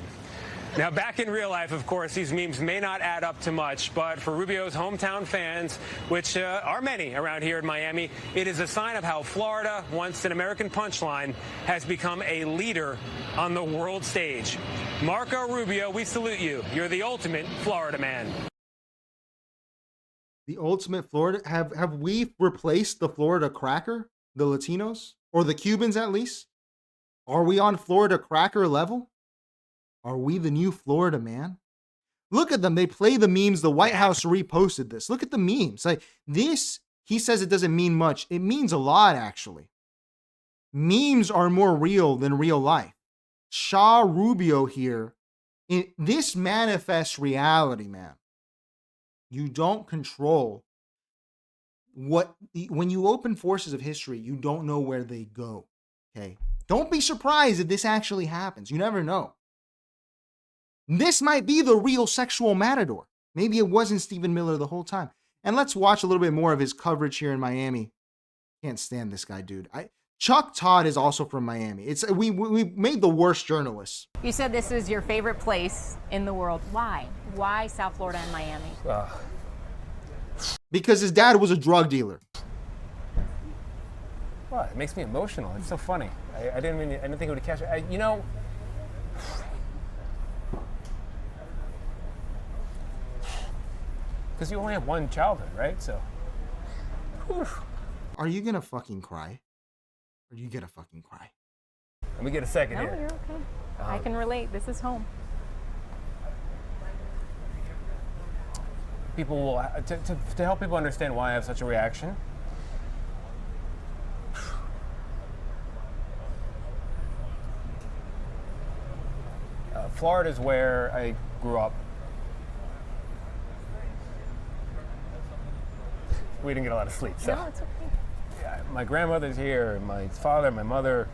Now, back in real life, of course, these memes may not add up to much, but for Rubio's hometown fans, which are many around here in Miami, it is a sign of how Florida, once an American punchline, has become a leader on the world stage. Marco Rubio, we salute you. You're the ultimate Florida man. The ultimate Florida? Have we replaced the Florida cracker? The Latinos? Or the Cubans, at least? Are we on Florida cracker level? Are we the new Florida man? Look at them. They play the memes. The White House reposted this. Look at the memes. Like this, he says it doesn't mean much. It means a lot, actually. Memes are more real than real life. Shah Rubio here, this manifests reality, man. You don't control when you open forces of history, you don't know where they go. Okay. Don't be surprised if this actually happens. You never know. This might be the real sexual matador. Maybe it wasn't Stephen Miller the whole time. And let's watch a little bit more of his coverage here in Miami. Can't stand this guy, dude. Chuck Todd is also from Miami. We made the worst journalists. You said this is your favorite place in the world. Why? Why South Florida and Miami? Because his dad was a drug dealer. Well, it makes me emotional. It's so funny. I didn't think it would catch it. Because you only have one childhood, right? So. Are you gonna fucking cry? Are you gonna fucking cry? Let me get a second No, here. you're okay. I can relate. This is home. People will to help people understand why I have such a reaction. Florida is where I grew up. We didn't get a lot of sleep. So. No, it's okay. Yeah, my grandmother's here, my father, my mother,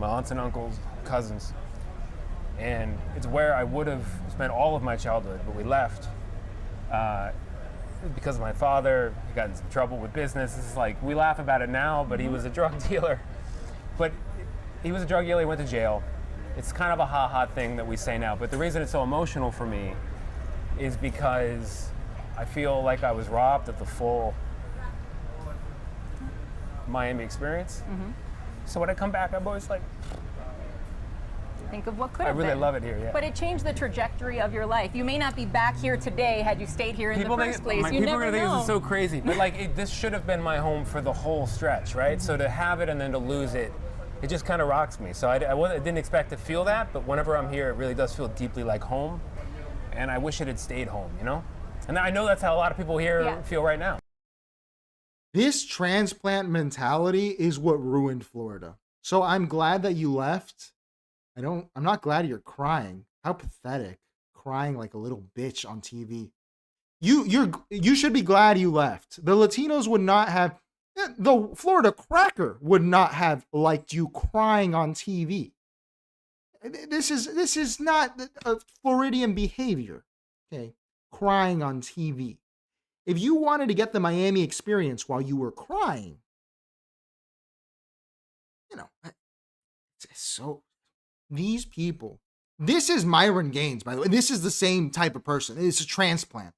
my aunts and uncles, cousins. And it's where I would have spent all of my childhood, but we left because of my father. He got in some trouble with business. It's like, we laugh about it now, but he was a drug dealer. But he was a drug dealer, he went to jail. It's kind of a ha-ha thing that we say now, but the reason it's so emotional for me is because I feel like I was robbed of the full Miami experience. Mm-hmm. So when I come back, I'm always like, think of what could have been. I really love it here, yeah. But it changed the trajectory of your life. You may not be back here today had you stayed here in the first place. You people never are gonna think know. this is so crazy, but like this should have been my home for the whole stretch, right? Mm-hmm. So to have it and then to lose it, it just kind of rocks me. So I didn't expect to feel that, but whenever I'm here, it really does feel deeply like home. And I wish it had stayed home, you know? And I know that's how a lot of people here feel right now. This transplant mentality is what ruined Florida. So I'm glad that you left. I'm not glad you're crying. How pathetic. Crying like a little bitch on TV. You should be glad you left. The Latinos would not have, the Florida cracker would not have liked you crying on TV. This is not a Floridian behavior. Okay. Crying on TV. If you wanted to get the Miami experience while you were crying, you know, so these people This is Myron Gaines, by the way. This is the same type of person. It's a transplant.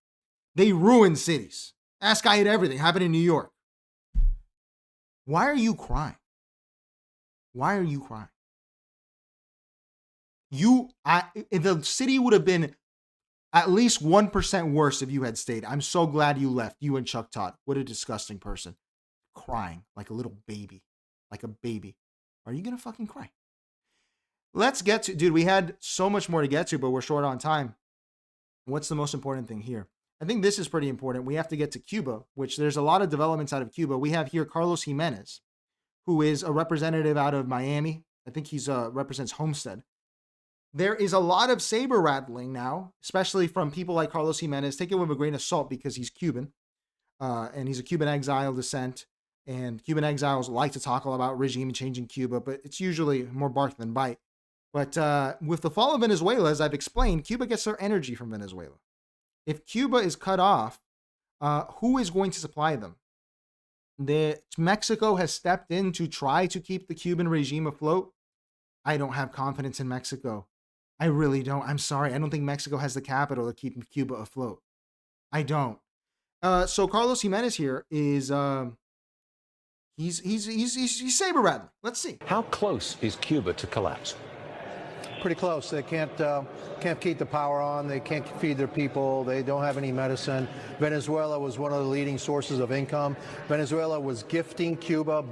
They ruin cities. Ask guy at everything. Happened in New York. Why are you crying? Why are you crying? The city would have been at least 1% worse if you had stayed. I'm so glad you left. You and Chuck Todd. What a disgusting person. Crying like a little baby. Like a baby. Are you going to fucking cry? Let's get to, dude, we had so much more to get to, but we're short on time. What's the most important thing here? I think this is pretty important. We have to get to Cuba, which there's a lot of developments out of Cuba. We have here Carlos Jimenez, who is a representative out of Miami. I think he's represents Homestead. There is a lot of saber rattling now, especially from people like Carlos Jimenez. Take it with a grain of salt because he's Cuban, and he's a Cuban exile descent. And Cuban exiles like to talk a lot about regime change in Cuba, but it's usually more bark than bite. But with the fall of Venezuela, as I've explained, Cuba gets their energy from Venezuela. If Cuba is cut off, who is going to supply them? Mexico has stepped in to try to keep the Cuban regime afloat. I don't have confidence in Mexico. I really don't. I'm sorry. I don't think Mexico has the capital to keep Cuba afloat. I don't. So Carlos Jimenez here is he's saber rattling. Let's see. How close is Cuba to collapse? Pretty close. They can't keep the power on. They can't feed their people. They don't have any medicine. Venezuela was one of the leading sources of income. Venezuela was gifting Cuba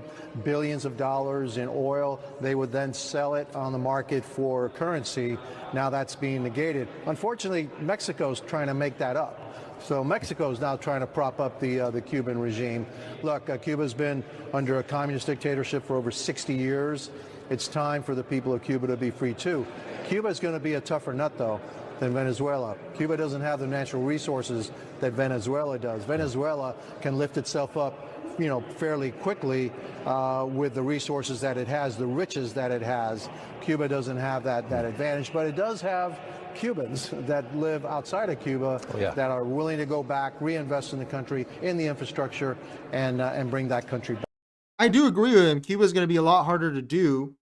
billions of dollars in oil. They would then sell it on the market for currency. Now that's being negated. Unfortunately, Mexico's trying to make that up. So Mexico's now trying to prop up the Cuban regime. Look, Cuba's been under a communist dictatorship for over 60 years. It's time for the people of Cuba to be free too. Cuba is going to be a tougher nut, though, than Venezuela. Cuba doesn't have the natural resources that Venezuela does. Venezuela can lift itself up, fairly quickly with the resources that it has, the riches that it has. Cuba doesn't have that advantage, but it does have Cubans that live outside of Cuba that are willing to go back, reinvest in the country, in the infrastructure, and bring that country back. I do agree with him. Cuba is going to be a lot harder to do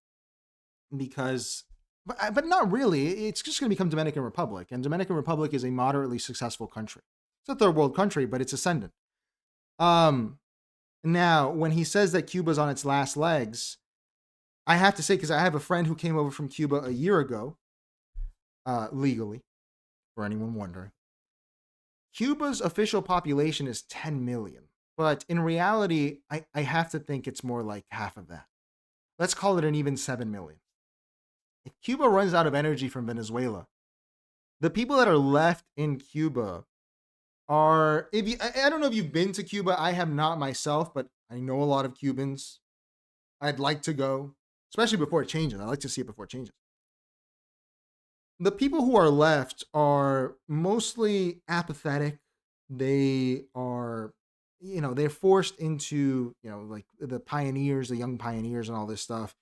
because, but not really. It's just going to become Dominican Republic, and Dominican Republic is a moderately successful country. It's a third world country, but it's ascendant. Now, when he says that Cuba's on its last legs, I have to say, because I have a friend who came over from Cuba a year ago, legally, for anyone wondering. Cuba's official population is 10 million. But in reality, I have to think it's more like half of that. Let's call it an even 7 million. If Cuba runs out of energy from Venezuela, the people that are left in Cuba are, I don't know if you've been to Cuba. I have not myself, but I know a lot of Cubans. I'd like to go, especially before it changes. I'd like to see it before it changes. The people who are left are mostly apathetic. They are, they're forced into, like the pioneers, the young pioneers and all this stuff.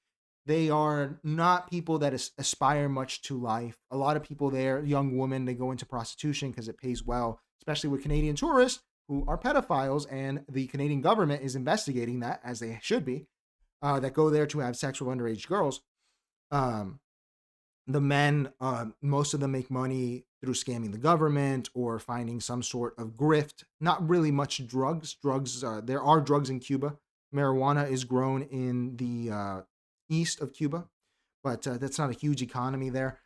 They are not people that aspire much to life. A lot of people there, young women, they go into prostitution because it pays well, especially with Canadian tourists who are pedophiles, and the Canadian government is investigating that, as they should be, that go there to have sex with underage girls. The men, most of them make money through scamming the government or finding some sort of grift. Not really much drugs. There are drugs in Cuba. Marijuana is grown in the east of Cuba, but that's not a huge economy there.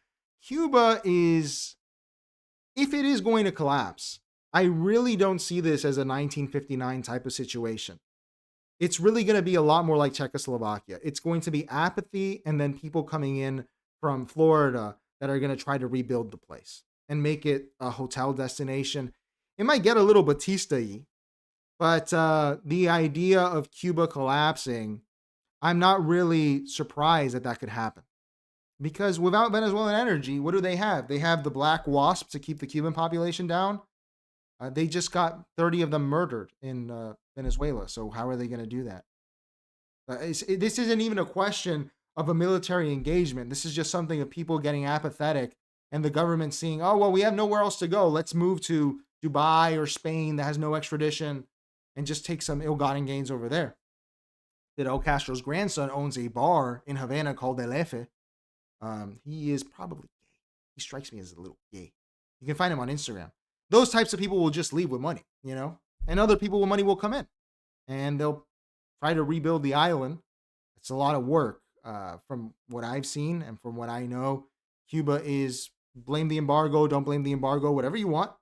Cuba is, if it is going to collapse, I really don't see this as a 1959 type of situation. It's really going to be a lot more like Czechoslovakia. It's going to be apathy and then people coming in from Florida that are going to try to rebuild the place and make it a hotel destination. It might get a little Batista-y, but the idea of Cuba collapsing, I'm not really surprised that could happen. Because without Venezuelan energy, what do they have? They have the black wasp to keep the Cuban population down. They just got 30 of them murdered in Venezuela. So how are they going to do that? This isn't even a question of a military engagement. This is just something of people getting apathetic and the government seeing, oh, well, we have nowhere else to go. Let's move to Dubai or Spain that has no extradition and just take some ill-gotten gains over there. Fidel Castro's grandson owns a bar in Havana called El Efe. He is probably he strikes me as a little gay. You can find him on Instagram. Those types of people will just leave with money, and other people with money will come in and they'll try to rebuild the island. It's a lot of work from what I've seen and from what I know. Cuba is blame the embargo, don't blame the embargo, whatever you want.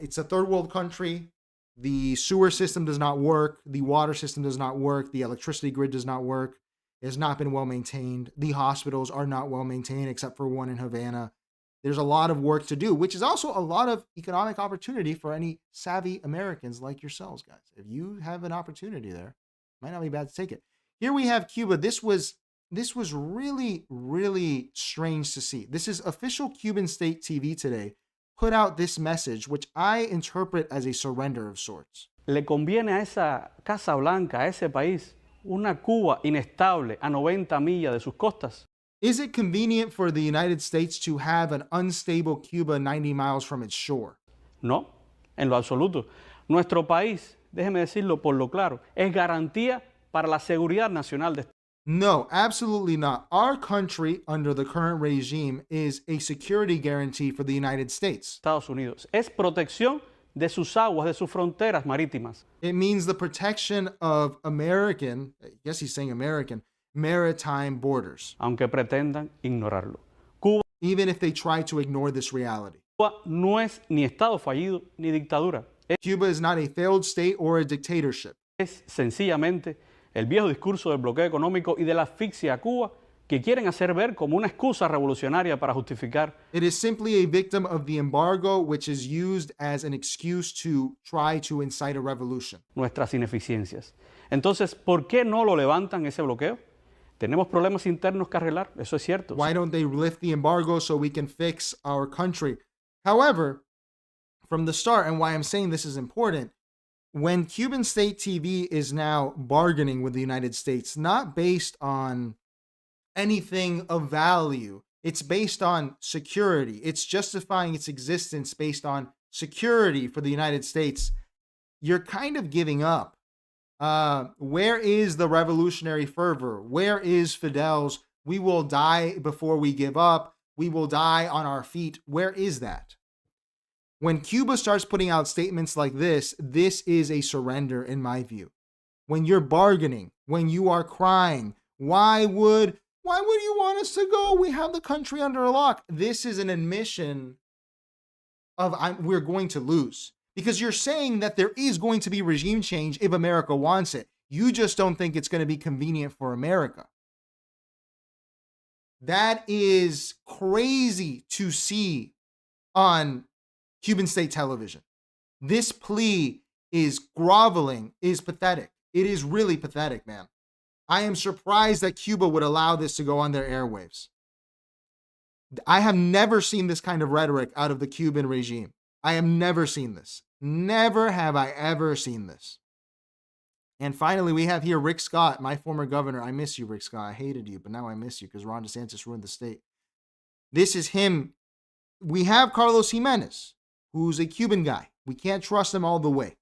It's a third world country. The sewer system does not work. The water system does not work. The electricity grid does not work. It has not been well maintained. The hospitals are not well maintained except for one in Havana. There's a lot of work to do, which is also a lot of economic opportunity for any savvy Americans like yourselves, guys. If you have an opportunity there, might not be bad to take it. Here we have Cuba. This was really, really strange to see. This is official Cuban state TV today put out this message, which I interpret as a surrender of sorts. Le conviene a esa Casa Blanca, a ese país, una Cuba inestable a 90 millas de sus costas. Is it convenient for the United States to have an unstable Cuba 90 miles from its shore? No, en lo absoluto. Nuestro país, déjeme decirlo por lo claro, es garantía para la seguridad nacional de No, absolutely not. Our country, under the current regime, is a security guarantee for the United States. Estados Unidos. Es protección de sus aguas, de sus fronteras marítimas. It means the protection of American, I guess he's saying American, maritime borders. Aunque pretendan ignorarlo. Cuba, even if they try to ignore this reality. Cuba no es ni Estado fallido ni dictadura. Cuba is not a failed state or a dictatorship. Es sencillamente el viejo discurso del bloqueo económico y de la asfixia a Cuba que quieren hacer ver como una excusa revolucionaria para justificar. It is simply a victim of the embargo, which is used as an excuse to try to incite a revolution. Nuestras ineficiencias. Entonces, ¿por qué no lo levantan ese bloqueo? Tenemos problemas internos que arreglar, eso es cierto. Why don't they lift the embargo so we can fix our country? However, from the start, and why I'm saying this is important, when Cuban state TV is now bargaining with the United States, not based on anything of value, it's based on security. It's justifying its existence based on security for the United States. You're kind of giving up. Where is the revolutionary fervor? Where is Fidel's "we will die before we give up, we will die on our feet"? Where is that? When Cuba starts putting out statements like this is a surrender in my view. When you're bargaining, when you are crying, why would you want us to go? We have the country under lock. This is an admission of we're going to lose. Because you're saying that there is going to be regime change if America wants it. You just don't think it's going to be convenient for America. That is crazy to see on Cuban state television. This plea is groveling, is pathetic. It is really pathetic, man. I am surprised that Cuba would allow this to go on their airwaves. I have never seen this kind of rhetoric out of the Cuban regime. I have never seen this. Never have I ever seen this. And finally, we have here Rick Scott, my former governor. I miss you, Rick Scott. I hated you, but now I miss you because Ron DeSantis ruined the state. This is him. We have Carlos Jimenez, who's a Cuban guy. We can't trust him all the way.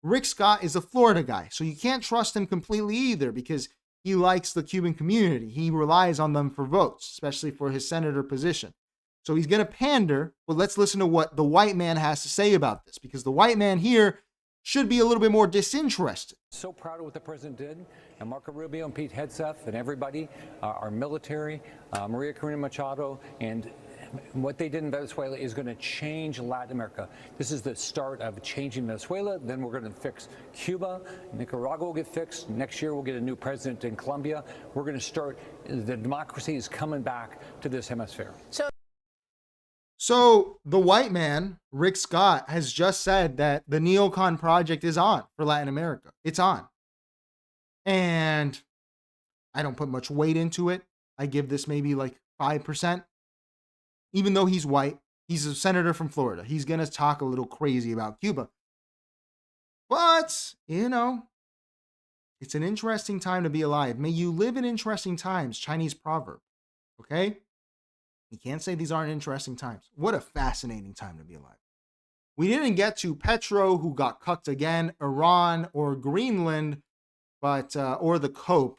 Rick Scott is a Florida guy, so you can't trust him completely either because he likes the Cuban community. He relies on them for votes, especially for his senator position. So he's going to pander, but let's listen to what the white man has to say about this, because the white man here should be a little bit more disinterested. So proud of what the president did, and Marco Rubio and Pete Hegseth and everybody, our military, Maria Corina Machado, and what they did in Venezuela is going to change Latin America. This is the start of changing Venezuela. Then we're going to fix Cuba. Nicaragua will get fixed. Next year we'll get a new president in Colombia. We're going to start, the democracy is coming back to this hemisphere. So the white man, Rick Scott, has just said that the neocon project is on for Latin America. It's on. And I don't put much weight into it. I give this maybe like 5%. Even though he's white, he's a senator from Florida. He's going to talk a little crazy about Cuba. But, it's an interesting time to be alive. May you live in interesting times, Chinese proverb. Okay? You can't say these aren't interesting times. What a fascinating time to be alive. We didn't get to Petro, who got cucked again, Iran, or Greenland, but or the COPE.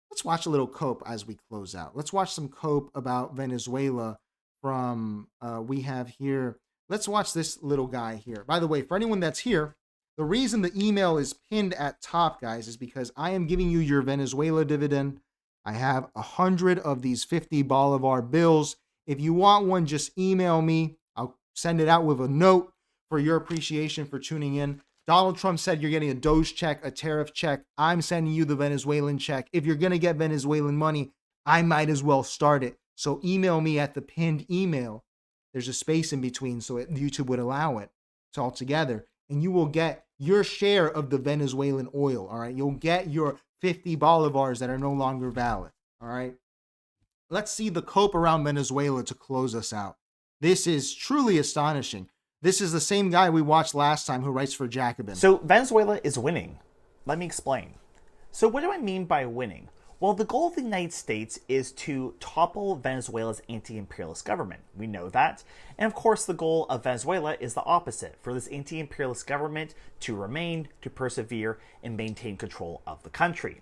Let's watch a little COPE as we close out. Let's watch some COPE about Venezuela from, we have here, let's watch this little guy here. By the way, for anyone that's here, the reason the email is pinned at top, guys, is because I am giving you your Venezuela dividend. I have 100 of these 50 Bolivar bills. If you want one, just email me. I'll send it out with a note for your appreciation for tuning in. Donald Trump said you're getting a Doge check, a tariff check. I'm sending you the Venezuelan check. If you're going to get Venezuelan money, I might as well start it. So email me at the pinned email. There's a space in between, so YouTube would allow it. It's all together. And you will get your share of the Venezuelan oil, all right? You'll get your 50 bolivars that are no longer valid, all right? Let's see the cope around Venezuela to close us out. This is truly astonishing. This is the same guy we watched last time who writes for Jacobin. So Venezuela is winning. Let me explain. So what do I mean by winning? Well, the goal of the United States is to topple Venezuela's anti-imperialist government. We know that. And of course, the goal of Venezuela is the opposite, for this anti-imperialist government to remain, to persevere, and maintain control of the country.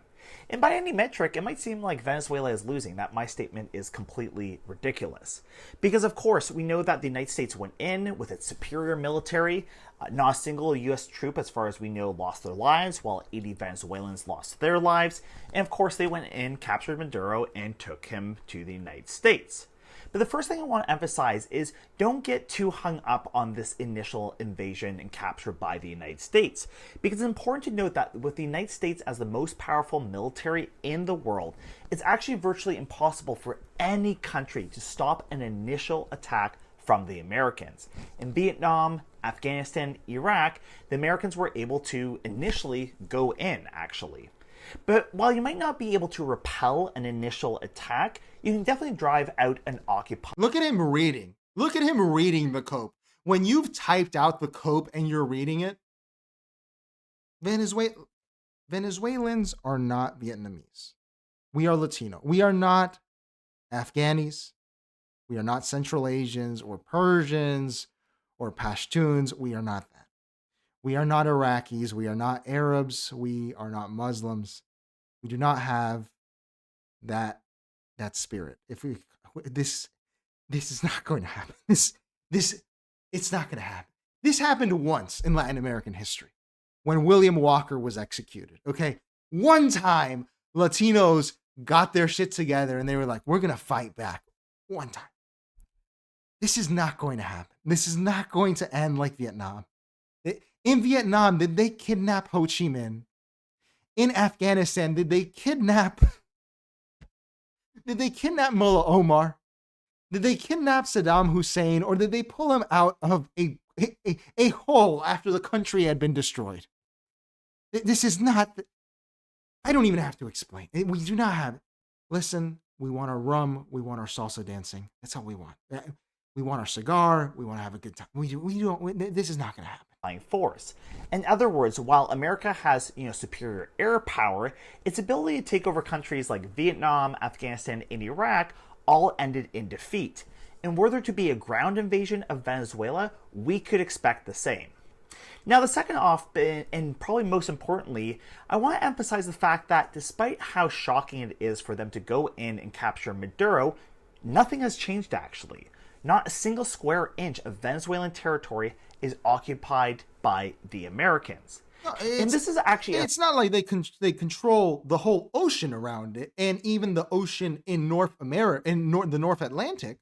And by any metric, it might seem like Venezuela is losing, that my statement is completely ridiculous. Because of course, we know that the United States went in with its superior military. Not a single U.S. troop, as far as we know, lost their lives, while 80 Venezuelans lost their lives. And of course, they went in, captured Maduro, and took him to the United States. But the first thing I want to emphasize is don't get too hung up on this initial invasion and capture by the United States, because it's important to note that with the United States as the most powerful military in the world, it's actually virtually impossible for any country to stop an initial attack from the Americans. In Vietnam, Afghanistan, Iraq, the Americans were able to initially go in, actually. But while you might not be able to repel an initial attack, you can definitely drive out an occupier. Look at him reading. Look at him reading the cope. When you've typed out the cope and you're reading it, Venezuelans are not Vietnamese. We are Latino. We are not Afghanis. We are not Central Asians or Persians or Pashtuns. We are not that. We are not Iraqis. We are not Arabs. We are not Muslims. We do not have that spirit. If we this is not going to happen. It's not going to happen. This happened once in Latin American history when William Walker was executed. Okay, one time Latinos got their shit together and they were like, "We're going to fight back." One time. This is not going to happen. This is not going to end like Vietnam. In Vietnam, did they kidnap Ho Chi Minh? In Afghanistan, did they kidnap Mullah Omar? Did they kidnap Saddam Hussein, or did they pull him out of a hole after the country had been destroyed? This is not. I don't even have to explain. We do not have. Listen, we want our rum. We want our salsa dancing. That's all we want. We want our cigar. We want to have a good time. We don't. This is not going to happen. Force. In other words, while America has, superior air power, its ability to take over countries like Vietnam, Afghanistan, and Iraq all ended in defeat. And were there to be a ground invasion of Venezuela, we could expect the same. Now, the second off, and probably most importantly, I want to emphasize the fact that despite how shocking it is for them to go in and capture Maduro, nothing has changed actually. Not a single square inch of Venezuelan territory is occupied by the Americans. And this is actually... It's not like they control the whole ocean around it, and even the ocean in North America, the North Atlantic.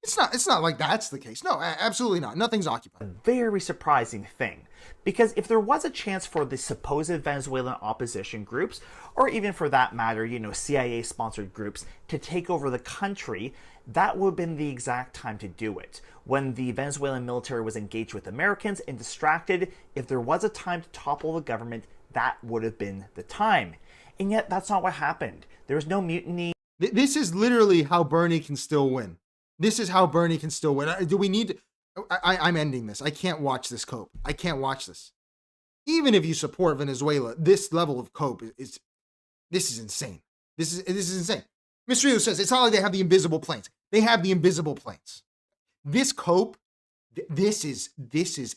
It's not like that's the case. No, absolutely not. Nothing's occupied. A very surprising thing. Because if there was a chance for the supposed Venezuelan opposition groups, or even for that matter, CIA-sponsored groups, to take over the country, that would have been the exact time to do it. When the Venezuelan military was engaged with Americans and distracted, if there was a time to topple the government, that would have been the time. And yet, that's not what happened. There was no mutiny. This is literally how Bernie can still win. This is how Bernie can still win. Do we need to... I'm ending this. I can't watch this cope. I can't watch this. Even if you support Venezuela, this level of cope is insane. This is insane. Mr. Rio says it's not like they have the invisible planes. They have the invisible planes. This cope, this is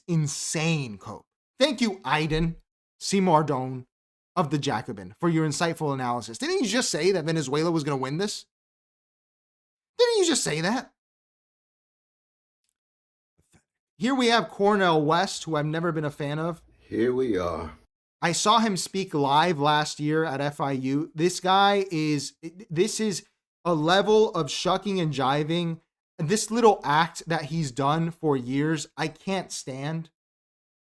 insane cope. Thank you, Aiden Simardone of the Jacobin, for your insightful analysis. Didn't you just say that Venezuela was going to win this? Didn't you just say that? Here we have Cornel West, who I've never been a fan of. Here we are. I saw him speak live last year at FIU. This is a level of shucking and jiving. This little act that he's done for years, I can't stand.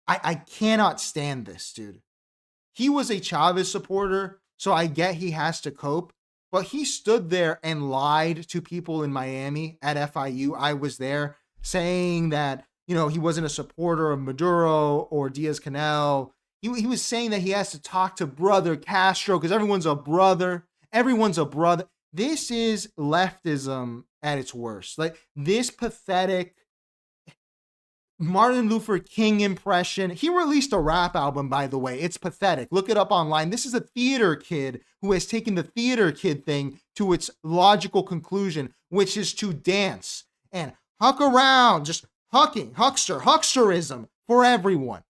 I cannot stand this, dude. He was a Chavez supporter, so I get he has to cope. But he stood there and lied to people in Miami at FIU. I was there, saying that, you know, he wasn't a supporter of Maduro or Diaz-Canel. He was saying that he has to talk to brother Castro because everyone's a brother. Everyone's a brother. This is leftism at its worst. Like, this pathetic Martin Luther King impression. He released a rap album, by the way. It's pathetic. Look it up online. This is a theater kid who has taken the theater kid thing to its logical conclusion, which is to dance and huck around, just hucksterism for everyone.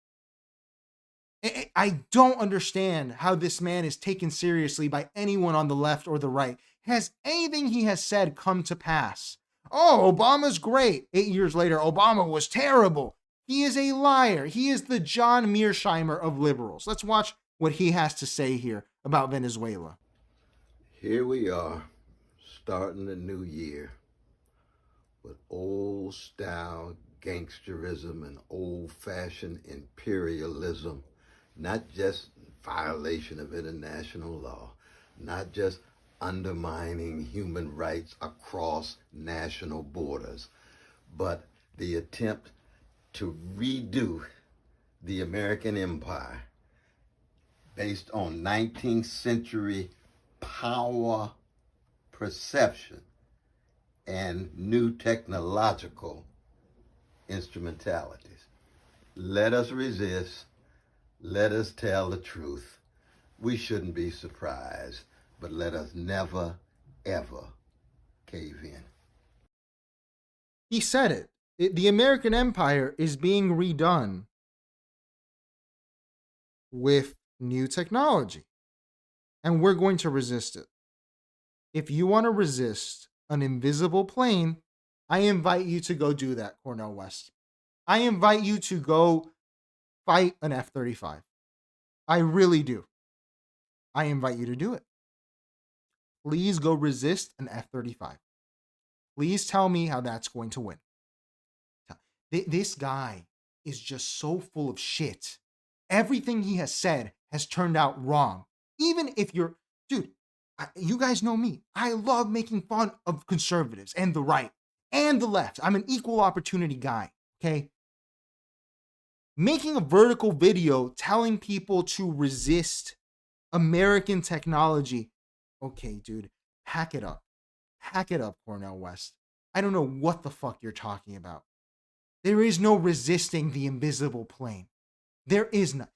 I don't understand how this man is taken seriously by anyone on the left or the right. Has anything he has said come to pass? Oh, Obama's great. 8 years later, Obama was terrible. He is a liar. He is the John Mearsheimer of liberals. Let's watch what he has to say here about Venezuela. Here we are, starting a new year with old-style gangsterism and old-fashioned imperialism, not just violation of international law, not just undermining human rights across national borders, but the attempt to redo the American empire based on 19th century power perception and new technological instrumentalities. Let us resist. Let us tell the truth. We shouldn't be surprised, but let us never, ever cave in. He said it. The American empire is being redone with new technology, and we're going to resist it. If you want to resist an invisible plane, I invite you to go do that, Cornel West. I invite you to go fight an F-35. I really do. I invite you to do it. Please go resist an F-35. Please tell me how that's going to win. This guy is just so full of shit. Everything he has said has turned out wrong. Even if you're, dude, you guys know me. I love making fun of conservatives and the right and the left. I'm an equal opportunity guy, okay? Making a vertical video telling people to resist American technology. Okay, dude, hack it up. Hack it up, Cornel West. I don't know what the fuck you're talking about. There is no resisting the invisible plane. There is not.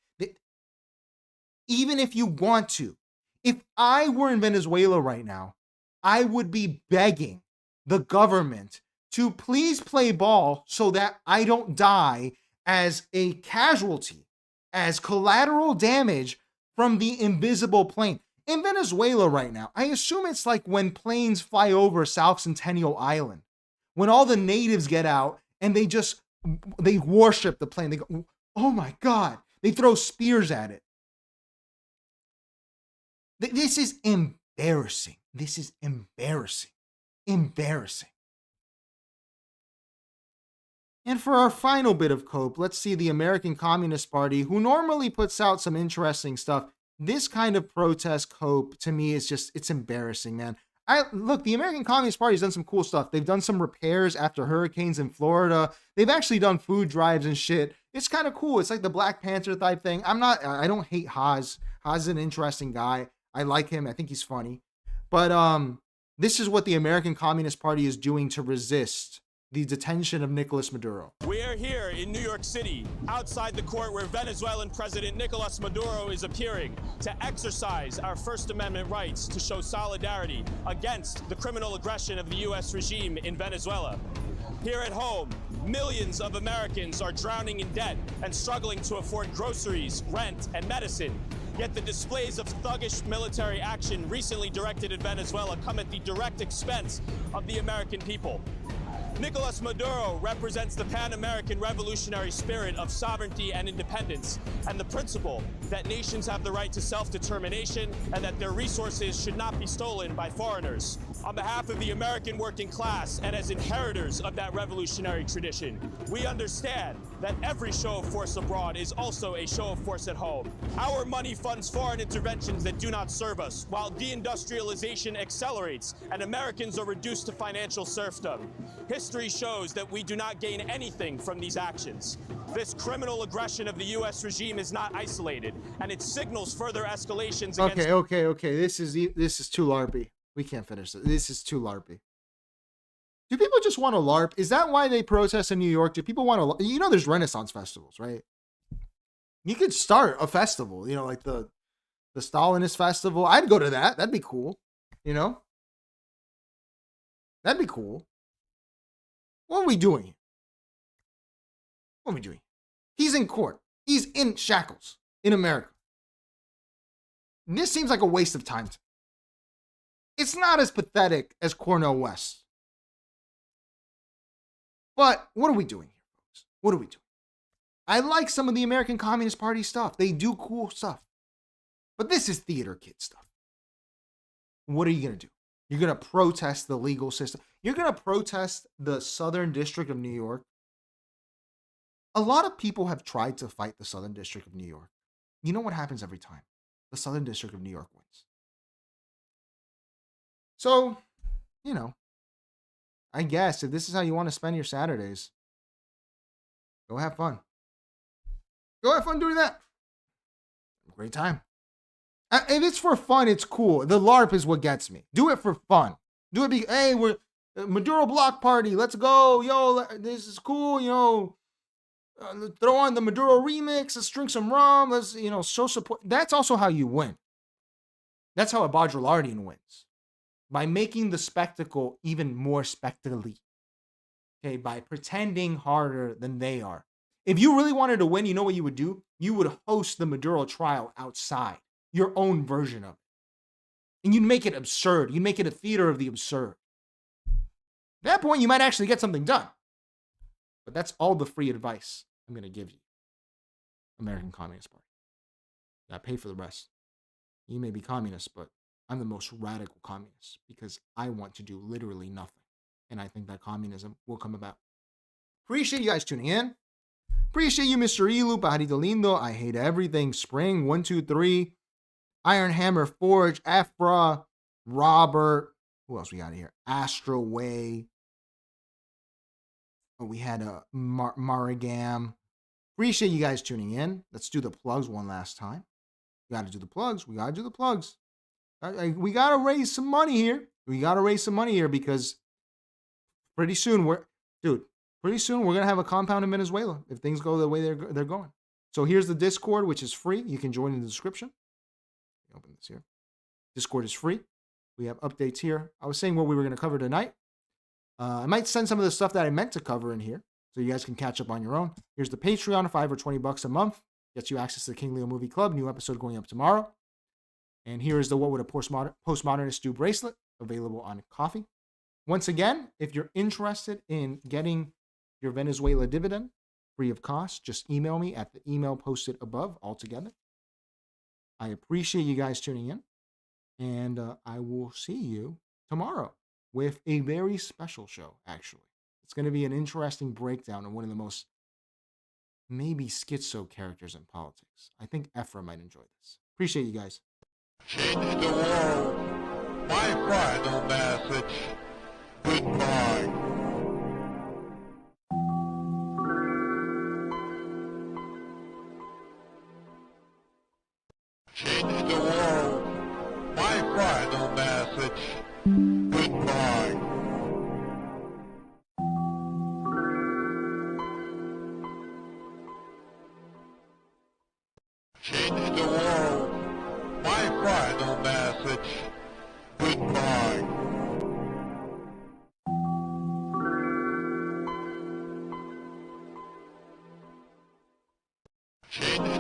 Even if you want to. If I were in Venezuela right now, I would be begging the government to please play ball so that I don't die as a casualty, as collateral damage from the invisible plane. In Venezuela right now, I assume it's like when planes fly over South Centennial Island, when all the natives get out and they worship the plane. They go, oh my God. They throw spears at it. This is embarrassing. This is embarrassing. Embarrassing. And for our final bit of cope, let's see the American Communist Party, who normally puts out some interesting stuff. This kind of protest cope, to me, is just, it's embarrassing, man. Look, the American Communist Party has done some cool stuff. They've done some repairs after hurricanes in Florida. They've actually done food drives and shit. It's kind of cool. It's like the Black Panther type thing. I don't hate Haas. Haas is an interesting guy. I like him. I think he's funny. But this is what the American Communist Party is doing to resist the detention of Nicolas Maduro. We are here in New York City, outside the court where Venezuelan President Nicolas Maduro is appearing to exercise our First Amendment rights to show solidarity against the criminal aggression of the U.S. regime in Venezuela. Here at home, millions of Americans are drowning in debt and struggling to afford groceries, rent, and medicine. Yet the displays of thuggish military action recently directed in Venezuela come at the direct expense of the American people. Nicolas Maduro represents the Pan-American revolutionary spirit of sovereignty and independence, and the principle that nations have the right to self-determination and that their resources should not be stolen by foreigners. On behalf of the American working class and as inheritors of that revolutionary tradition, we understand that every show of force abroad is also a show of force at home. Our money funds foreign interventions that do not serve us, while deindustrialization accelerates and Americans are reduced to financial serfdom. History shows that we do not gain anything from these actions. This criminal aggression of the U.S. regime is not isolated, and it signals further escalations against... Okay. This is too LARPy. We can't finish this. This is too LARPy. Do people just want to LARP? Is that why they protest in New York? Do people want to... You know there's Renaissance festivals, right? You could start a festival, you know, like the Stalinist festival. I'd go to that. That'd be cool, you know? That'd be cool. What are we doing here? What are we doing? He's in court. He's in shackles in America. This seems like a waste of time. It's not as pathetic as Cornel West. But what are we doing here, folks? What are we doing? I like some of the American Communist Party stuff. They do cool stuff. But this is theater kid stuff. What are you going to do? You're going to protest the legal system. You're going to protest the Southern District of New York. A lot of people have tried to fight the Southern District of New York. You know what happens every time? The Southern District of New York wins. So, you know, I guess if this is how you want to spend your Saturdays, go have fun. Go have fun doing that. Great time. If it's for fun, it's cool. The LARP is what gets me. Do it for fun. Do it hey, we're Maduro Block Party. Let's go. Yo, this is cool. You know, throw on the Maduro remix. Let's drink some rum. Let's, you know, show support. That's also how you win. That's how a Baudrillardian wins. By making the spectacle even more spectacly. Okay, by pretending harder than they are. If you really wanted to win, you know what you would do? You would host the Maduro trial outside. Your own version of it. And you'd make it absurd. You'd make it a theater of the absurd. At that point, you might actually get something done. But that's all the free advice I'm going to give you. American Communist Party. I pay for the rest. You may be communist, but I'm the most radical communist because I want to do literally nothing. And I think that communism will come about. Appreciate you guys tuning in. Appreciate you, Mr. Elu, Pajarito Lindo. I hate everything. Spring, 1, 2, 3. Iron Hammer Forge, Afra, Robert. Who else we got here? Astro Way. Oh, we had a Marigam. Appreciate you guys tuning in. Let's do the plugs one last time. We got to do the plugs. We got to do the plugs. We got to raise some money here. We got to raise some money here because pretty soon we're going to have a compound in Venezuela if things go the way they're going. So here's the Discord, which is free. You can join in the description. Open this here. Discord is free. We have updates here. I was saying what we were going to cover tonight. I might send some of the stuff that I meant to cover in here so you guys can catch up on your own. Here's the Patreon, $5 or $20 a month. Gets you access to the King Leo Movie Club. New episode going up tomorrow. And here is the What Would a Postmodernist Do bracelet, available on Coffee. Once again, if you're interested in getting your Venezuela dividend free of cost, just email me at the email posted above altogether. I appreciate you guys tuning in, and I will see you tomorrow with a very special show, actually. It's going to be an interesting breakdown of one of the most maybe schizo characters in politics. I think Ephraim might enjoy this. Appreciate you guys. Change the world. My final message. Goodbye. Change the world. My final message. Goodbye. Change the world. My final message. Goodbye. Change